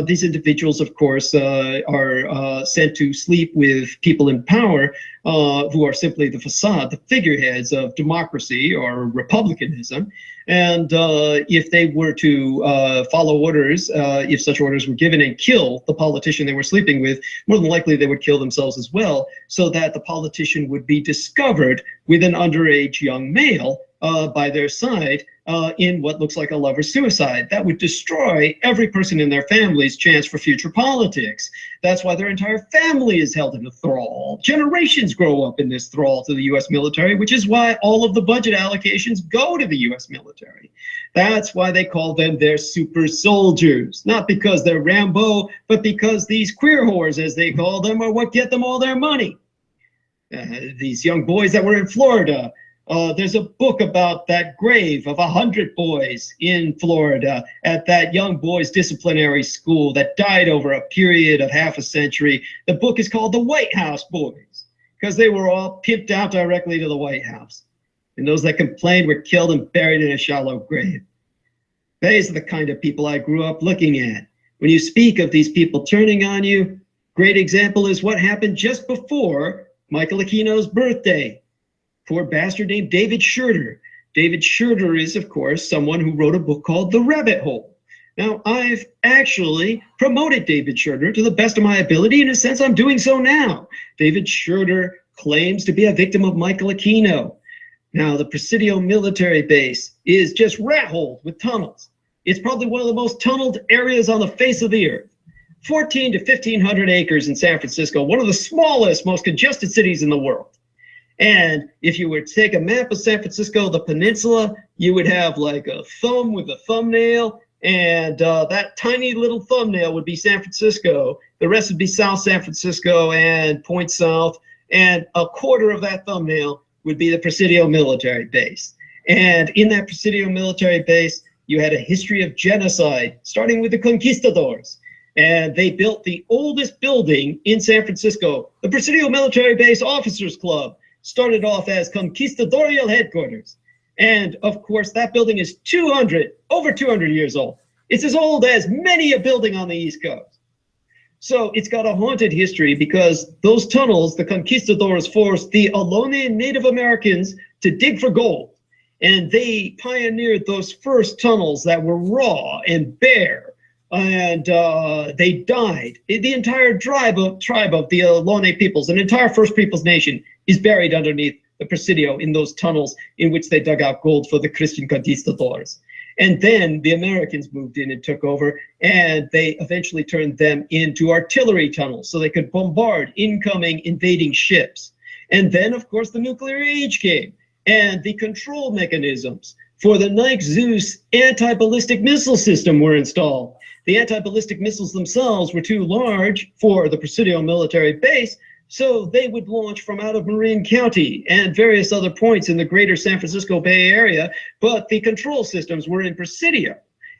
These individuals, of course, are sent to sleep with people in power who are simply the facade, the figureheads of democracy or republicanism. And if they were to follow orders, if such orders were given, and kill the politician they were sleeping with, more than likely they would kill themselves as well, so that the politician would be discovered with an underage young male by their side in what looks like a lover's suicide. That would destroy every person in their family's chance for future politics. That's why their entire family is held in a thrall. Generations grow up in this thrall to the U.S. military, which is why all of the budget allocations go to the U.S. military. That's why they call them their super soldiers. Not because they're Rambo, but because these queer whores, as they call them, are what get them all their money. These young boys that were in Florida, there's a book about that grave of 100 boys in Florida at that young boys disciplinary school that died over a period of half a century. The book is called The White House Boys, because they were all pimped out directly to the White House. And those that complained were killed and buried in a shallow grave. These are the kind of people I grew up looking at. When you speak of these people turning on you, great example is what happened just before Michael Aquino's birthday. Poor bastard named David Schurter. David Schurter is, of course, someone who wrote a book called The Rabbit Hole. Now, I've actually promoted David Schurter to the best of my ability. In a sense, I'm doing so now. David Schurter claims to be a victim of Michael Aquino. Now, the Presidio military base is just rat-holed with tunnels. It's probably one of the most tunneled areas on the face of the earth. 14 to 1,500 acres in San Francisco, one of the smallest, most congested cities in the world. And if you were to take a map of San Francisco, the peninsula, you would have like a thumb with a thumbnail, and that tiny little thumbnail would be San Francisco. The rest would be South San Francisco and Point South, and a quarter of that thumbnail would be the Presidio military base. And in that Presidio military base, you had a history of genocide, starting with the conquistadors. And they built the oldest building in San Francisco, the Presidio Military Base Officers Club. Started off as conquistadorial headquarters. And of course, that building is over 200 years old. It's as old as many a building on the East Coast. So it's got a haunted history because those tunnels, the conquistadors forced the Ohlone Native Americans to dig for gold. And they pioneered those first tunnels that were raw and bare. And they died. The entire tribe of the Ohlone peoples, an entire First Peoples nation, is buried underneath the Presidio in those tunnels in which they dug out gold for the Christian conquistadors. And then the Americans moved in and took over, and they eventually turned them into artillery tunnels so they could bombard incoming invading ships. And then, of course, the nuclear age came, and the control mechanisms for the Nike Zeus anti-ballistic missile system were installed. The anti-ballistic missiles themselves were too large for the Presidio military base, so they would launch from out of Marin County and various other points in the greater San Francisco Bay Area, but the control systems were in Presidio,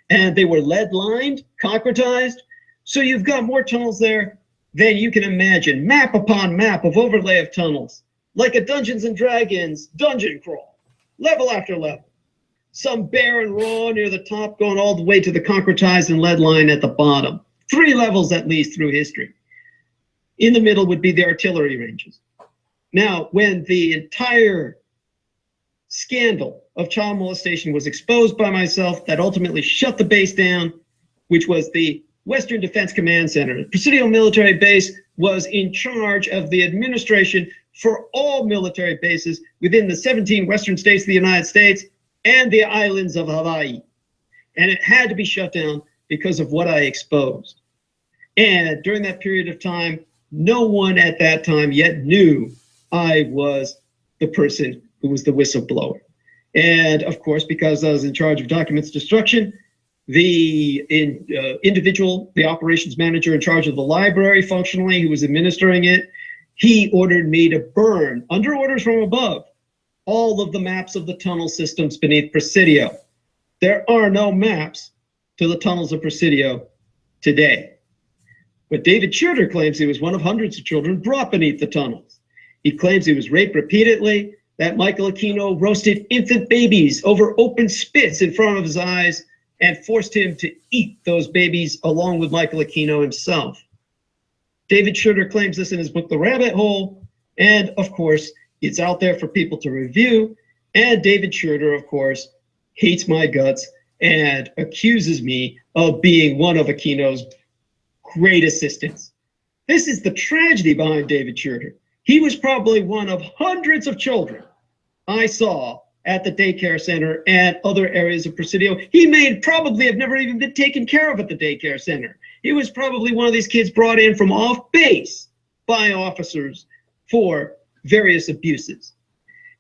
and they were lead-lined, concretized, so you've got more tunnels there than you can imagine, map upon map of overlay of tunnels, like a Dungeons & Dragons dungeon crawl, level after level. Some bare and raw near the top, going all the way to the concretized and lead line at the bottom. 3 levels at least through history. In the middle would be the artillery ranges. Now, when the entire scandal of child molestation was exposed by myself, that ultimately shut the base down, which was the Western Defense Command Center. The Presidio military base was in charge of the administration for all military bases within the 17 western states of the United States and the islands of Hawaii. And it had to be shut down because of what I exposed. And during that period of time, no one at that time yet knew I was the person who was the whistleblower. And of course, because I was in charge of documents destruction, the individual, the operations manager in charge of the library functionally, who was administering it, he ordered me to burn, under orders from above, all of the maps of the tunnel systems beneath Presidio. There are no maps to the tunnels of Presidio today. But David Schurter claims he was one of hundreds of children brought beneath the tunnels. He claims he was raped repeatedly, that Michael Aquino roasted infant babies over open spits in front of his eyes and forced him to eat those babies along with Michael Aquino himself. David Schurter claims this in his book, The Rabbit Hole, and of course, it's out there for people to review. And David Schurter, of course, hates my guts and accuses me of being one of Aquino's great assistants. This is the tragedy behind David Schurter. He was probably one of hundreds of children I saw at the daycare center and other areas of Presidio. He may probably have never even been taken care of at the daycare center. He was probably one of these kids brought in from off base by officers for various abuses.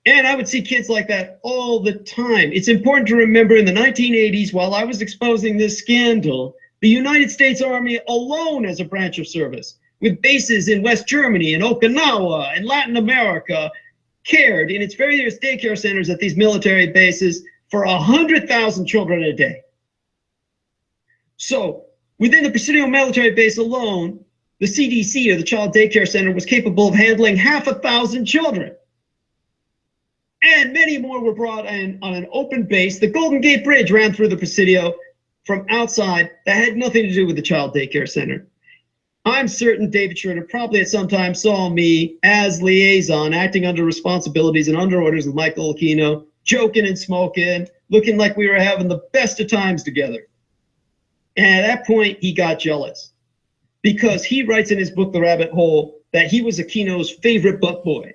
And I would see kids like that all the time. It's important to remember in the 1980s, while I was exposing this scandal, the United States Army alone as a branch of service, with bases in West Germany and Okinawa and Latin America, cared in its various daycare centers at these military bases for 100,000 children a day. So within the Presidio military base alone, the CDC, or the Child Daycare Center, was capable of handling 1,000 children. And many more were brought in on an open base. The Golden Gate Bridge ran through the Presidio from outside that had nothing to do with the Child Daycare Center. I'm certain David Schurter probably at some time saw me as liaison, acting under responsibilities and under orders with Michael Aquino, joking and smoking, looking like we were having the best of times together. And at that point, he got jealous, because he writes in his book, The Rabbit Hole, that he was Aquino's favorite butt boy.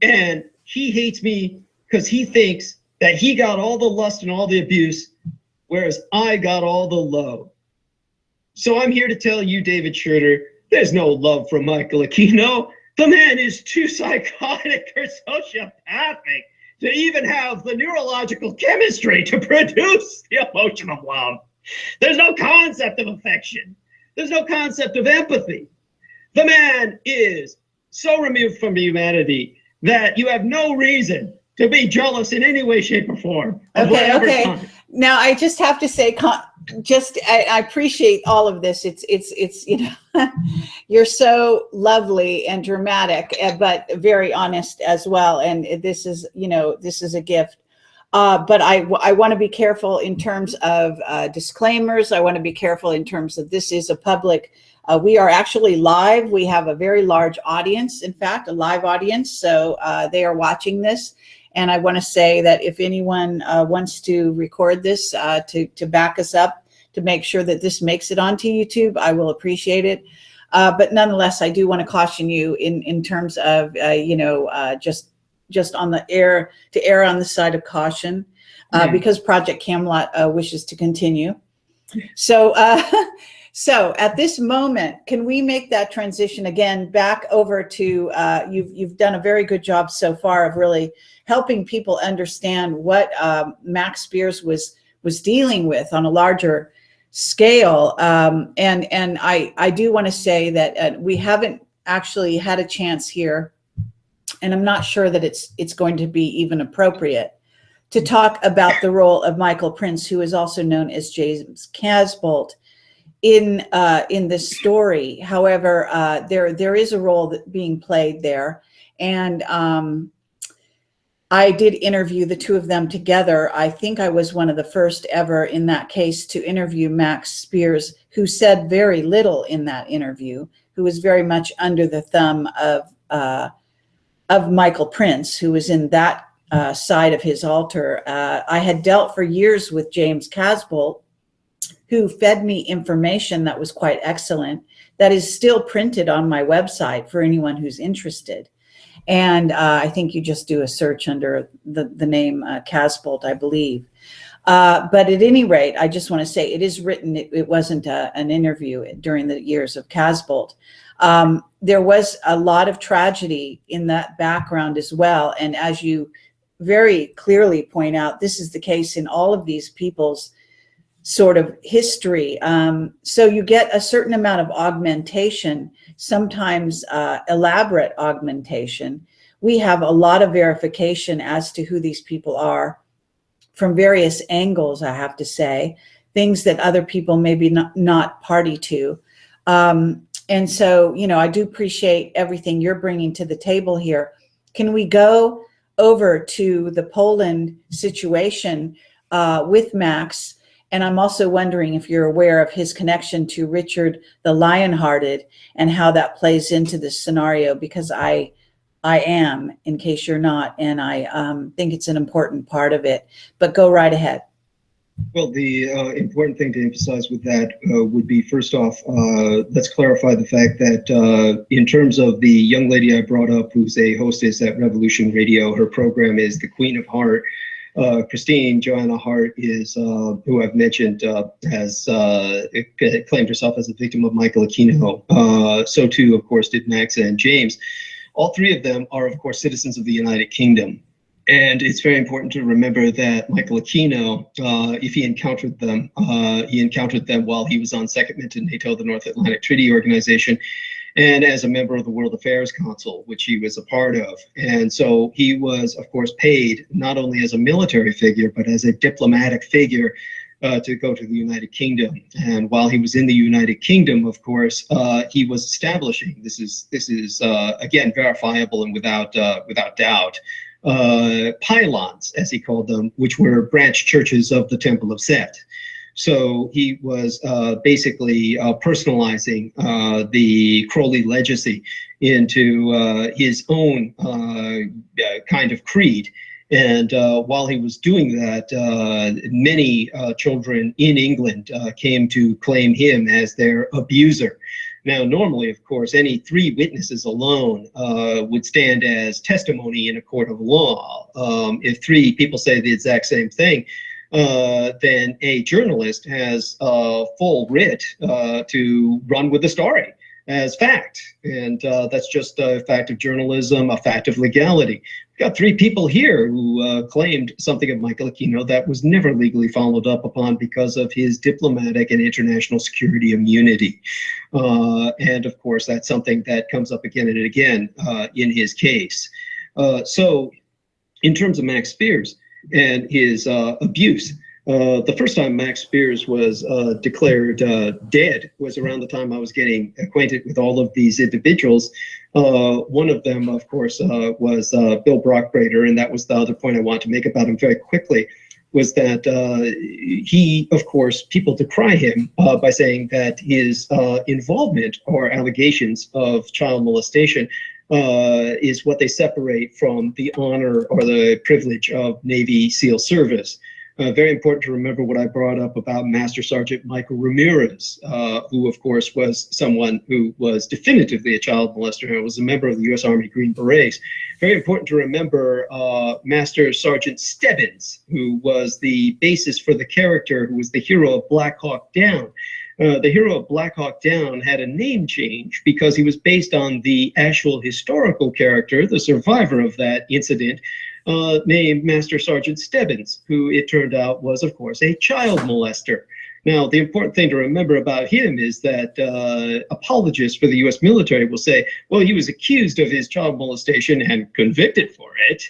And he hates me because he thinks that he got all the lust and all the abuse whereas I got all the love. So I'm here to tell you, David Schroeder, there's no love from Michael Aquino. The man is too psychotic or sociopathic to even have the neurological chemistry to produce the emotion of love. There's no concept of affection. There's no concept of empathy. The man is so removed from humanity that you have no reason to be jealous in any way, shape, or form. Okay. Now I just have to say, I appreciate all of this. It's you know, you're so lovely and dramatic, but very honest as well. And this is, you know, this is a gift. But I want to be careful in terms of disclaimers. I want to be careful in terms of this is a public. We are actually live. We have a very large audience, in fact, a live audience. So they are watching this. And I want to say that if anyone wants to record this to back us up, to make sure that this makes it onto YouTube, I will appreciate it. But nonetheless, I do want to caution you in terms of, you know, just on the air, to err on the side of caution, because Project Camelot wishes to continue. So, so at this moment, can we make that transition again back over to, you've done a very good job so far of really helping people understand what Max Spiers was dealing with on a larger scale. And I do want to say that we haven't actually had a chance here, and I'm not sure that it's going to be even appropriate to talk about the role of Michael Prince, who is also known as James Casbolt, in this story. However, there is a role being played there, and I did interview the two of them together. I think I was one of the first ever in that case to interview Max Spiers, who said very little in that interview, who was very much under the thumb of Michael Prince, who was in that side of his altar. I had dealt for years with James Casbolt, who fed me information that was quite excellent, that is still printed on my website for anyone who's interested. And I think you just do a search under the name Casbolt, I believe. But at any rate, I just want to say it is written. It wasn't an interview during the years of Casbolt. There was a lot of tragedy in that background as well. And as you very clearly point out, this is the case in all of these people's sort of history. So you get a certain amount of augmentation, sometimes elaborate augmentation. We have a lot of verification as to who these people are from various angles, I have to say, things that other people maybe not party to. And so, you know, I do appreciate everything you're bringing to the table here. Can we go over to the Poland situation with Max? And I'm also wondering if you're aware of his connection to Richard the Lionhearted and how that plays into this scenario, because I am, in case you're not, and I think it's an important part of it. But go right ahead. Well, the important thing to emphasize with that would be, first off, let's clarify the fact that in terms of the young lady I brought up, who's a hostess at Revolution Radio, her program is The Queen of Heart. Christine Joanna Hart is, who I've mentioned, has claimed herself as a victim of Michael Aquino. So too, of course, did Max and James. All three of them are, of course, citizens of the United Kingdom. And it's very important to remember that Michael Aquino, if he encountered them while he was on secondment to NATO, the North Atlantic Treaty Organization, and as a member of the World Affairs Council, which he was a part of. And so he was, of course, paid not only as a military figure, but as a diplomatic figure to go to the United Kingdom. And while he was in the United Kingdom, of course, he was establishing, this is again, verifiable and without doubt, pylons, as he called them, which were branch churches of the Temple of Set. So he was basically personalizing the Crowley legacy into his own kind of creed. And while he was doing that, many children in England came to claim him as their abuser. Now, normally, of course, any 3 witnesses alone would stand as testimony in a court of law. If 3 people say the exact same thing, then a journalist has full writ to run with the story as fact. And that's just a fact of journalism, a fact of legality. We've got 3 people here who claimed something of Michael Aquino that was never legally followed up upon because of his diplomatic and international security immunity. And of course, that's something that comes up again and again in his case. So in terms of Max Spiers and his abuse, the first time Max Spiers was declared dead was around the time I was getting acquainted with all of these individuals. One of them, of course, was Bill Brockbrader, and that was the other point I want to make about him very quickly, was that he, of course, people decry him by saying that his involvement or allegations of child molestation is what they separate from the honor or the privilege of Navy SEAL service. Very important to remember what I brought up about Master Sergeant Michael Ramirez, who, of course, was someone who was definitively a child molester and was a member of the U.S. Army Green Berets. Very important to remember Master Sergeant Stebbins, who was the basis for the character who was the hero of Black Hawk Down. The hero of Black Hawk Down had a name change because he was based on the actual historical character, the survivor of that incident, named Master Sergeant Stebbins, who it turned out was, of course, a child molester. Now, the important thing to remember about him is that apologists for the U.S. military will say, well, he was accused of his child molestation and convicted for it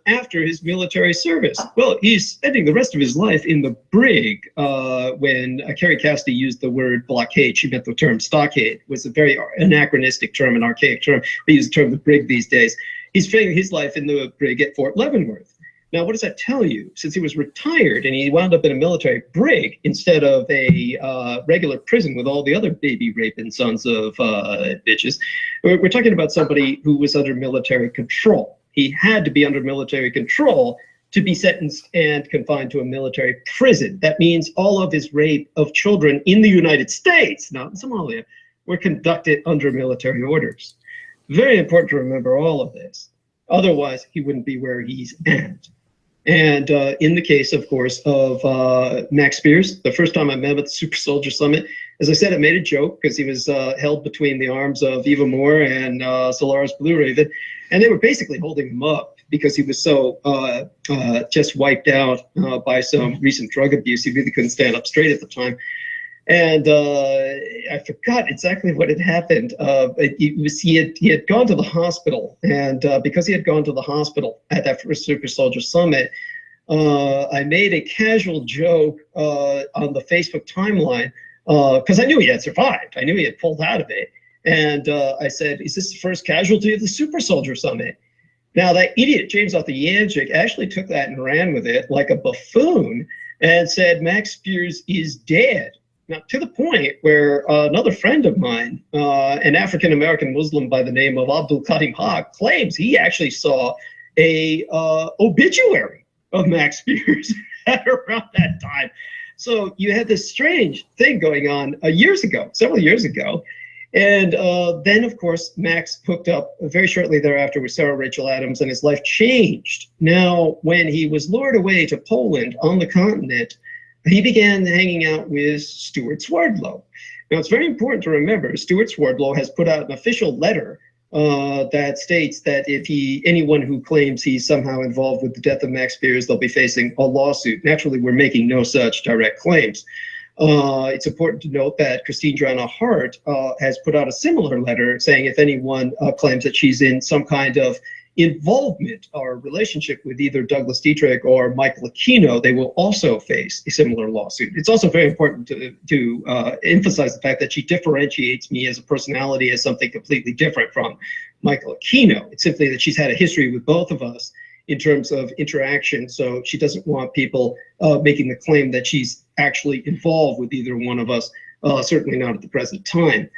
after his military service. Well, he's spending the rest of his life in the brig. When Carrie Cassidy used the word blockade, she meant the term stockade. It was a very anachronistic term, an archaic term. We use the term the brig these days. He's spending his life in the brig at Fort Leavenworth. Now, what does that tell you? Since he was retired and he wound up in a military brig instead of a regular prison with all the other baby raping sons of bitches, we're talking about somebody who was under military control. He had to be under military control to be sentenced and confined to a military prison. That means all of his rape of children in the United States, not in Somalia, were conducted under military orders. Very important to remember all of this. Otherwise, he wouldn't be where he's at. And in the case, of course, of Max Spiers, the first time I met him at the Super Soldier Summit, as I said, I made a joke because he was held between the arms of Eva Moore and Solaris Blue Raven. And they were basically holding him up because he was so just wiped out by some recent drug abuse. He really couldn't stand up straight at the time. And I forgot exactly what had happened. He had gone to the hospital, and because he had gone to the hospital at that first Super Soldier Summit, I made a casual joke on the Facebook timeline because I knew he had survived. I knew he had pulled out of it. And I said, is this the first casualty of the Super Soldier Summit? Now, that idiot, James Arthur Yanchik, actually took that and ran with it like a buffoon and said, Max Spiers is dead. Now, to the point where another friend of mine, an African-American Muslim by the name of Abdul Karim Haq, claims he actually saw a obituary of Max Spiers around that time. So you had this strange thing going on several years ago. And then, of course, Max hooked up very shortly thereafter with Sarah Rachel Adams, and his life changed. Now, when he was lured away to Poland on the continent, he began hanging out with Stuart Swerdlow. Now, it's very important to remember, Stuart Swerdlow has put out an official letter that states that if anyone who claims he's somehow involved with the death of Max Spiers, they'll be facing a lawsuit. Naturally, we're making no such direct claims. It's important to note that Christine Joanna Hart has put out a similar letter saying if anyone claims that she's in some kind of involvement or relationship with either Douglas Dietrich or Michael Aquino, they will also face a similar lawsuit. It's also very important to emphasize the fact that she differentiates me as a personality as something completely different from Michael Aquino. It's simply that she's had a history with both of us in terms of interaction, so she doesn't want people making the claim that she's actually involved with either one of us, certainly not at the present time.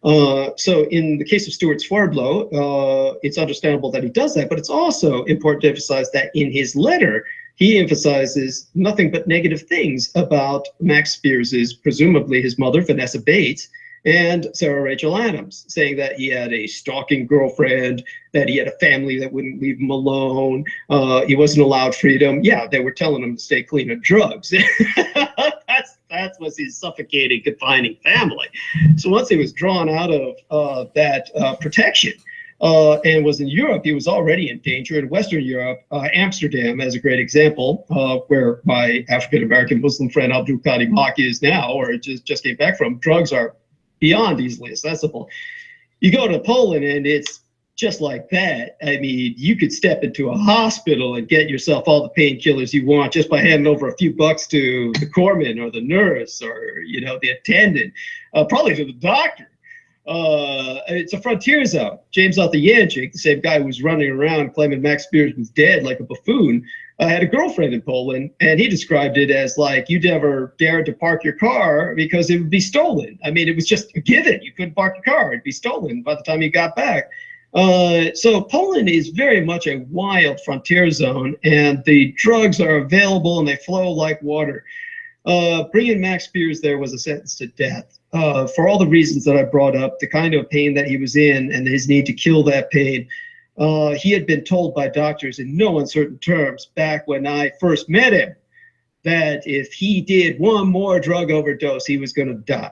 So in the case of Stuart Swerdlow, it's understandable that he does that, but it's also important to emphasize that in his letter, he emphasizes nothing but negative things about Max Spiers', presumably his mother, Vanessa Bates, and Sarah Rachel Adams, saying that he had a stalking girlfriend, that he had a family that wouldn't leave him alone, he wasn't allowed freedom. Yeah, they were telling him to stay clean of drugs. That's what's his suffocating, confining family. So once he was drawn out of that protection, and was in Europe, he was already in danger. In Western Europe, Amsterdam as a great example, where my African-American Muslim friend Abdul Qadir Maki is now, or just came back from. Drugs are beyond easily accessible. You go to Poland and it's just like that. I mean, you could step into a hospital and get yourself all the painkillers you want just by handing over a few bucks to the corpsman or the nurse or, you know, the attendant, probably to the doctor. It's a frontier zone. James Arthur Janczyk, the same guy who was running around claiming Max Spiers was dead like a buffoon, had a girlfriend in Poland, and he described it as like, you never dared to park your car because it would be stolen. I mean, it was just a given. You couldn't park your car. It'd be stolen by the time you got back. So Poland is very much a wild frontier zone, and the drugs are available and they flow like water. Bringing Max Spiers there was a sentence to death. For all the reasons that I brought up, the kind of pain that he was in and his need to kill that pain. He had been told by doctors in no uncertain terms back when I first met him that if he did one more drug overdose, he was going to die.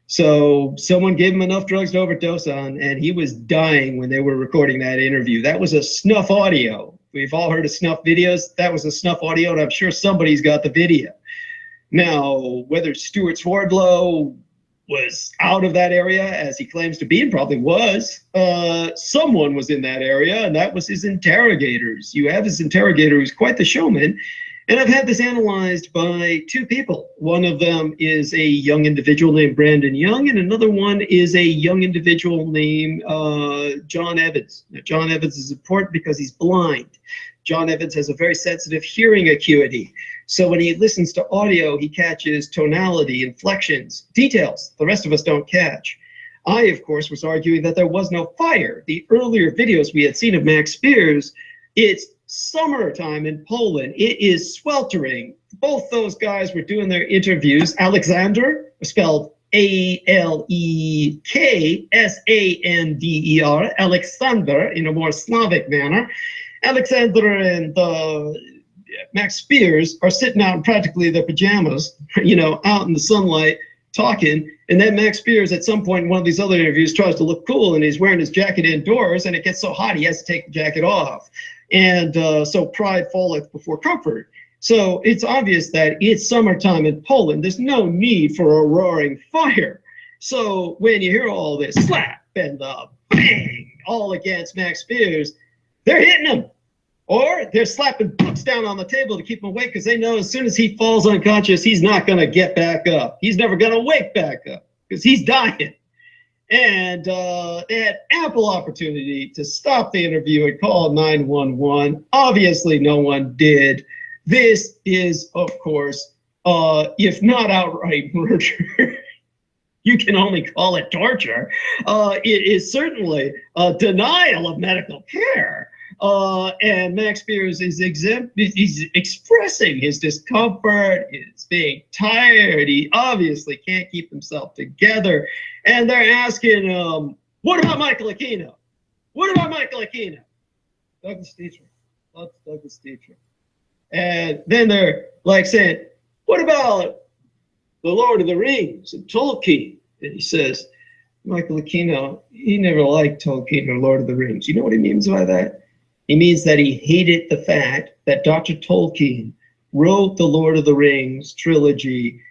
So someone gave him enough drugs to overdose on, and he was dying when they were recording that interview. That was a snuff audio. We've all heard of snuff videos. That was a snuff audio, and I'm sure somebody's got the video. Now, whether Stuart Swerdlow was out of that area, as he claims to be, and probably was, someone was in that area, and that was his interrogators. You have his interrogator who's quite the showman, and I've had this analyzed by two people. One of them is a young individual named Brandon Young, and another one is a young individual named John Evans. Now, John Evans is important because he's blind. John Evans has a very sensitive hearing acuity. So when he listens to audio, he catches tonality, inflections, details the rest of us don't catch. I, of course, was arguing that there was no fire. The earlier videos we had seen of Max Spiers, it's summertime in Poland. It is sweltering. Both those guys were doing their interviews. Alexander, spelled Aleksander, Alexander in a more Slavic manner. Alexander and Max Spiers are sitting out in practically their pajamas, you know, out in the sunlight talking. And then Max Spiers at some point in one of these other interviews tries to look cool, and he's wearing his jacket indoors, and it gets so hot he has to take the jacket off. And so pride falleth before comfort. So it's obvious that it's summertime in Poland. There's no need for a roaring fire. So when you hear all this slap and the bang all against Max Spiers, they're hitting him. Or they're slapping books down on the table to keep him awake because they know as soon as he falls unconscious, he's not going to get back up. He's never going to wake back up because he's dying. And they had ample opportunity to stop the interview and call 911. Obviously, no one did. This is, of course, if not outright murder, you can only call it torture. It is certainly a denial of medical care. And Max Spiers is he's expressing his discomfort, he's being tired, he obviously can't keep himself together. And they're asking him, what about Michael Aquino? What about Michael Aquino? Douglas Dietrich. That's Douglas Dietrich. And then they're like saying, what about the Lord of the Rings and Tolkien? And he says, Michael Aquino, he never liked Tolkien or Lord of the Rings. You know what he means by that? He means that he hated the fact that Dr. Tolkien wrote the Lord of the Rings trilogy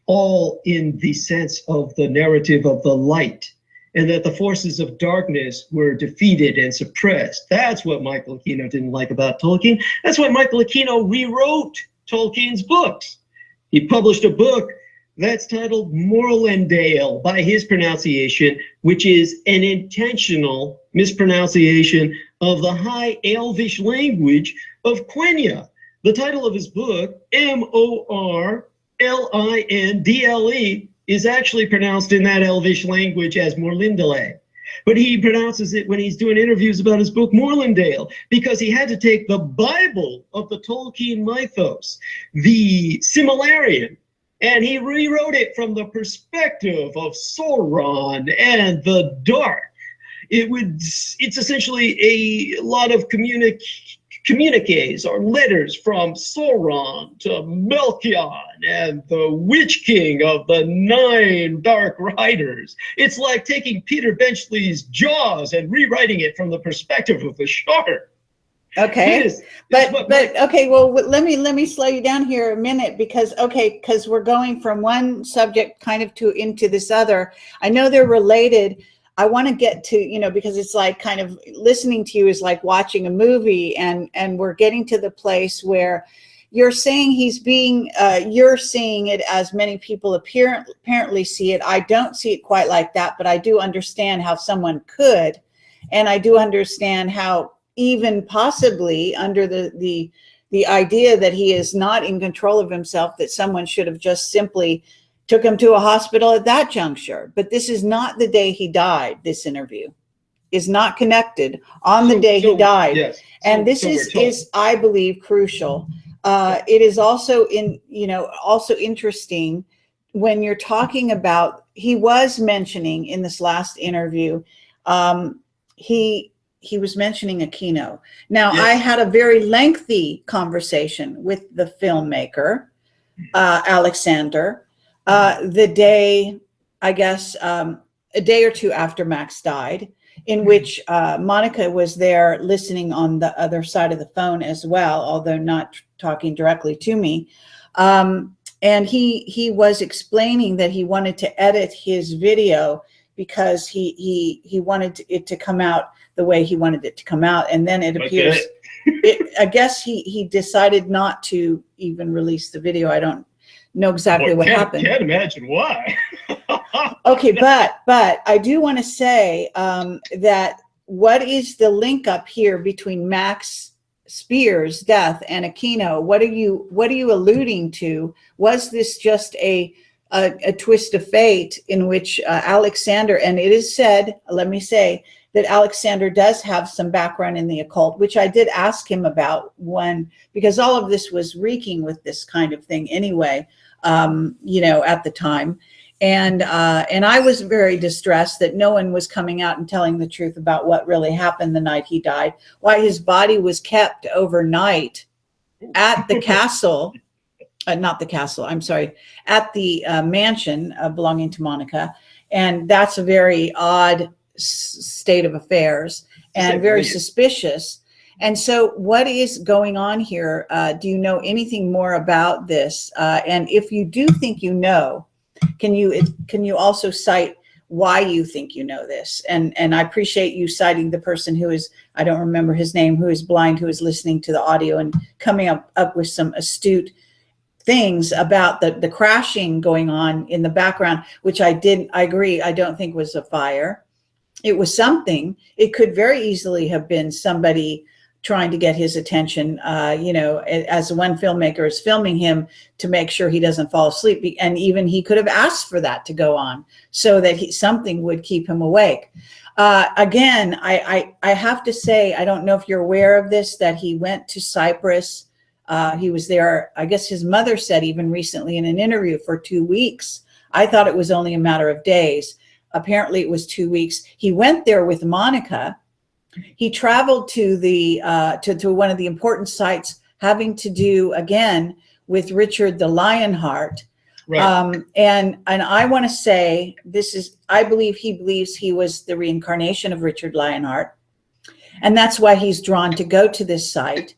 all in the sense of the narrative of the light, and that the forces of darkness were defeated and suppressed. That's what Michael Aquino didn't like about Tolkien. That's why Michael Aquino rewrote Tolkien's books. He published a book that's titled Morlandale by his pronunciation, which is an intentional mispronunciation of the High Elvish language of Quenya. The title of his book, Morlindle, is actually pronounced in that Elvish language as Morlindale. But he pronounces it when he's doing interviews about his book, Morlandale, because he had to take the Bible of the Tolkien mythos, the Similarian, and he rewrote it from the perspective of Sauron and the dark. It's essentially a lot of communiques or letters from Sauron to Melchion and the Witch King of the 9 Dark Riders. It's like taking Peter Benchley's Jaws and rewriting it from the perspective of the shark. Okay, but okay. Well, let me slow you down here a minute, because we're going from one subject kind of into this other. I know they're related. I want to get to, because it's like kind of listening to you is like watching a movie, and we're getting to the place where you're saying he's being, you're seeing it as many people apparently see it. I don't see it quite like that, but I do understand how someone could, and I do understand how even possibly under the idea that he is not in control of himself, that someone should have just simply took him to a hospital at that juncture. But this is not the day he died. This interview is not connected on the day he died. Yes. And this is, I believe, crucial. It is also also interesting when you're talking about, he was mentioning in this last interview, he was mentioning Aquino. Now, yes. I had a very lengthy conversation with the filmmaker, Alexander, the day, I guess, a day or two after Max died, in which Monica was there listening on the other side of the phone as well, although not talking directly to me. And he was explaining that he wanted to edit his video because he wanted it to come out the way he wanted it to come out. And then it appears, I guess he decided not to even release the video. I don't know exactly what happened. Can't imagine why. Okay, but I do want to say that what is the link up here between Max Spiers' death and Aquino? What are you alluding to? Was this just a twist of fate in which Alexander, and it is said, let me say, that Alexander does have some background in the occult, which I did ask him about because all of this was reeking with this kind of thing anyway, at the time. And I was very distressed that no one was coming out and telling the truth about what really happened the night he died, why his body was kept overnight at the castle, not the castle, I'm sorry, at the mansion belonging to Monica. And that's a very odd state of affairs and very suspicious. And so what is going on here? Do you know anything more about this? And if you do think you know, can you also cite why you think you know this? And I appreciate you citing the person who is, I don't remember his name, who is blind, who is listening to the audio and coming up with some astute things about the crashing going on in the background, which I agree, I don't think was a fire. It was something. It could very easily have been somebody trying to get his attention, as one filmmaker is filming him to make sure he doesn't fall asleep. And even he could have asked for that to go on so that something would keep him awake. Again, I have to say, I don't know if you're aware of this, that he went to Cyprus. He was there, I guess his mother said even recently in an interview, for 2 weeks. I thought it was only a matter of days. Apparently it was 2 weeks. He went there with Monica. He traveled to to one of the important sites having to do again with Richard the Lionheart. Right. And I want to say I believe he believes he was the reincarnation of Richard Lionheart. And that's why he's drawn to go to this site.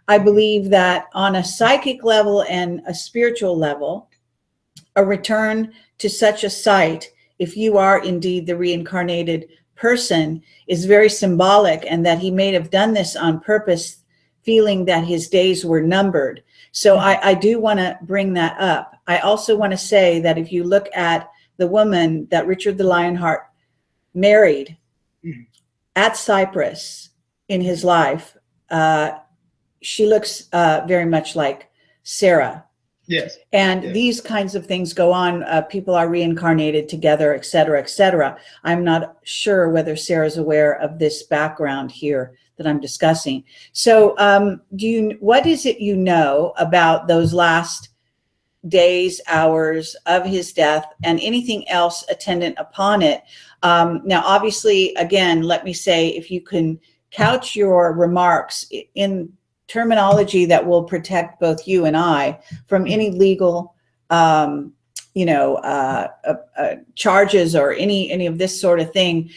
I believe that on a psychic level and a spiritual level, a return to such a site, if you are indeed the reincarnated person, is very symbolic, and that he may have done this on purpose, feeling that his days were numbered. So I do want to bring that up. I also want to say that if you look at the woman that Richard the Lionheart married at Cyprus in his life, she looks very much like Sarah. Yes. And these kinds of things go on. People are reincarnated together, et cetera, et cetera. I'm not sure whether Sarah's aware of this background here that I'm discussing. So what is it you know about those last days, hours of his death, and anything else attendant upon it. Now, obviously, again, let me say, if you can couch your remarks in terminology that will protect both you and I from any legal, charges or any of this sort of thing,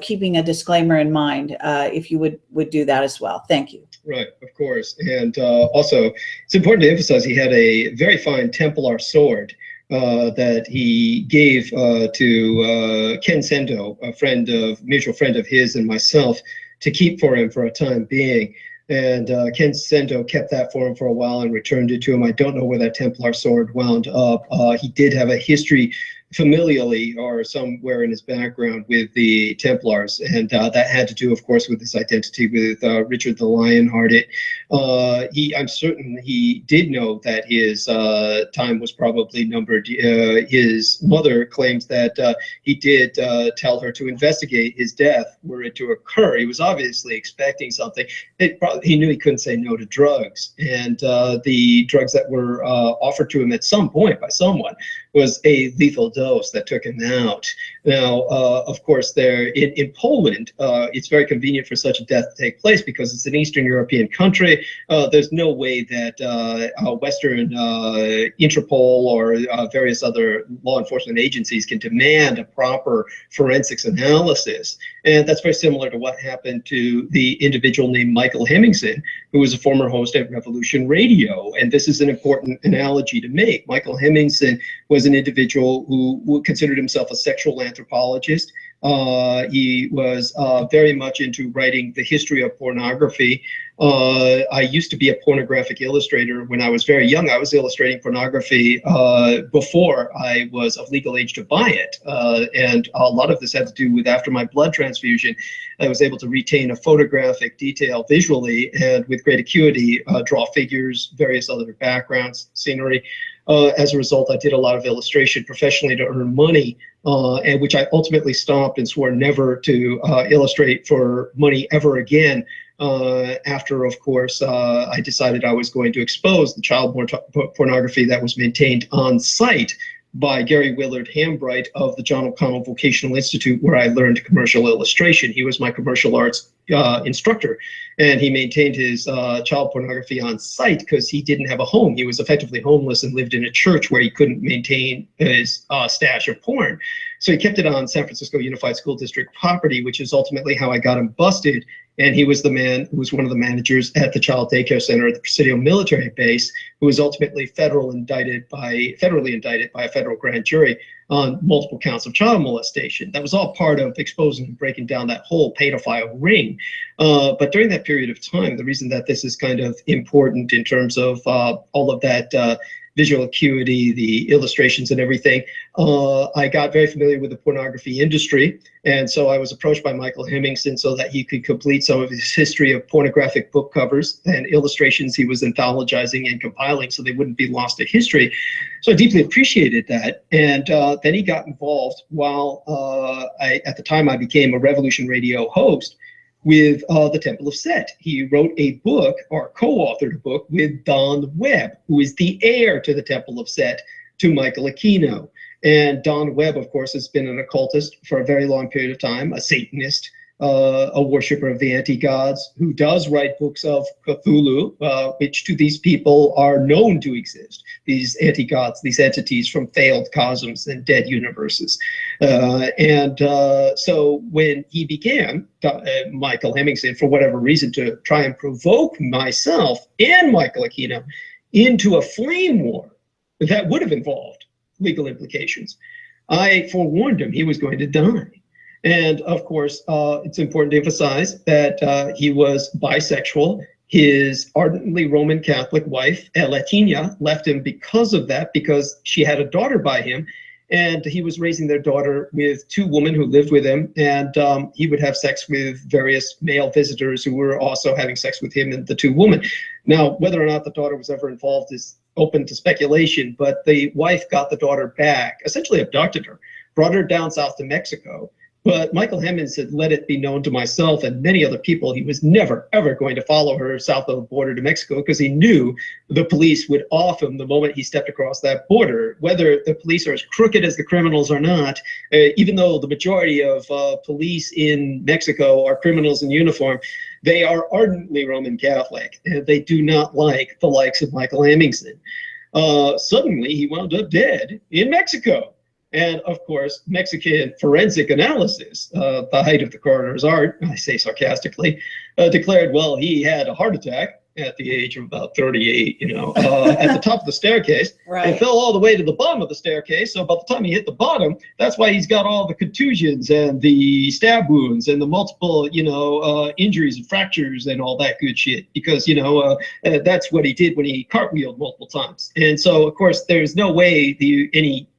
keeping a disclaimer in mind, if you would do that as well. Thank you. Right, of course. And also, it's important to emphasize he had a very fine Templar sword that he gave to Ken Sendo, mutual friend of his and myself, to keep for him for a time being. And Ken Sendo kept that for him for a while and returned it to him. I don't know where that Templar sword wound up. He did have a history familially or somewhere in his background with the Templars, and that had to do, of course, with his identity with Richard the Lionhearted. I'm certain he did know that his time was probably numbered. His mother claims that he did tell her to investigate his death were it to occur. He was obviously expecting something. He knew he couldn't say no to drugs, and the drugs that were offered to him at some point by someone was a lethal dose that took him out. Now, of course, there in Poland, it's very convenient for such a death to take place because it's an Eastern European country. There's no way that Western Interpol or various other law enforcement agencies can demand a proper forensics analysis. And that's very similar to what happened to the individual named Michael Hemmingson, who was a former host at Revolution Radio. And this is an important analogy to make. Michael Hemmingson was an individual who considered himself a sexual anthropologist. He was very much into writing the history of pornography. I used to be a pornographic illustrator when I was very young. I was illustrating pornography before I was of legal age to buy it. And a lot of this had to do with after my blood transfusion, I was able to retain a photographic detail visually and with great acuity, draw figures, various other backgrounds, scenery. As a result, I did a lot of illustration professionally to earn money, and which I ultimately stopped and swore never to illustrate for money ever again. After, of course, I decided I was going to expose the child pornography that was maintained on site by Gary Willard Hambright of the John O'Connell Vocational Institute, where I learned commercial illustration. He was my commercial arts instructor, and he maintained his child pornography on site because he didn't have a home. He was effectively homeless and lived in a church where he couldn't maintain his stash of porn. So he kept it on San Francisco Unified School District property, which is ultimately how I got him busted. And he was the man who was one of the managers at the child daycare center at the Presidio military base, who was ultimately federally indicted by a federal grand jury on multiple counts of child molestation. That was all part of exposing and breaking down that whole pedophile ring. But during that period of time, the reason that this is kind of important in terms of all of that visual acuity, the illustrations and everything, I got very familiar with the pornography industry. And so I was approached by Michael Hemmingson so that he could complete some of his history of pornographic book covers and illustrations he was anthologizing and compiling so they wouldn't be lost to history. So I deeply appreciated that. And then he got involved while at the time I became a Revolution Radio host with the Temple of Set. He wrote a book, or co-authored a book, with Don Webb, who is the heir to the Temple of Set, to Michael Aquino. And Don Webb, of course, has been an occultist for a very long period of time, a Satanist, a worshiper of the anti-gods, who does write books of Cthulhu, which to these people are known to exist, these anti-gods, these entities from failed cosmos and dead universes. So when he began, Michael Hemmingson, for whatever reason, to try and provoke myself and Michael Aquino into a flame war that would have involved legal implications, I forewarned him he was going to die. And of course, it's important to emphasize that he was bisexual. His ardently Roman Catholic wife, Latina, left him because of that, because she had a daughter by him. And he was raising their daughter with two women who lived with him. And he would have sex with various male visitors who were also having sex with him and the two women. Now, whether or not the daughter was ever involved is open to speculation, but the wife got the daughter back, essentially abducted her, brought her down south to Mexico, But Michael Hemmings had let it be known to myself and many other people he was never, ever going to follow her south of the border to Mexico, because he knew the police would off him the moment he stepped across that border. Whether the police are as crooked as the criminals or not, even though the majority of police in Mexico are criminals in uniform, they are ardently Roman Catholic, and they do not like the likes of Michael Hemmingson. Suddenly, he wound up dead in Mexico. And of course, Mexican forensic analysis, the height of the coroner's art, I say sarcastically, declared, well, he had a heart attack at the age of about 38, at the top of the staircase, right, and fell all the way to the bottom of the staircase. So by the time he hit the bottom, that's why he's got all the contusions and the stab wounds and the multiple, injuries and fractures and all that good shit, because, that's what he did when he cartwheeled multiple times. And so, of course, there's no way any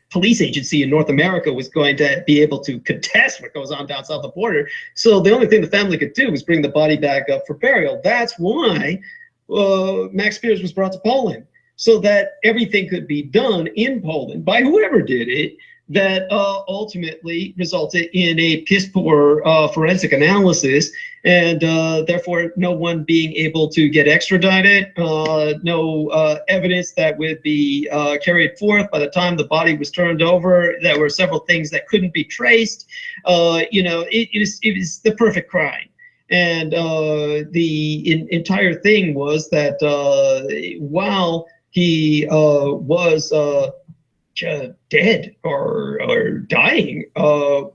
police agency in North America was going to be able to contest what goes on down south of the border. So the only thing the family could do was bring the body back up for burial. That's why Max Spiers was brought to Poland, so that everything could be done in Poland by whoever did it, that ultimately resulted in a piss-poor forensic analysis, and therefore no one being able to get extradited, no evidence that would be carried forth by the time the body was turned over. There were several things that couldn't be traced. It was the perfect crime. And the entire thing was that while he was dead or dying,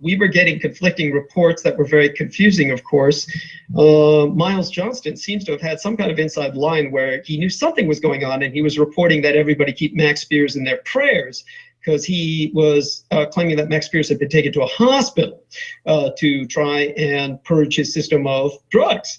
we were getting conflicting reports that were very confusing, of course. Miles Johnston seems to have had some kind of inside line where he knew something was going on, and he was reporting that everybody keep Max Spiers in their prayers, because he was claiming that Max Spiers had been taken to a hospital to try and purge his system of drugs.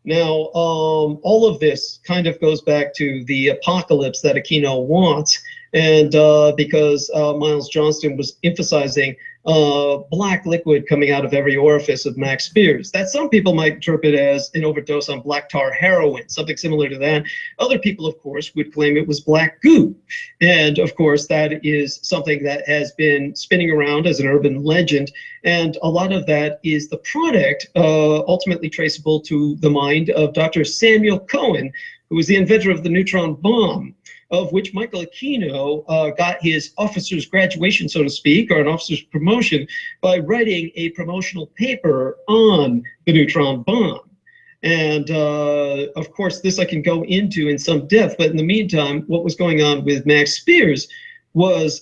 Now, all of this kind of goes back to the apocalypse that Aquino wants, and because Miles Johnston was emphasizing black liquid coming out of every orifice of Max Spiers. That some people might interpret as an overdose on black tar heroin, something similar to that. Other people, of course, would claim it was black goo. And of course, that is something that has been spinning around as an urban legend. And a lot of that is the product ultimately traceable to the mind of Dr. Samuel Cohen, who was the inventor of the neutron bomb, of which Michael Aquino got his officer's graduation, so to speak, or an officer's promotion, by writing a promotional paper on the neutron bomb. And of course, this I can go into in some depth, but in the meantime, what was going on with Max Spiers was,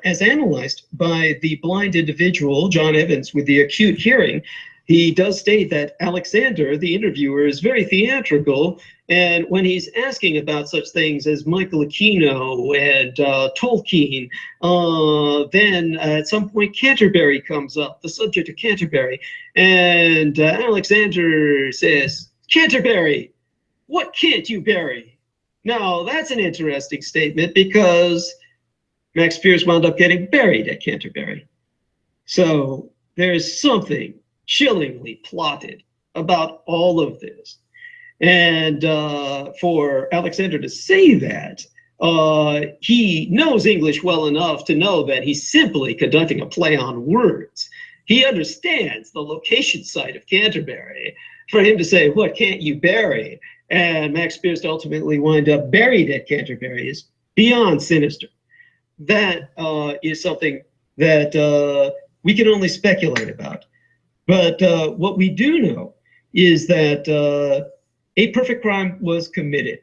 as analyzed by the blind individual, John Evans, with the acute hearing, he does state that Alexander, the interviewer, is very theatrical, and when he's asking about such things as Michael Aquino and Tolkien, then at some point Canterbury comes up, the subject of Canterbury, and Alexander says, "Canterbury, what can't you bury?" Now, that's an interesting statement, because Max Spiers wound up getting buried at Canterbury. So there's something chillingly plotted about all of this. And for Alexander to say that, he knows English well enough to know that he's simply conducting a play on words. He understands the location site of Canterbury. For him to say, "What can't you bury?" and Max Spiers to ultimately wind up buried at Canterbury is beyond sinister. That is something that we can only speculate about. But what we do know is that a perfect crime was committed,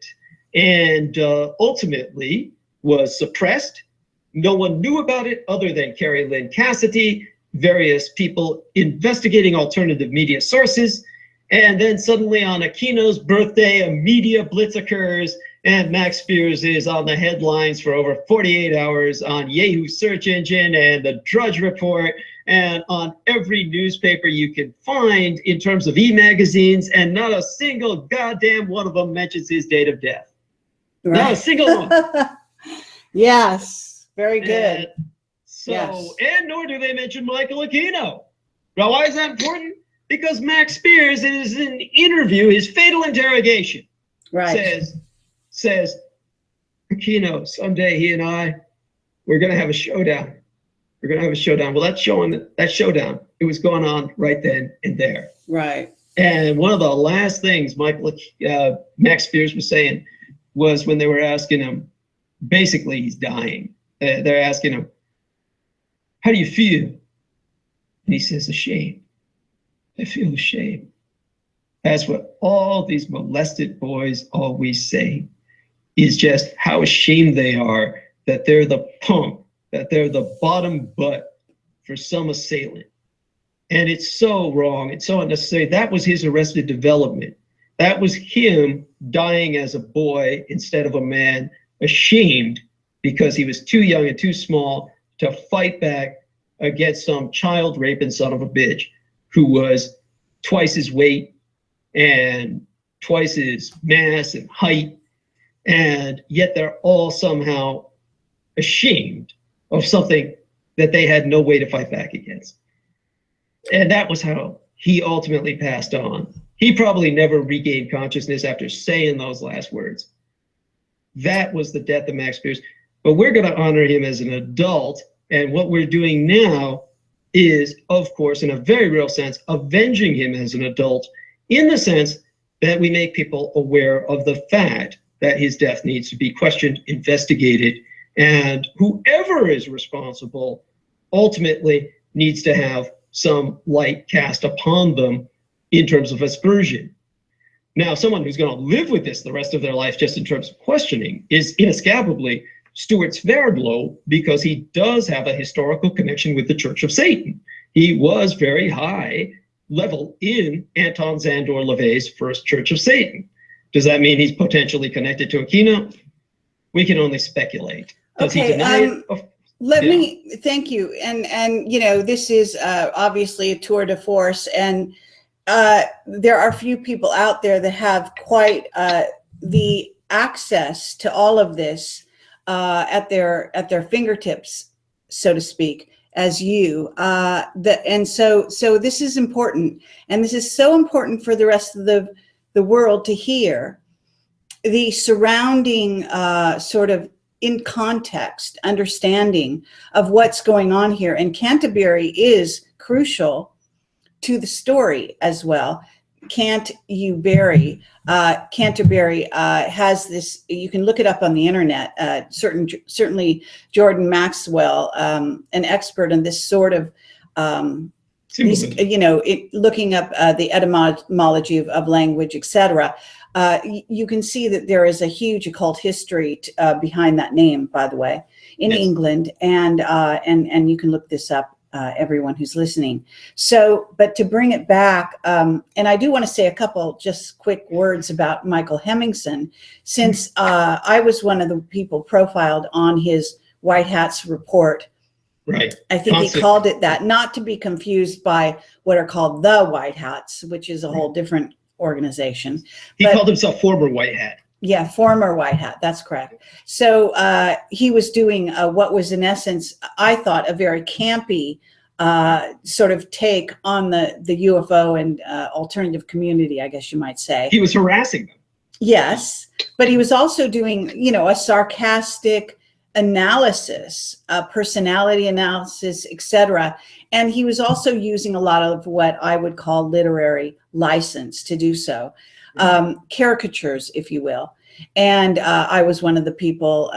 and ultimately was suppressed. No one knew about it other than Carrie Lynn Cassidy, various people investigating alternative media sources, and then suddenly on Aquino's birthday, a media blitz occurs, and Max Spiers is on the headlines for over 48 hours on Yahoo search engine and the Drudge Report, and on every newspaper you can find in terms of e-magazines, and not a single goddamn one of them mentions his date of death. Right. Not a single one. Yes, very good. And so, yes. And nor do they mention Michael Aquino. Now, why is that important? Because Max Spiers, in his interview, his fatal interrogation, right, says, "Aquino, someday he and I, we're going to have a showdown. We're going to have a showdown. Well, that showdown, it was going on right then and there. Right. And one of the last things Max Spiers was saying was when they were asking him, basically he's dying. They're asking him, how do you feel? And he says, ashamed. I feel ashamed. That's what all these molested boys always say, is just how ashamed they are that they're the punk, that they're the bottom butt for some assailant. And it's so wrong. It's so unnecessary. That was his arrested development. That was him dying as a boy instead of a man, ashamed because he was too young and too small to fight back against some child raping son of a bitch who was twice his weight and twice his mass and height. And yet they're all somehow ashamed of something that they had no way to fight back against. And that was how he ultimately passed on. He probably never regained consciousness after saying those last words. That was the death of Max Spiers. But we're going to honor him as an adult. And what we're doing now is, of course, in a very real sense, avenging him as an adult, in the sense that we make people aware of the fact that his death needs to be questioned, investigated, and whoever is responsible ultimately needs to have some light cast upon them in terms of aspersion. Now, someone who's going to live with this the rest of their life, just in terms of questioning, is inescapably Stuart Sverdlow, because he does have a historical connection with the Church of Satan. He was very high level in Anton Szandor LaVey's First Church of Satan. Does that mean he's potentially connected to Aquino? We can only speculate. Does he deny it? Let me, thank you. And you know, this is obviously a tour de force, and there are few people out there that have quite the access to all of this at their fingertips, so to speak, as you. And so this is important, and this is so important for the rest of the world to hear the surrounding sort of in context understanding of what's going on here. And Canterbury is crucial to the story as well. Canterbury has this, you can look it up on the internet, certainly Jordan Maxwell, an expert in this sort of looking up the etymology of language, etc. You can see that there is a huge occult history behind that name, by the way, in England, and you can look this up, everyone who's listening. So, but to bring it back, and I do want to say a couple just quick words about Michael Hemmingson, since I was one of the people profiled on his White Hats report. Right. I think he called it that, not to be confused by what are called the White Hats, which is a whole different organization. He called himself former White Hat. Yeah, former White Hat. That's correct. So he was doing what was, in essence, I thought, a very campy sort of take on the UFO and alternative community, I guess you might say. He was harassing them. Yes, but he was also doing, you know, a sarcastic analysis, personality analysis, etc. And he was also using a lot of what I would call literary license to do so, caricatures, if you will. And I was one of the people,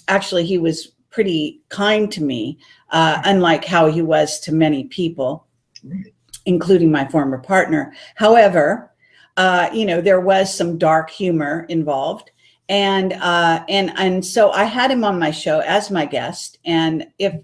actually, he was pretty kind to me, unlike how he was to many people, including my former partner. However, you know, there was some dark humor involved. And so I had him on my show as my guest. And if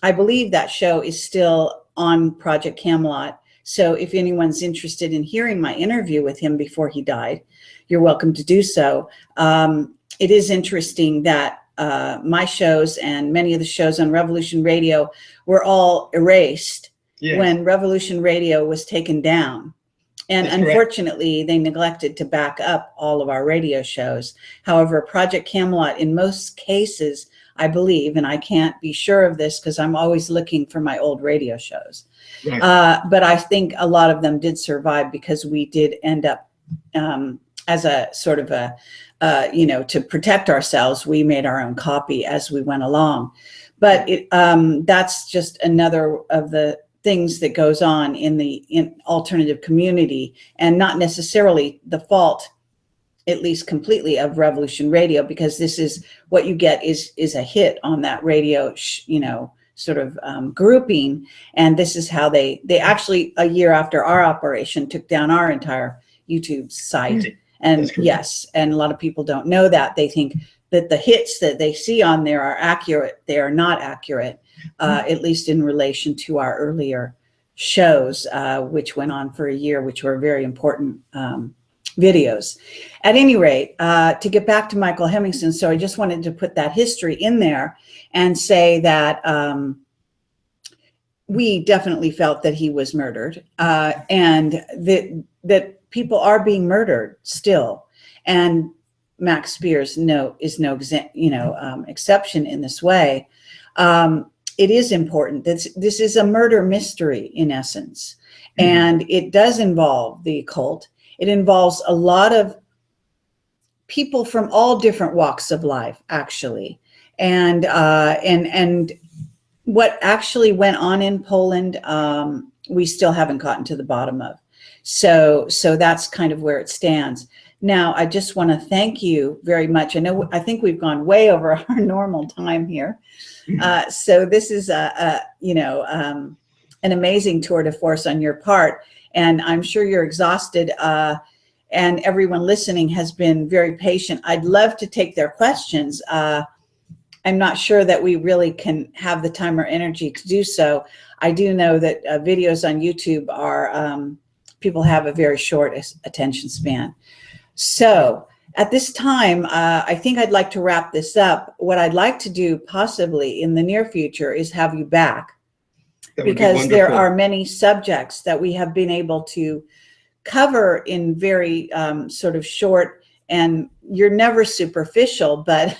I believe that show is still on Project Camelot. So if anyone's interested in hearing my interview with him before he died, you're welcome to do so. It is interesting that my shows and many of the shows on Revolution Radio were all erased when Revolution Radio was taken down. And that's unfortunately, they neglected to back up all of our radio shows. However, Project Camelot, in most cases, I believe, and I can't be sure of this because I'm always looking for my old radio shows. Right. But I think a lot of them did survive because we did end up as a sort of a, to protect ourselves, we made our own copy as we went along. But that's just another of the things that goes on in the alternative community, and not necessarily the fault, at least completely, of Revolution Radio, because this is what you get is a hit on that radio, sort of grouping. And this is how they actually, a year after our operation, took down our entire YouTube site. And yes, and a lot of people don't know that. They think that the hits that they see on there are accurate. They are not accurate, at least in relation to our earlier shows, which went on for a year, which were very important videos. At any rate, to get back to Michael Hemmingson, so I just wanted to put that history in there and say that we definitely felt that he was murdered, and that people are being murdered still. And Max Spiers is no exception in this way. It is important that this is a murder mystery in essence, and it does involve the occult. It involves a lot of people from all different walks of life, actually, and what actually went on in Poland, we still haven't gotten to the bottom of. So that's kind of where it stands. Now, I just want to thank you very much. I think we've gone way over our normal time here. So this is an amazing tour de force on your part. And I'm sure you're exhausted, and everyone listening has been very patient. I'd love to take their questions. I'm not sure that we really can have the time or energy to do so. I do know that videos on YouTube are, people have a very short attention span. So at this time, I think I'd like to wrap this up. What I'd like to do possibly in the near future is have you back, because there are many subjects that we have been able to cover in very sort of short, and you're never superficial, but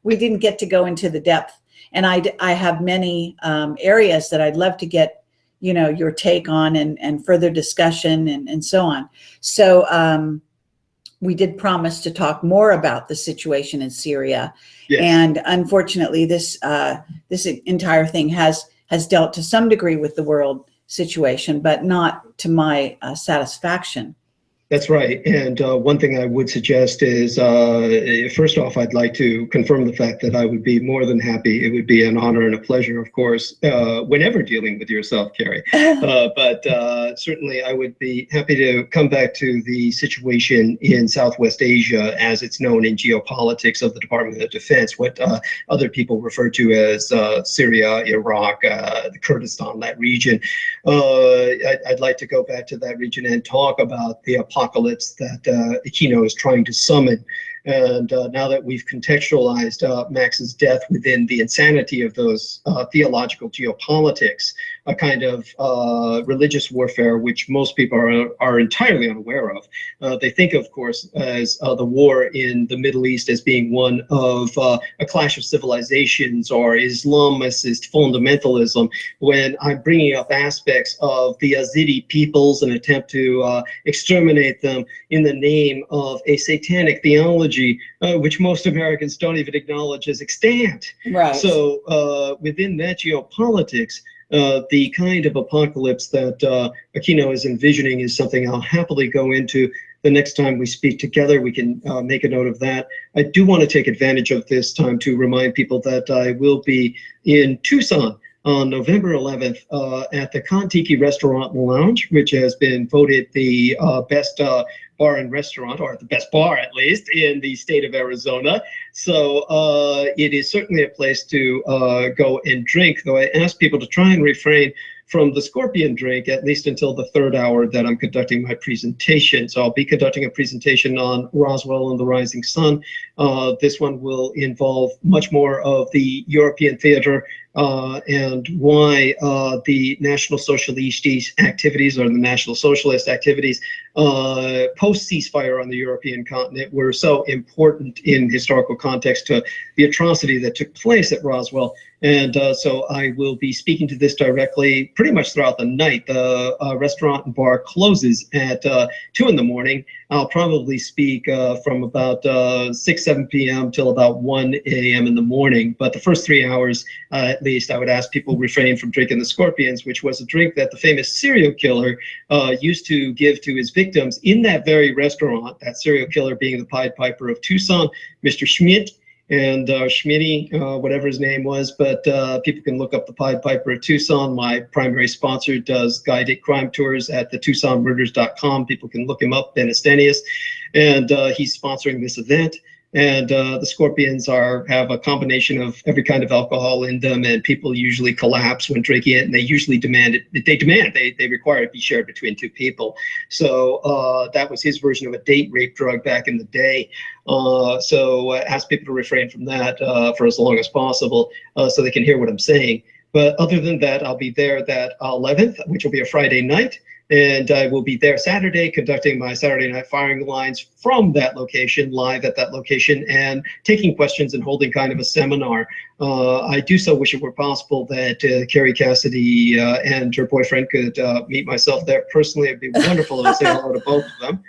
we didn't get to go into the depth. And I have many areas that I'd love to get, your take on and further discussion and so on. So we did promise to talk more about the situation in Syria. Yes. And unfortunately, this entire thing has dealt to some degree with the world situation, but not to my satisfaction. That's right. And one thing I would suggest is, first off, I'd like to confirm the fact that I would be more than happy. It would be an honor and a pleasure, of course, whenever dealing with yourself, Carrie. But certainly I would be happy to come back to the situation in Southwest Asia, as it's known in geopolitics of the Department of Defense, what other people refer to as Syria, Iraq, the Kurdistan, that region. I'd like to go back to that region and talk about the apocalypse that Aquino is trying to summon. And now that we've contextualized Max's death within the insanity of those theological geopolitics, a kind of religious warfare, which most people are entirely unaware of. They think, of course, as the war in the Middle East as being one of a clash of civilizations or Islamist fundamentalism, when I'm bringing up aspects of the Yazidi peoples, an attempt to exterminate them in the name of a satanic theology, which most Americans don't even acknowledge as extant. Right. So within that geopolitics, the kind of apocalypse that Aquino is envisioning is something I'll happily go into the next time we speak together. We can make a note of that. I do want to take advantage of this time to remind people that I will be in Tucson on November 11th at the Kon-Tiki Restaurant and Lounge, which has been voted the best bar and restaurant, or the best bar at least, in the state of Arizona. So it is certainly a place to go and drink, though I ask people to try and refrain from the scorpion drink, at least until the third hour that I'm conducting my presentation. So I'll be conducting a presentation on Roswell and the Rising Sun. This one will involve much more of the European theater and why the National Socialist activities, or the National Socialist activities post-ceasefire on the European continent, were so important in historical context to the atrocity that took place at Roswell. And so I will be speaking to this directly, pretty much throughout the night. The restaurant and bar closes at 2 in the morning. I'll probably speak from about 6, 7 p.m. till about 1 a.m. in the morning. But the first 3 hours, at least, I would ask people refrain from drinking the Scorpions, which was a drink that the famous serial killer used to give to his victims in that very restaurant, that serial killer being the Pied Piper of Tucson, Mr. Schmidt. And Schmitty, whatever his name was, but people can look up the Pied Piper of Tucson. My primary sponsor does guided crime tours at the TucsonMurders.com. People can look him up, Ben Estenius, and he's sponsoring this event. And the Scorpions have a combination of every kind of alcohol in them, and people usually collapse when drinking it, and they usually they require it be shared between 2 people. So that was his version of a date rape drug back in the day. So ask people to refrain from that for as long as possible so they can hear what I'm saying. But other than that, I'll be there that 11th, which will be a Friday night. And I will be there Saturday conducting my Saturday night firing lines from that location, live at that location, and taking questions and holding kind of a seminar. I do so wish it were possible that Carrie Cassidy and her boyfriend could meet myself there personally. It'd be wonderful to say hello to both of them.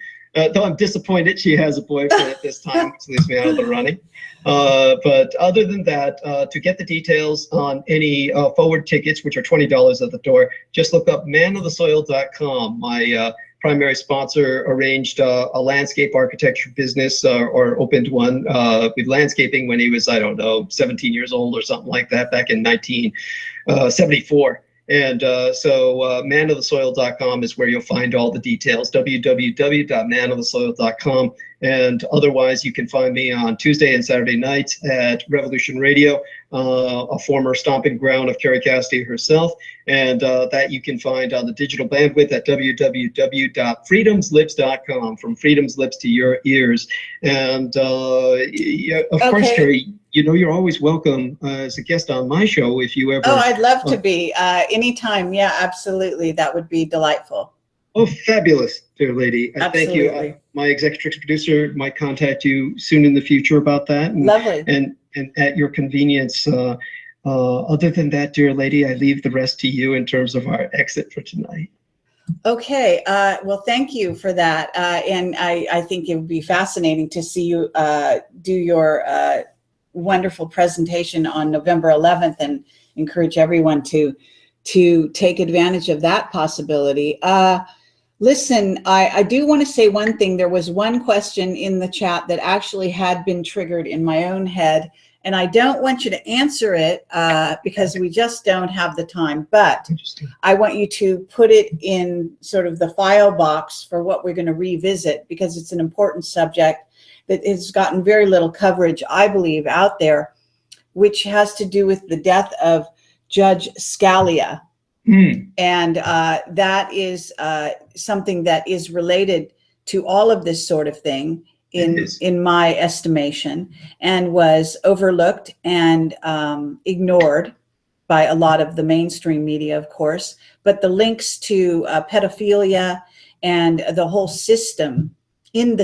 Though I'm disappointed she has a boyfriend at this time, which leaves me out of the running. But other than that, to get the details on any forward tickets, which are $20 at the door, just look up manofthesoil.com. My primary sponsor arranged a landscape architecture business or opened one with landscaping when he was, I don't know, 17 years old or something like that back in 1974. And so manofthesoil.com is where you'll find all the details, www.manofthesoil.com. And otherwise, you can find me on Tuesday and Saturday nights at Revolution Radio, a former stomping ground of Carrie Cassidy herself. And that you can find on the digital bandwidth at www.freedomslips.com, from freedom's lips to your ears. And of course, Carrie, you know, you're always welcome as a guest on my show if you ever. Oh, I'd love to be anytime. Yeah, absolutely. That would be delightful. Oh, fabulous, dear lady. Thank you. My executive producer might contact you soon in the future about that. And, lovely. And at your convenience. Other than that, dear lady, I leave the rest to you in terms of our exit for tonight. Okay. Well, thank you for that. And I think it would be fascinating to see you do your wonderful presentation on November 11th, and encourage everyone to take advantage of that possibility. Listen, I do want to say one thing. There was one question in the chat that actually had been triggered in my own head, and I don't want you to answer it because we just don't have the time, but I want you to put it in sort of the file box for what we're going to revisit, because it's an important subject that has gotten very little coverage, I believe, out there, which has to do with the death of Judge Scalia. And that is something that is related to all of this sort of thing in my estimation, and was overlooked and ignored by a lot of the mainstream media, of course. But the links to pedophilia and the whole system in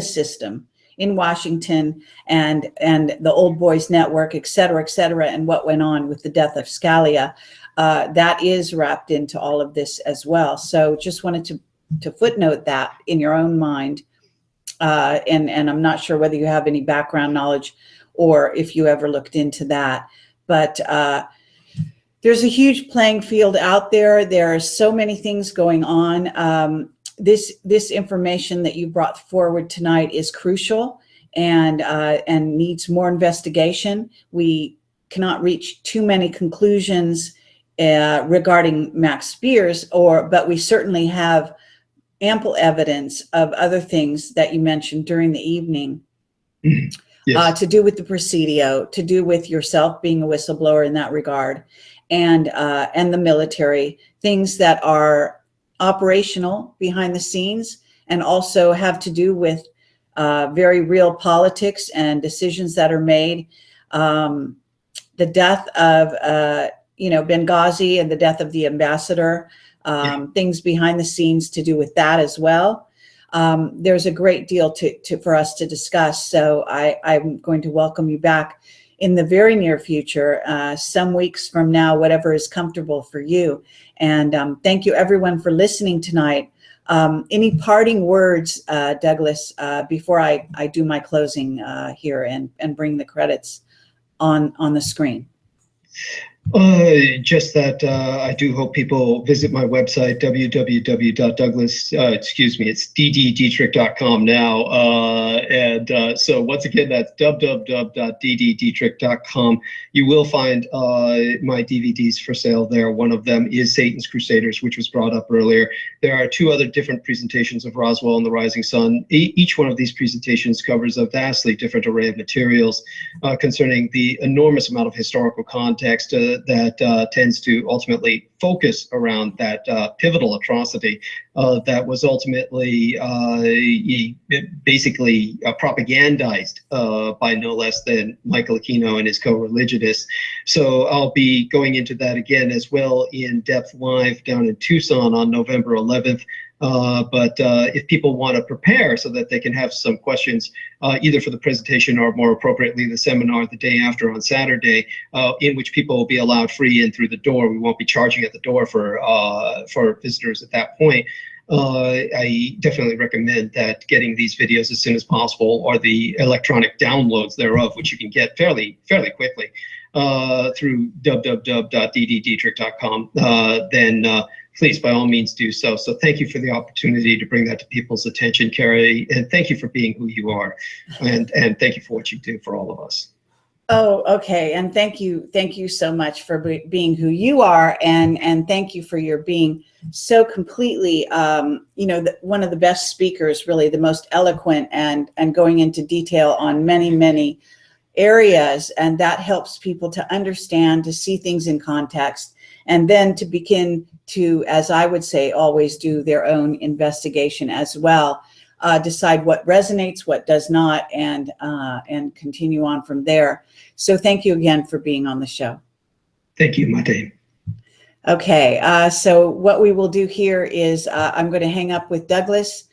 Washington and the Old Boys Network, et cetera, and what went on with the death of Scalia, that is wrapped into all of this as well. So just wanted to footnote that in your own mind. And I'm not sure whether you have any background knowledge or if you ever looked into that. But there's a huge playing field out there. There are so many things going on. This information that you brought forward tonight is crucial and needs more investigation. We cannot reach too many conclusions regarding Max Spiers, but we certainly have ample evidence of other things that you mentioned during the evening. Yes. To do with the Presidio, to do with yourself being a whistleblower in that regard, and the military, things that are operational behind the scenes, and also have to do with very real politics and decisions that are made. The death of Benghazi and the death of the ambassador, things behind the scenes to do with that as well. There's a great deal for us to discuss. So I'm going to welcome you back in the very near future, some weeks from now, whatever is comfortable for you. And thank you everyone for listening tonight. Any parting words, Douglas, before I do my closing here and bring the credits on the screen? Just that I do hope people visit my website, www.douglas, it's dddietrich.com now. So once again, that's www.dddietrich.com. You will find my DVDs for sale there. One of them is Satan's Crusaders, which was brought up earlier. There are two other different presentations of Roswell and the Rising Sun. Each one of these presentations covers a vastly different array of materials concerning the enormous amount of historical context that tends to ultimately focus around that pivotal atrocity that was ultimately basically propagandized by no less than Michael Aquino and his co-religionists. So I'll be going into that again as well in depth live down in Tucson on November 11th. But if people want to prepare so that they can have some questions, either for the presentation or more appropriately the seminar the day after on Saturday, in which people will be allowed free in through the door. We won't be charging at the door for visitors at that point. I definitely recommend that getting these videos as soon as possible, or the electronic downloads thereof, which you can get fairly quickly through www.dddietrich.com. Then please, by all means, do so. So thank you for the opportunity to bring that to people's attention, Carrie, and thank you for being who you are, and thank you for what you do for all of us. Oh, okay. And thank you so much for being who you are, and thank you for your being so completely, one of the best speakers, really the most eloquent, and going into detail on many areas, and that helps people to understand, to see things in context, and then to begin to, as I would say, always do their own investigation as well, decide what resonates, what does not, and continue on from there. So thank you again for being on the show. Thank you, Mate. Okay, so what we will do here is I'm going to hang up with Douglas,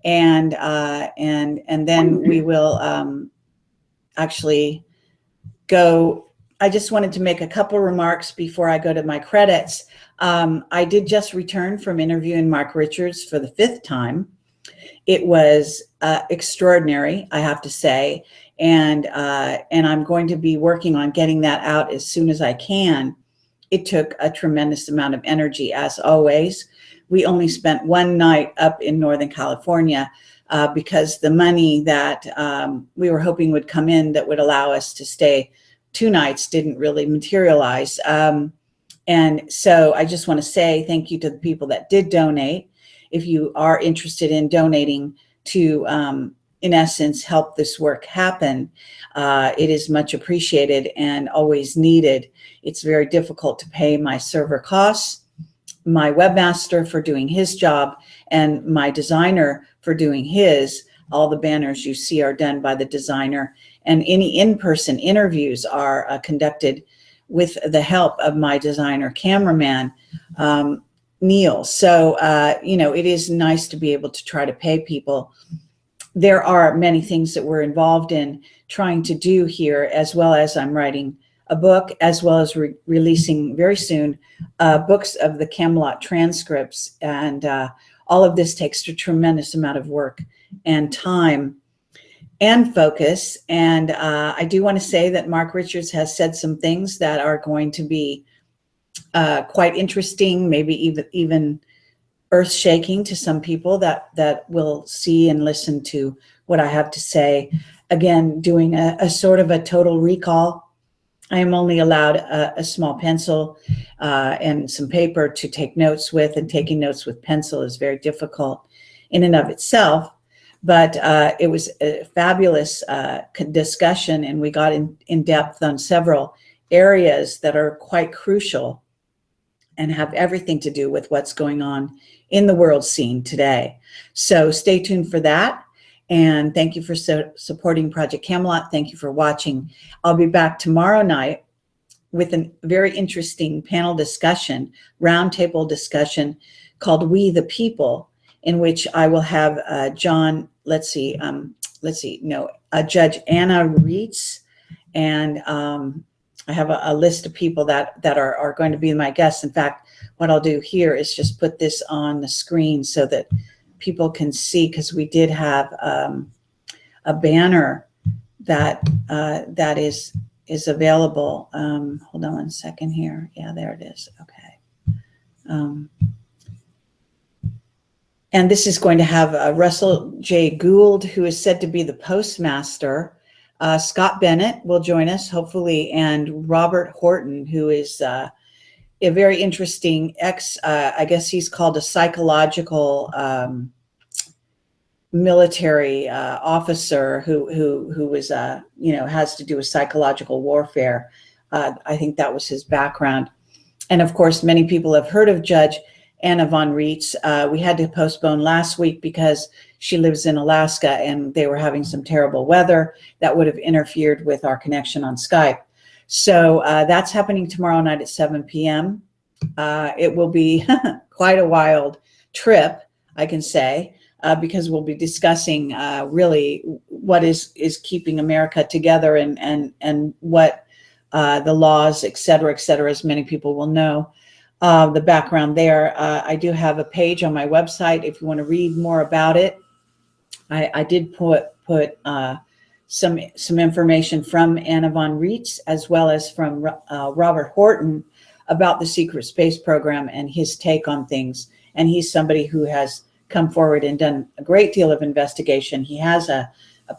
and then we will actually go. I just wanted to make a couple remarks before I go to my credits. I did just return from interviewing Mark Richards for the 5th time. It was extraordinary, I have to say, and I'm going to be working on getting that out as soon as I can. It took a tremendous amount of energy, as always. We only spent one night up in Northern California because the money that we were hoping would come in that would allow us to stay 2 nights didn't really materialize. And so I just want to say thank you to the people that did donate. If you are interested in donating to, in essence, help this work happen, it is much appreciated and always needed. It's very difficult to pay my server costs, my webmaster for doing his job, and my designer for doing his. All the banners you see are done by the designer, and any in-person interviews are conducted with the help of my designer cameraman, Neil. So, it is nice to be able to try to pay people. There are many things that we're involved in trying to do here, as well as I'm writing a book, as well as releasing very soon books of the Camelot transcripts. And all of this takes a tremendous amount of work and time and focus. And I do want to say that Mark Richards has said some things that are going to be quite interesting, maybe even earth-shaking to some people that will see and listen to what I have to say. Again, doing a sort of a total recall. I am only allowed a small pencil and some paper to take notes with, and taking notes with pencil is very difficult in and of itself. But it was a fabulous discussion, and we got in depth on several areas that are quite crucial and have everything to do with what's going on in the world scene today. So stay tuned for that. And thank you for supporting Project Camelot. Thank you for watching. I'll be back tomorrow night with a very interesting panel discussion, roundtable discussion called We the People, in which I will have Judge Anna Reitz And I have a list of people that are going to be my guests. In fact, what I'll do here is just put this on the screen so that people can see, because we did have a banner that is available. Hold on one second here. Yeah, there it is. Okay. And this is going to have Russell J. Gould, who is said to be the postmaster. Scott Bennett will join us, hopefully, and Robert Horton, who is a very interesting I guess he's called a psychological military officer who was, has to do with psychological warfare. I think that was his background. And of course, many people have heard of Judge Anna von Reitz. We had to postpone last week because she lives in Alaska and they were having some terrible weather that would have interfered with our connection on Skype. So that's happening tomorrow night at 7 p.m. It will be quite a wild trip, I can say, because we'll be discussing really what is keeping America together and what the laws, et cetera, as many people will know. The background there. I do have a page on my website if you want to read more about it. I did put some information from Anna von Reitz as well as from Robert Horton about the secret space program and his take on things. And he's somebody who has come forward and done a great deal of investigation. He has a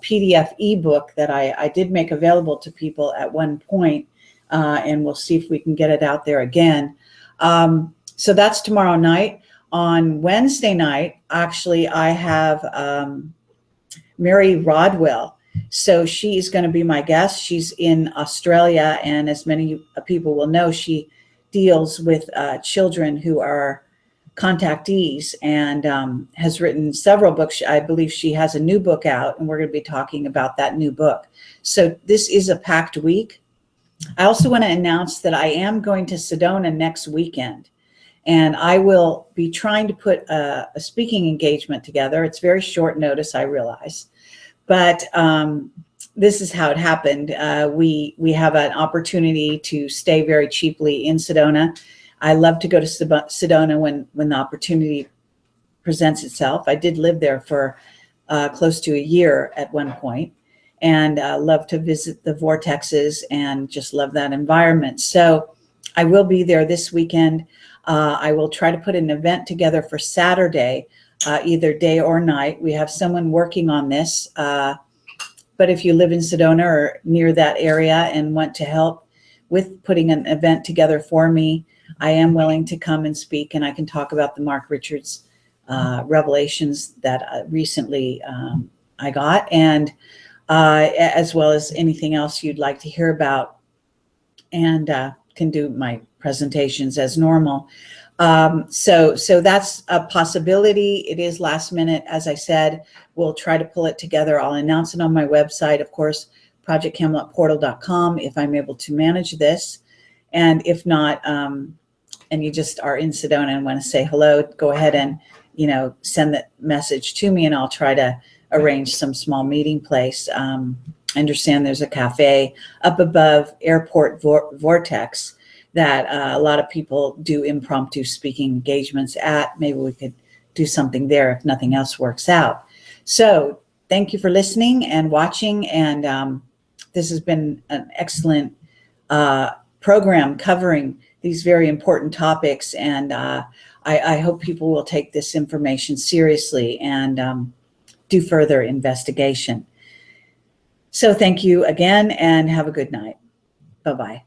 PDF ebook that I did make available to people at one point, and we'll see if we can get it out there again. So that's tomorrow night. On Wednesday night, actually, I have Mary Rodwell. So she's going to be my guest. She's in Australia, and as many people will know, she deals with children who are contactees and has written several books. I believe she has a new book out, and we're going to be talking about that new book. So this is a packed week. I also want to announce that I am going to Sedona next weekend, and I will be trying to put a speaking engagement together. It's very short notice, I realize, but this is how it happened. We have an opportunity to stay very cheaply in Sedona. I love to go to Sedona when the opportunity presents itself. I did live there for close to a year at one point, and love to visit the vortexes and just love that environment. So I will be there this weekend. I will try to put an event together for Saturday, either day or night. We have someone working on this, but if you live in Sedona or near that area and want to help with putting an event together for me, I am willing to come and speak, and I can talk about the Mark Richards revelations that recently I got, and as well as anything else you'd like to hear about, and can do my presentations as normal. So that's a possibility. It is last minute, as I said. We'll try to pull it together. I'll announce it on my website, of course, projectcamelotportal.com, if I'm able to manage this. And if not, and you just are in Sedona and want to say hello, go ahead and, send that message to me, and I'll try to arrange some small meeting place. I understand there's a cafe up above Airport Vortex that a lot of people do impromptu speaking engagements at. Maybe we could do something there if nothing else works out. So thank you for listening and watching. And this has been an excellent program covering these very important topics. And I hope people will take this information seriously and do further investigation. So thank you again, and have a good night. Bye-bye.